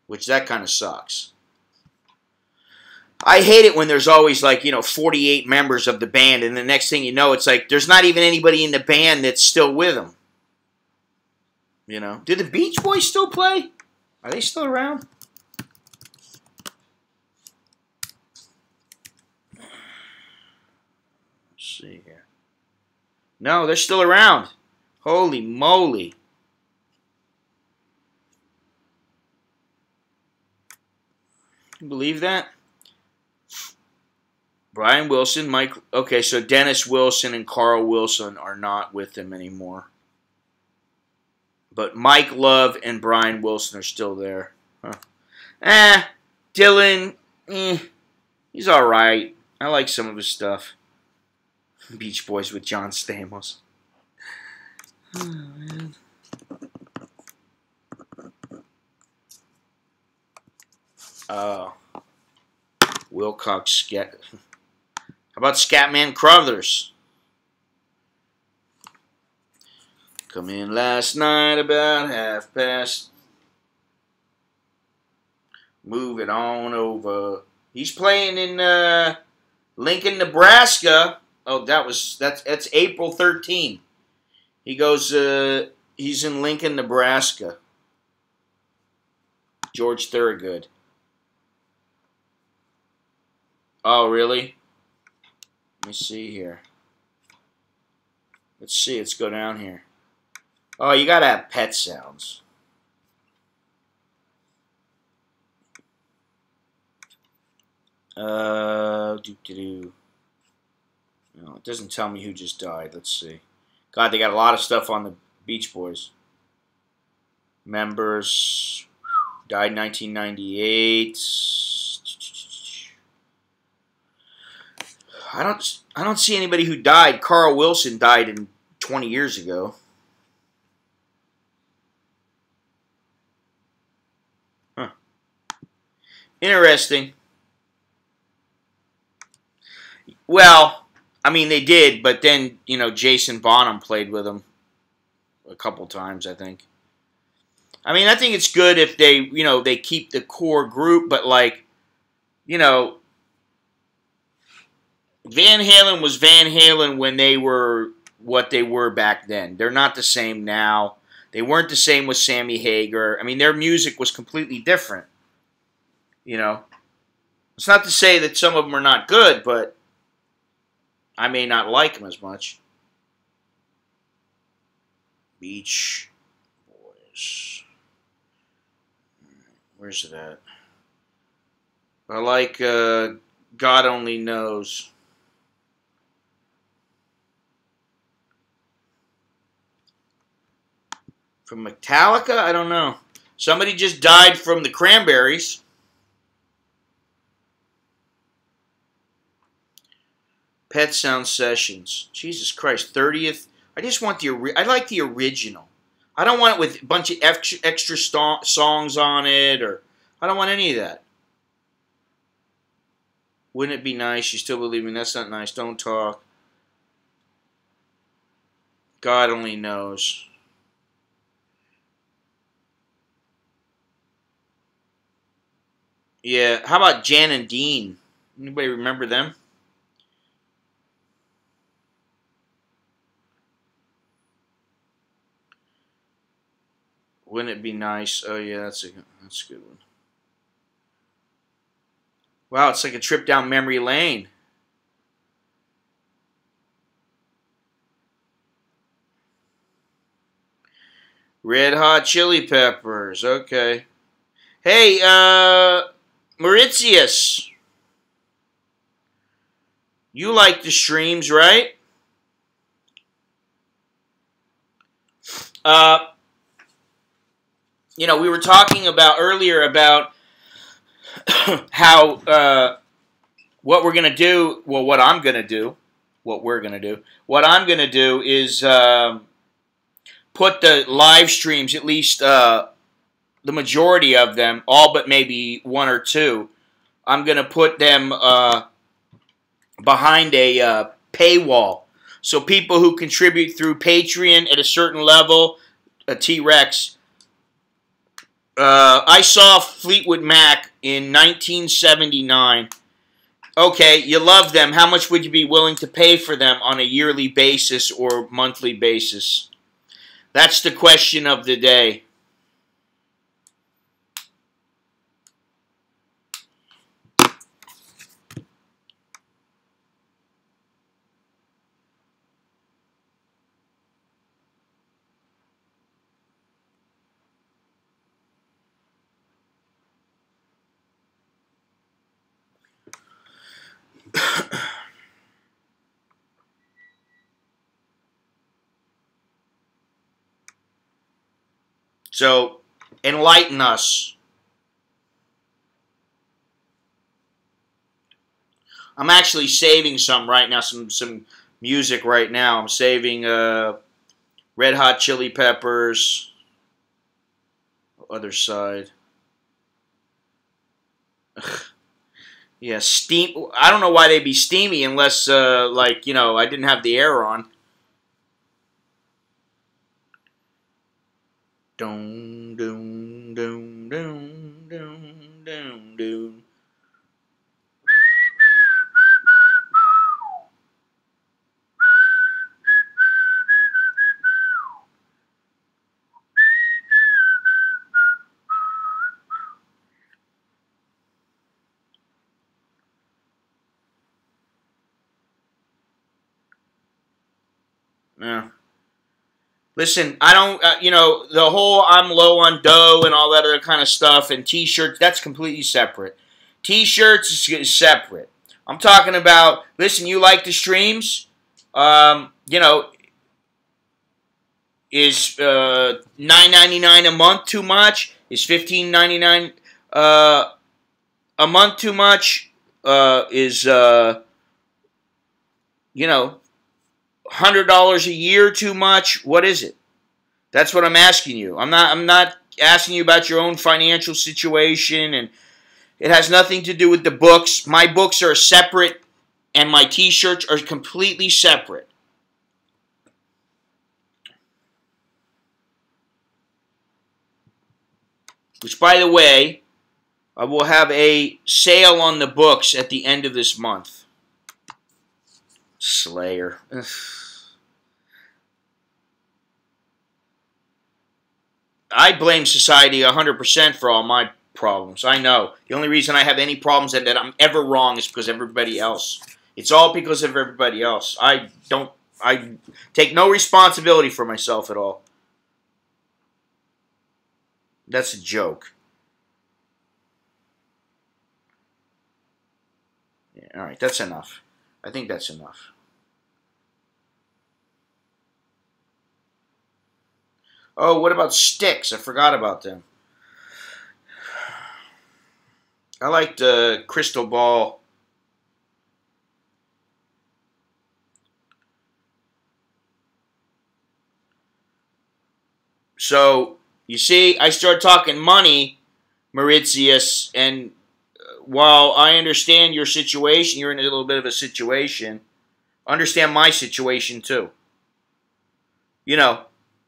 Which, that kind of sucks. I hate it when there's always, like, 48 members of the band, and the next thing you know, it's like, there's not even anybody in the band that's still with them. Do the Beach Boys still play? Are they still around? Let's see here. No, they're still around. Holy moly. Can you believe that? Brian Wilson, Mike... Okay, so Dennis Wilson and Carl Wilson are not with them anymore. But Mike Love and Brian Wilson are still there. Huh. Dylan, he's alright. I like some of his stuff. Beach Boys with John Stamos. Oh, man. Wilcox Scat. How about Scatman Crothers? Come in last night about 1:30. Move it on over. He's playing in Lincoln, Nebraska. Oh, that's April 13th. He goes. He's in Lincoln, Nebraska. George Thorogood. Oh, really? Let me see here. Let's see. Let's go down here. Oh, you gotta have Pet Sounds. No, it doesn't tell me who just died. Let's see. God, they got a lot of stuff on the Beach Boys. Members died 1998. I don't see anybody who died. Carl Wilson died in 20 years ago. Huh. Interesting. Well, I mean, they did, but then, Jason Bonham played with them a couple times, I think. I mean, I think it's good if they, they keep the core group, but, like, Van Halen was Van Halen when they were what they were back then. They're not the same now. They weren't the same with Sammy Hagar. I mean, their music was completely different. It's not to say that some of them are not good, but I may not like them as much. Beach Boys. Where's it at? I like God Only Knows. From Metallica? I don't know. Somebody just died from the Cranberries. Pet Sound Sessions. Jesus Christ, 30th. I just want I like the original. I don't want it with a bunch of extra songs on it, or I don't want any of that. Wouldn't it be nice? You still believe me? That's not nice. Don't talk. God Only Knows. Yeah, how about Jan and Dean? Anybody remember them? Wouldn't it be nice? Oh yeah, that's a good one. Wow, it's like a trip down memory lane. Red Hot Chili Peppers. Okay. Hey, Mauritius. You like the streams, right? We were talking about earlier about how what we're going to do. Well, what I'm going to do. What we're going to do. What I'm going to do is put the live streams, at least the majority of them, all but maybe one or two. I'm going to put them behind a paywall. So people who contribute through Patreon at a certain level, a T-Rex. I saw Fleetwood Mac in 1979. Okay, you love them. How much would you be willing to pay for them on a yearly basis or monthly basis? That's the question of the day. So, enlighten us. I'm actually saving some right now, some music right now. I'm saving Red Hot Chili Peppers. Other side. Yeah, steam. I don't know why they'd be steamy unless, I didn't have the air on. Doom, doom, doom, doom, doom, doom, doom. Yeah. Listen, I don't, the whole I'm low on dough and all that other kind of stuff and T-shirts, that's completely separate. T-shirts is separate. I'm talking about, listen, you like the streams? Is $9.99 a month too much? Is $15.99 a month too much? Is $100 a year too much? What is it? That's what I'm asking you. I'm not asking you about your own financial situation, and it has nothing to do with the books. My books are separate, and my T-shirts are completely separate. Which, by the way, I will have a sale on the books at the end of this month. Slayer. I blame society 100% for all my problems. I know. The only reason I have any problems and that I'm ever wrong is because of everybody else. It's all because of everybody else. I take no responsibility for myself at all. That's a joke. Yeah, all right, that's enough. I think that's enough. Oh, what about sticks? I forgot about them. I like the crystal ball. So, you see, I start talking money, Mauritius, and while I understand your situation, you're in a little bit of a situation, understand my situation too.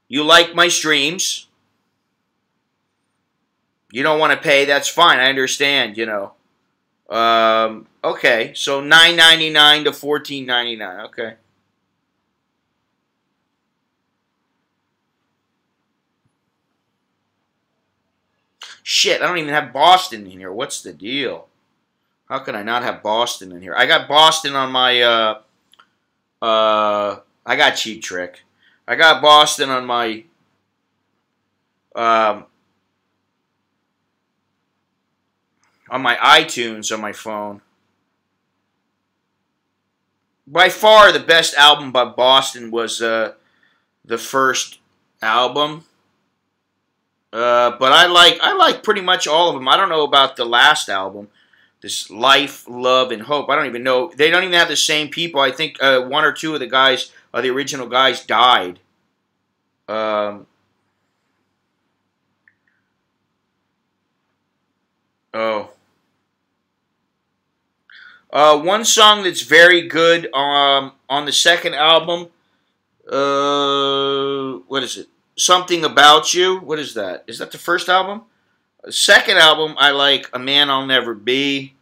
You like my streams. You don't want to pay, that's fine, I understand, Okay, so $9.99 to $14.99, okay. Shit, I don't even have Boston in here. What's the deal? How can I not have Boston in here? I got Boston on my, I got Cheap Trick. I got Boston on my um, on my iTunes on my phone. By far, the best album by Boston was the first album. But I like pretty much all of them. I don't know about the last album, this Life, Love, and Hope. I don't even know. They don't even have the same people. I think one or two of the guys, the original guys, died. Um, oh. One song that's very good on the second album. What is it? Something About You. What is that? Is that the first album? Second album, I like A Man I'll Never Be.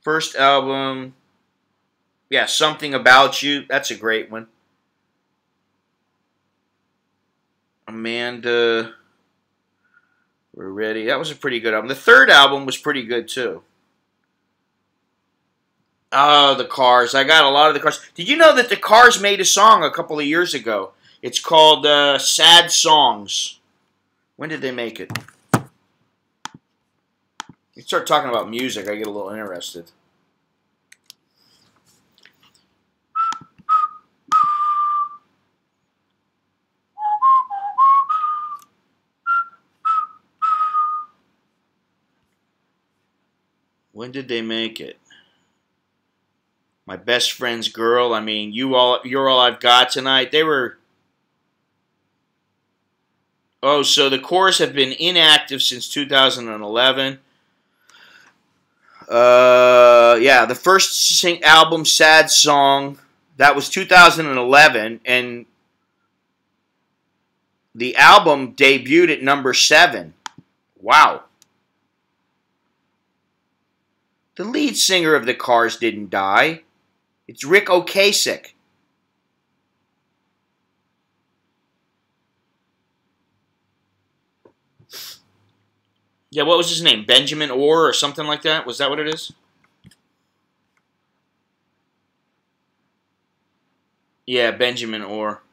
First album, yeah, Something About You. That's a great one. Amanda, We're Ready. That was a pretty good album. The third album was pretty good, too. Oh, the Cars. I got a lot of the Cars. Did you know that the Cars made a song a couple of years ago? It's called Sad Songs. When did they make it? You start talking about music, I get a little interested. When did they make it? My Best Friend's Girl. I mean, You're All I've Got Tonight. They were... Oh, so the Corrs have been inactive since 2011. Yeah, the first album, Sad Song, that was 2011, and the album debuted at number 7. Wow. The lead singer of the Cars didn't die. It's Rick Ocasek. Yeah, what was his name? Benjamin Orr or something like that? Was that what it is? Yeah, Benjamin Orr.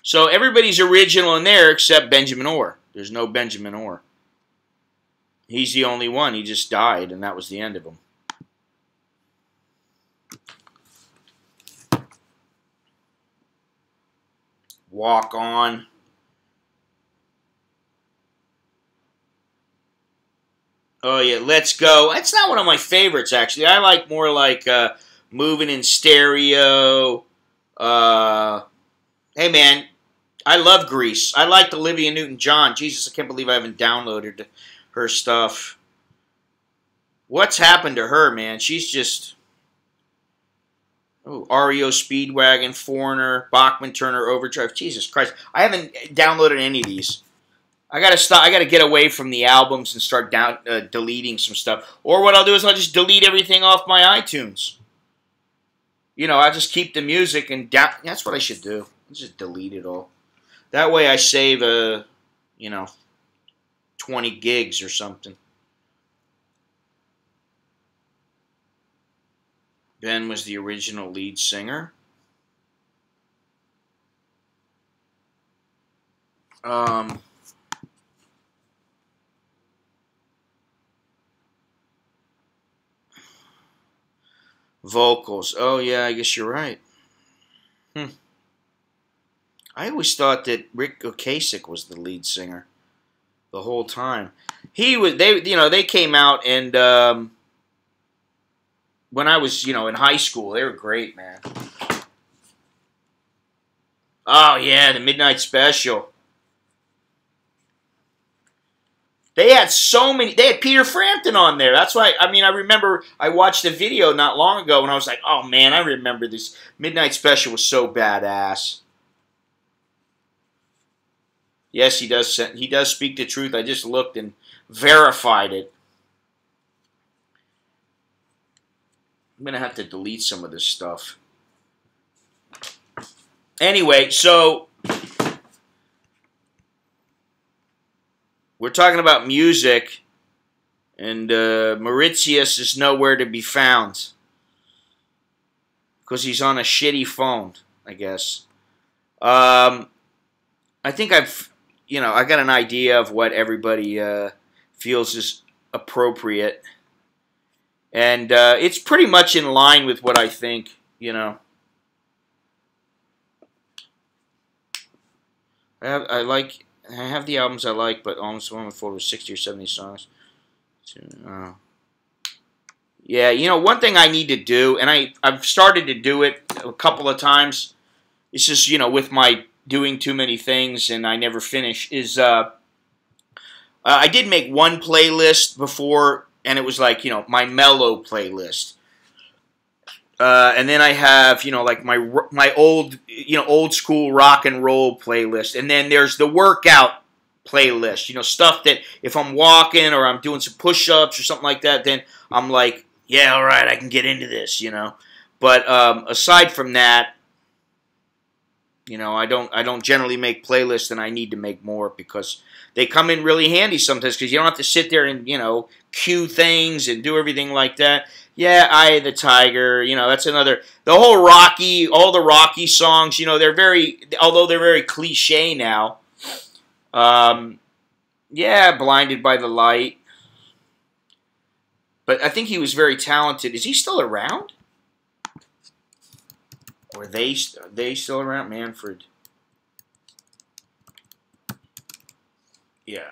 So everybody's original in there except Benjamin Orr. There's no Benjamin Orr. He's the only one. He just died, and that was the end of him. Walk On. Oh, yeah, Let's Go. It's not one of my favorites, actually. I like more like Moving in Stereo. Hey, man, I love Grease. I liked Olivia Newton-John. Jesus, I can't believe I haven't downloaded her stuff. What's happened to her, man? She's just... Oh, REO Speedwagon, Foreigner, Bachman Turner Overdrive. Jesus Christ. I haven't downloaded any of these. I gotta stop. I gotta get away from the albums and start deleting some stuff. Or what I'll do is I'll just delete everything off my iTunes. You know, I'll just keep the music and that's what I should do. I'll just delete it all. That way I save you know, 20 gigs or something. Ben was the original lead singer. Vocals. Oh, yeah, I guess you're right. I always thought that Rick Ocasek was the lead singer the whole time. They came out and when I was, in high school, they were great, man. Oh, yeah, the Midnight Special. They had so many. They had Peter Frampton on there. That's why, I remember I watched a video not long ago and I was like, oh, man, I remember this. Midnight Special was so badass. Yes, he does. He does speak the truth. I just looked and verified it. I'm going to have to delete some of this stuff. Anyway, so we're talking about music, and Mauritius is nowhere to be found because he's on a shitty phone, I guess. I think I've, I got an idea of what everybody feels is appropriate. And it's pretty much in line with what I think, I have the albums I like, but almost one before was 60 or 70 songs. Yeah, one thing I need to do, and I've started to do it a couple of times. It's just, with my doing too many things and I never finish, is I did make one playlist before, and it was like, my mellow playlist. And then I have, like my old, old school rock and roll playlist. And then there's the workout playlist, stuff that if I'm walking or I'm doing some push-ups or something like that, then I'm like, yeah, all right, I can get into this, But aside from that, I don't generally make playlists, and I need to make more because they come in really handy sometimes because you don't have to sit there and, cue things and do everything like that. Yeah, Eye of the Tiger, that's another. The whole all the Rocky songs, although they're very cliche now. Yeah, Blinded by the Light. But I think he was very talented. Is he still around? Or are they still around? Manfred. Yeah,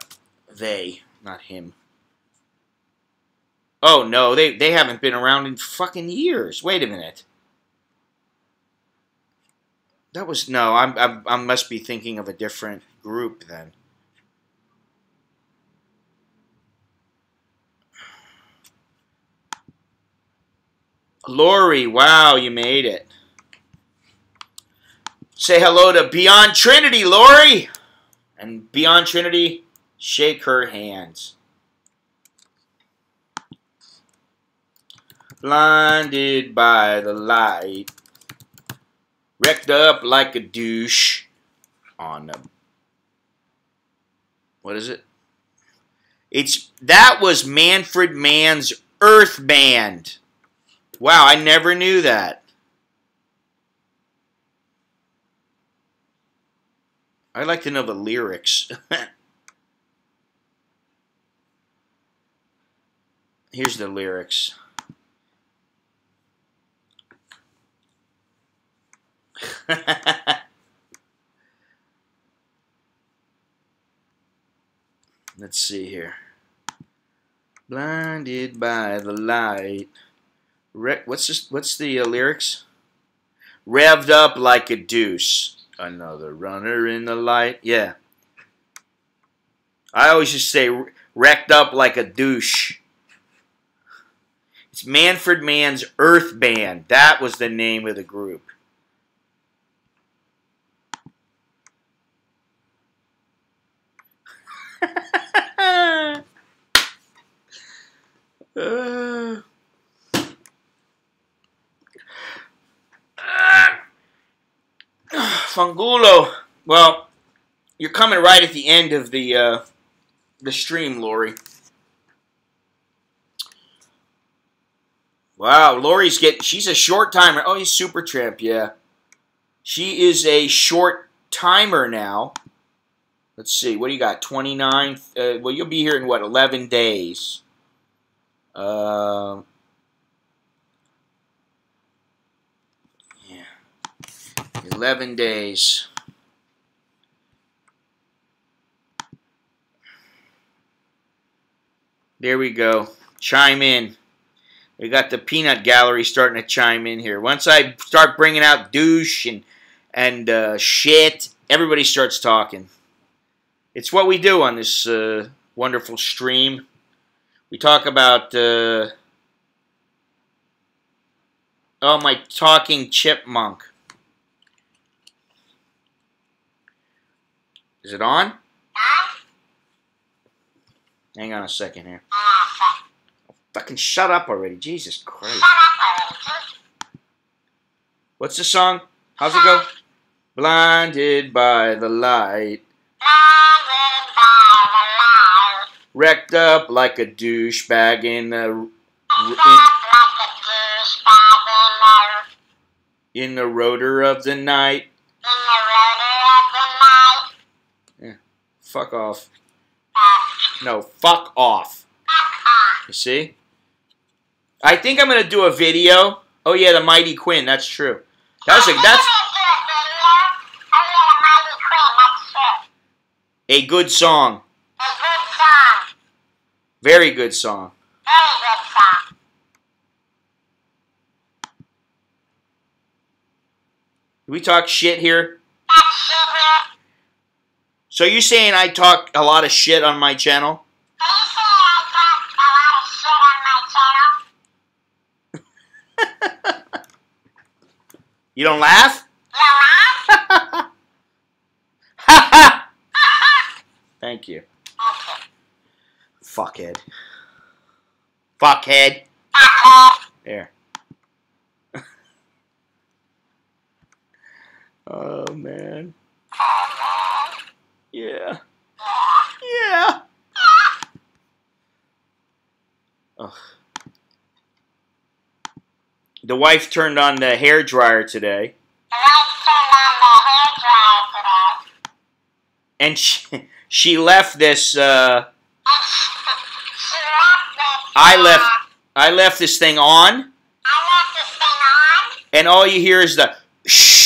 they, not him. Oh, no, they haven't been around in fucking years. Wait a minute. That was, no, I must be thinking of a different group then. Lori, wow, you made it. Say hello to Beyond Trinity, Lori. And Beyond Trinity, shake her hands. Blinded by the light, wrecked up like a douche on a... What is it? That was Manfred Mann's Earth Band. Wow, I never knew that. I'd like to know the lyrics. Here's the lyrics. Let's see here. Blinded by the light. What's the lyrics? Revved up like a deuce. Another runner in the light. Yeah. I always just say wrecked up like a douche. It's Manfred Mann's Earth Band. That was the name of the group. Fangulo. Well, you're coming right at the end of the stream, Lori. Wow, Lori's she's a short timer. Oh, he's Super Tramp, yeah. She is a short timer now. Let's see, what do you got? 29? Well, you'll be here in, what, 11 days? Yeah. 11 days. There we go. Chime in. We got the peanut gallery starting to chime in here. Once I start bringing out douche and shit, everybody starts talking. It's what we do on this wonderful stream. We talk about, oh, my talking chipmunk. Is it on? Hang on a second here. Fucking shut up already. Jesus Christ. What's the song? How's it go? Blinded by the light. Wrecked up like a douchebag in the rotor of the night. Yeah. Fuck off. No, fuck off. You see? I think I'm gonna do a video. Oh yeah, the Mighty Quinn. That's true. That's a good song. Very good song. Do we talk shit here? So you're saying I talk a lot of shit on my channel? You don't laugh? Thank you. Fuckhead. Fuckhead. There. Oh, man. Yeah. Yeah. Ugh. The wife turned on the hair dryer today. And she left this, I left this thing on. And all you hear is the shh.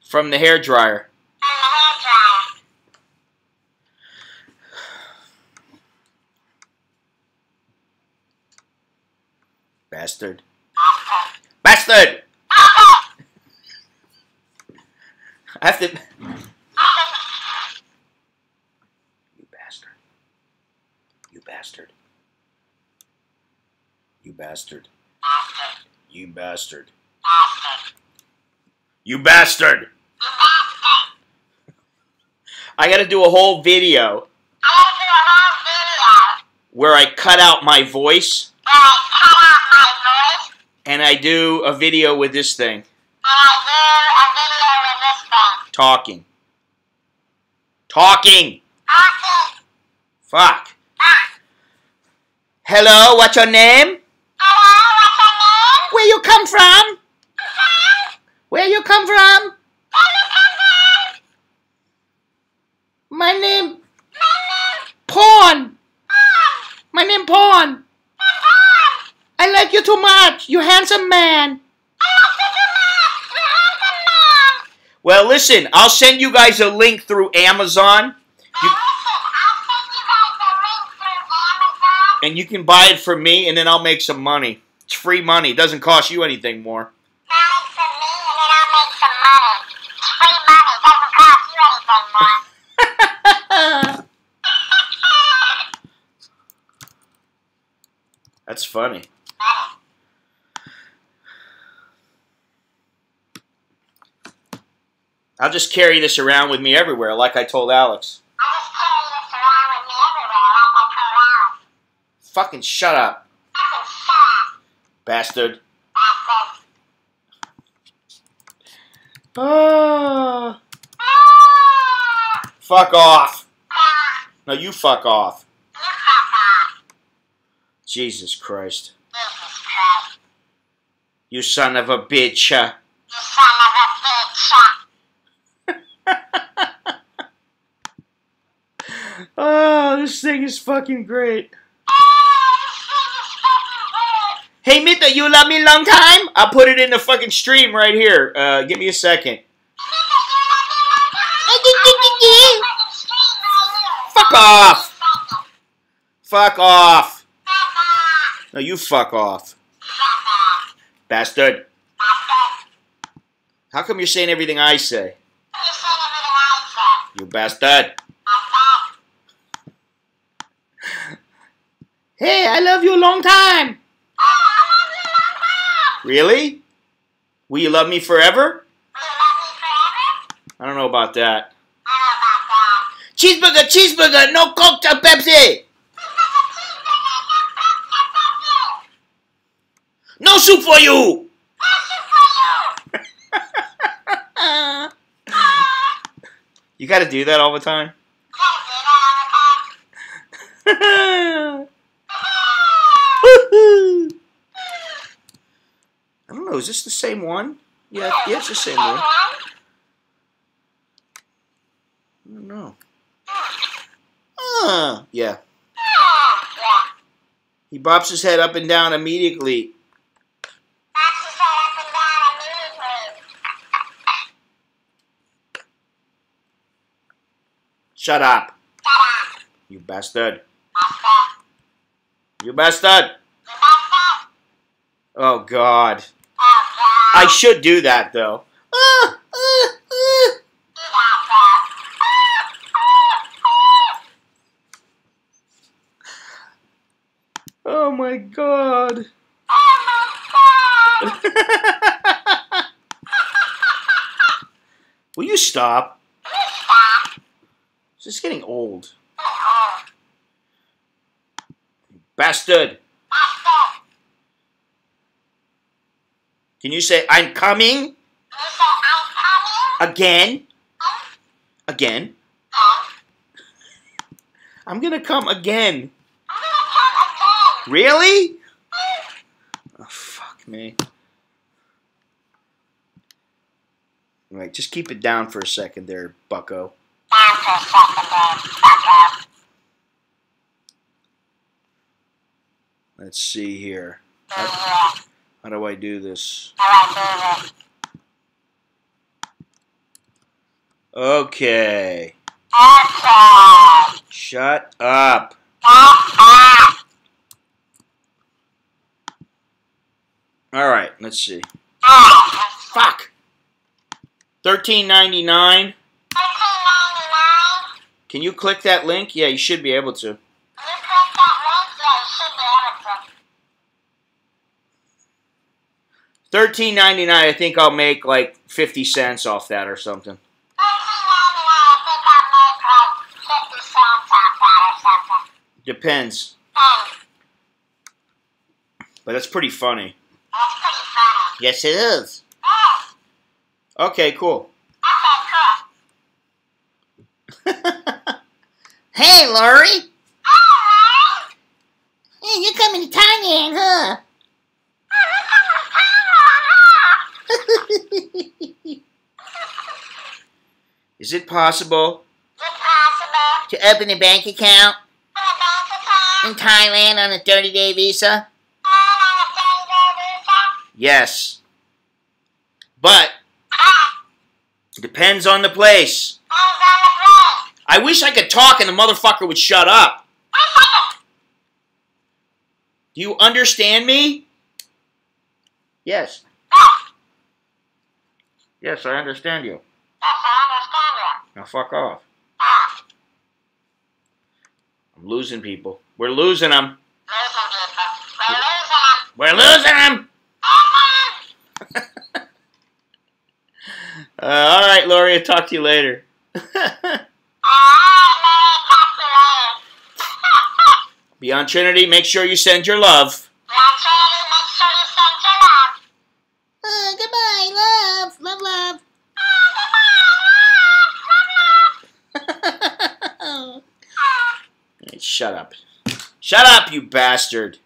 From the hair dryer. Bastard. Bastard! I have to... You bastard. You bastard. You bastard. You bastard. You bastard! I gotta do a whole video where I cut out my voice. And I do a video with this thing. Talking. Talking! Fuck. Hello, what's your name? Where you come from? Where you come from? My name... Porn. My name Porn. I like you too much. You handsome man. Well, listen, I'll send you guys a link through Amazon. And you can buy it from me, and then I'll make some money. It's free money. It doesn't cost you anything more. That's funny. I'll just carry this around with me everywhere, like I told Alex. Fucking shut up. Bastard. Oh. Fuck off. No, you fuck off. Jesus Christ. You son of a bitch. Oh, this thing is fucking great. Hey, Mita, you love me long time? I'll put it in the fucking stream right here. Give me a second. Fuck off. Fuck off. No, you fuck off. Bastard. How come you're saying everything I say? You bastard. Hey, I love you a long time. Really? Will you love me forever? I don't know about that. Cheeseburger, cheeseburger, no Coke or Pepsi. No soup for you. You gotta do that all the time? I don't know, is this the same one? Yeah, it's the same Lori. I don't know. Yeah. He bops his head up and down immediately. Shut up. You bastard. You bastard. Oh, God. I should do that, though. Oh, my God. Will you stop? It's just getting old. Bastard. Can you say, I'm coming? Again? Again? I'm gonna come again. Really? Oh, fuck me. Alright, just keep it down for a second there, bucko. Let's see here. How do I do this? Okay. Shut up. Alright, let's see. Fuck. $13.99. Can you click that link? Yeah, you should be able to. $13.99. I think I'll make like 50 cents off that or something. Depends. But that's pretty funny. Yes, it is. Okay, cool. Hey, Lori. Hey, you're coming to Thailand, huh? Is it possible to open a bank account in Thailand on a 30-day visa? Yes. But it depends on the place. I wish I could talk and the motherfucker would shut up. Do you understand me? Yes. Yes, I understand you. Now fuck off. I'm losing people. We're losing them. We're losing them. All right, Lori, I'll talk to you later. Beyond Trinity, make sure you send your love. Goodbye, love. Love, love. Hey, shut up. Shut up, you bastard.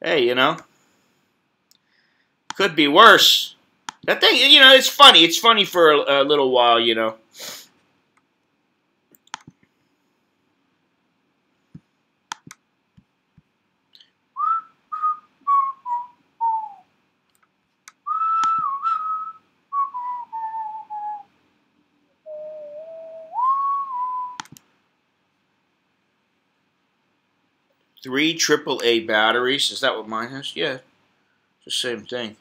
Hey, you know, could be worse. That thing, you know, it's funny. It's funny for a little while, you know. Three AAA batteries. Is that what mine has? Yeah. It's the same thing.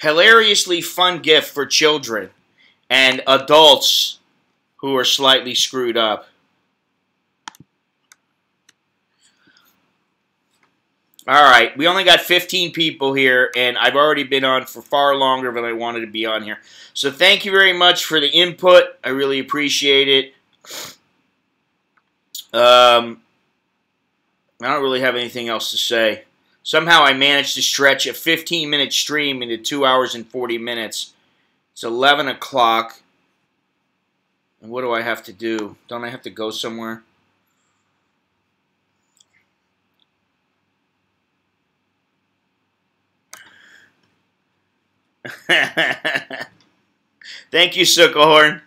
Hilariously fun gift for children and adults who are slightly screwed up. Alright, we only got 15 people here, and I've already been on for far longer than I wanted to be on here. So thank you very much for the input. I really appreciate it. I don't really have anything else to say. Somehow I managed to stretch a 15-minute stream into 2 hours and 40 minutes. It's 11 o'clock. And what do I have to do? Don't I have to go somewhere? Thank you, Sucklehorn.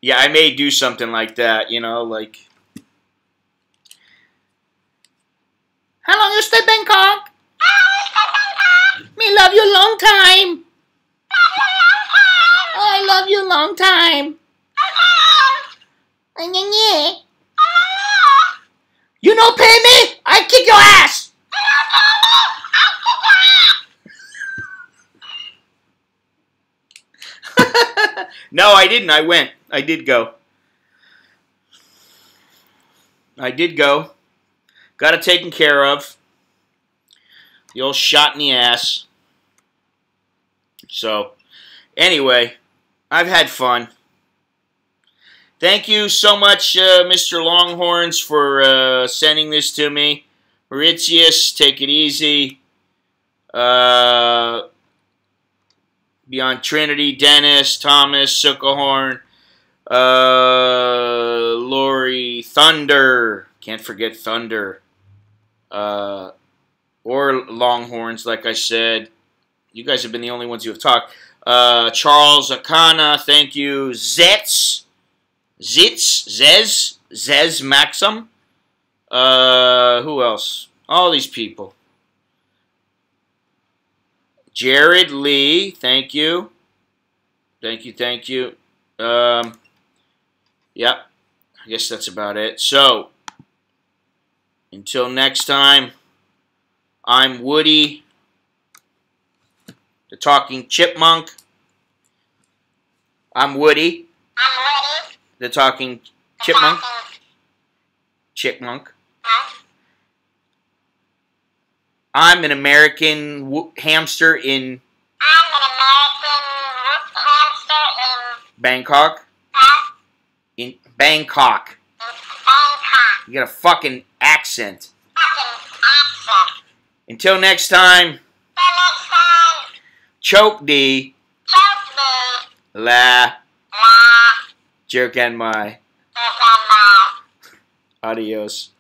Yeah, I may do something like that, you know, like... How long you stay Bangkok? Me love you long time. I love you long time. You don't pay me? I kick your ass. No, I didn't. I went. I did go. I did go. Got it taken care of. The old shot in the ass. So, anyway, I've had fun. Thank you so much, Mr. Longhorns, for sending this to me. Mauritius, take it easy. Beyond Trinity, Dennis, Thomas, Sucklehorn, Lori, Thunder. Can't forget Thunder. Or Longhorns, like I said. You guys have been the only ones who have talked. Charles Akana, thank you. Zez Maxim. Who else? All these people. Jared Lee, thank you. Thank you. Yep. I guess that's about it. So, until next time, I'm Woody, the talking chipmunk. I'm Woody, the talking chipmunk. I'm an American hamster in Bangkok. In Bangkok. You got a fucking accent. Until next time. Choke D. La. Jerk and my. Adios.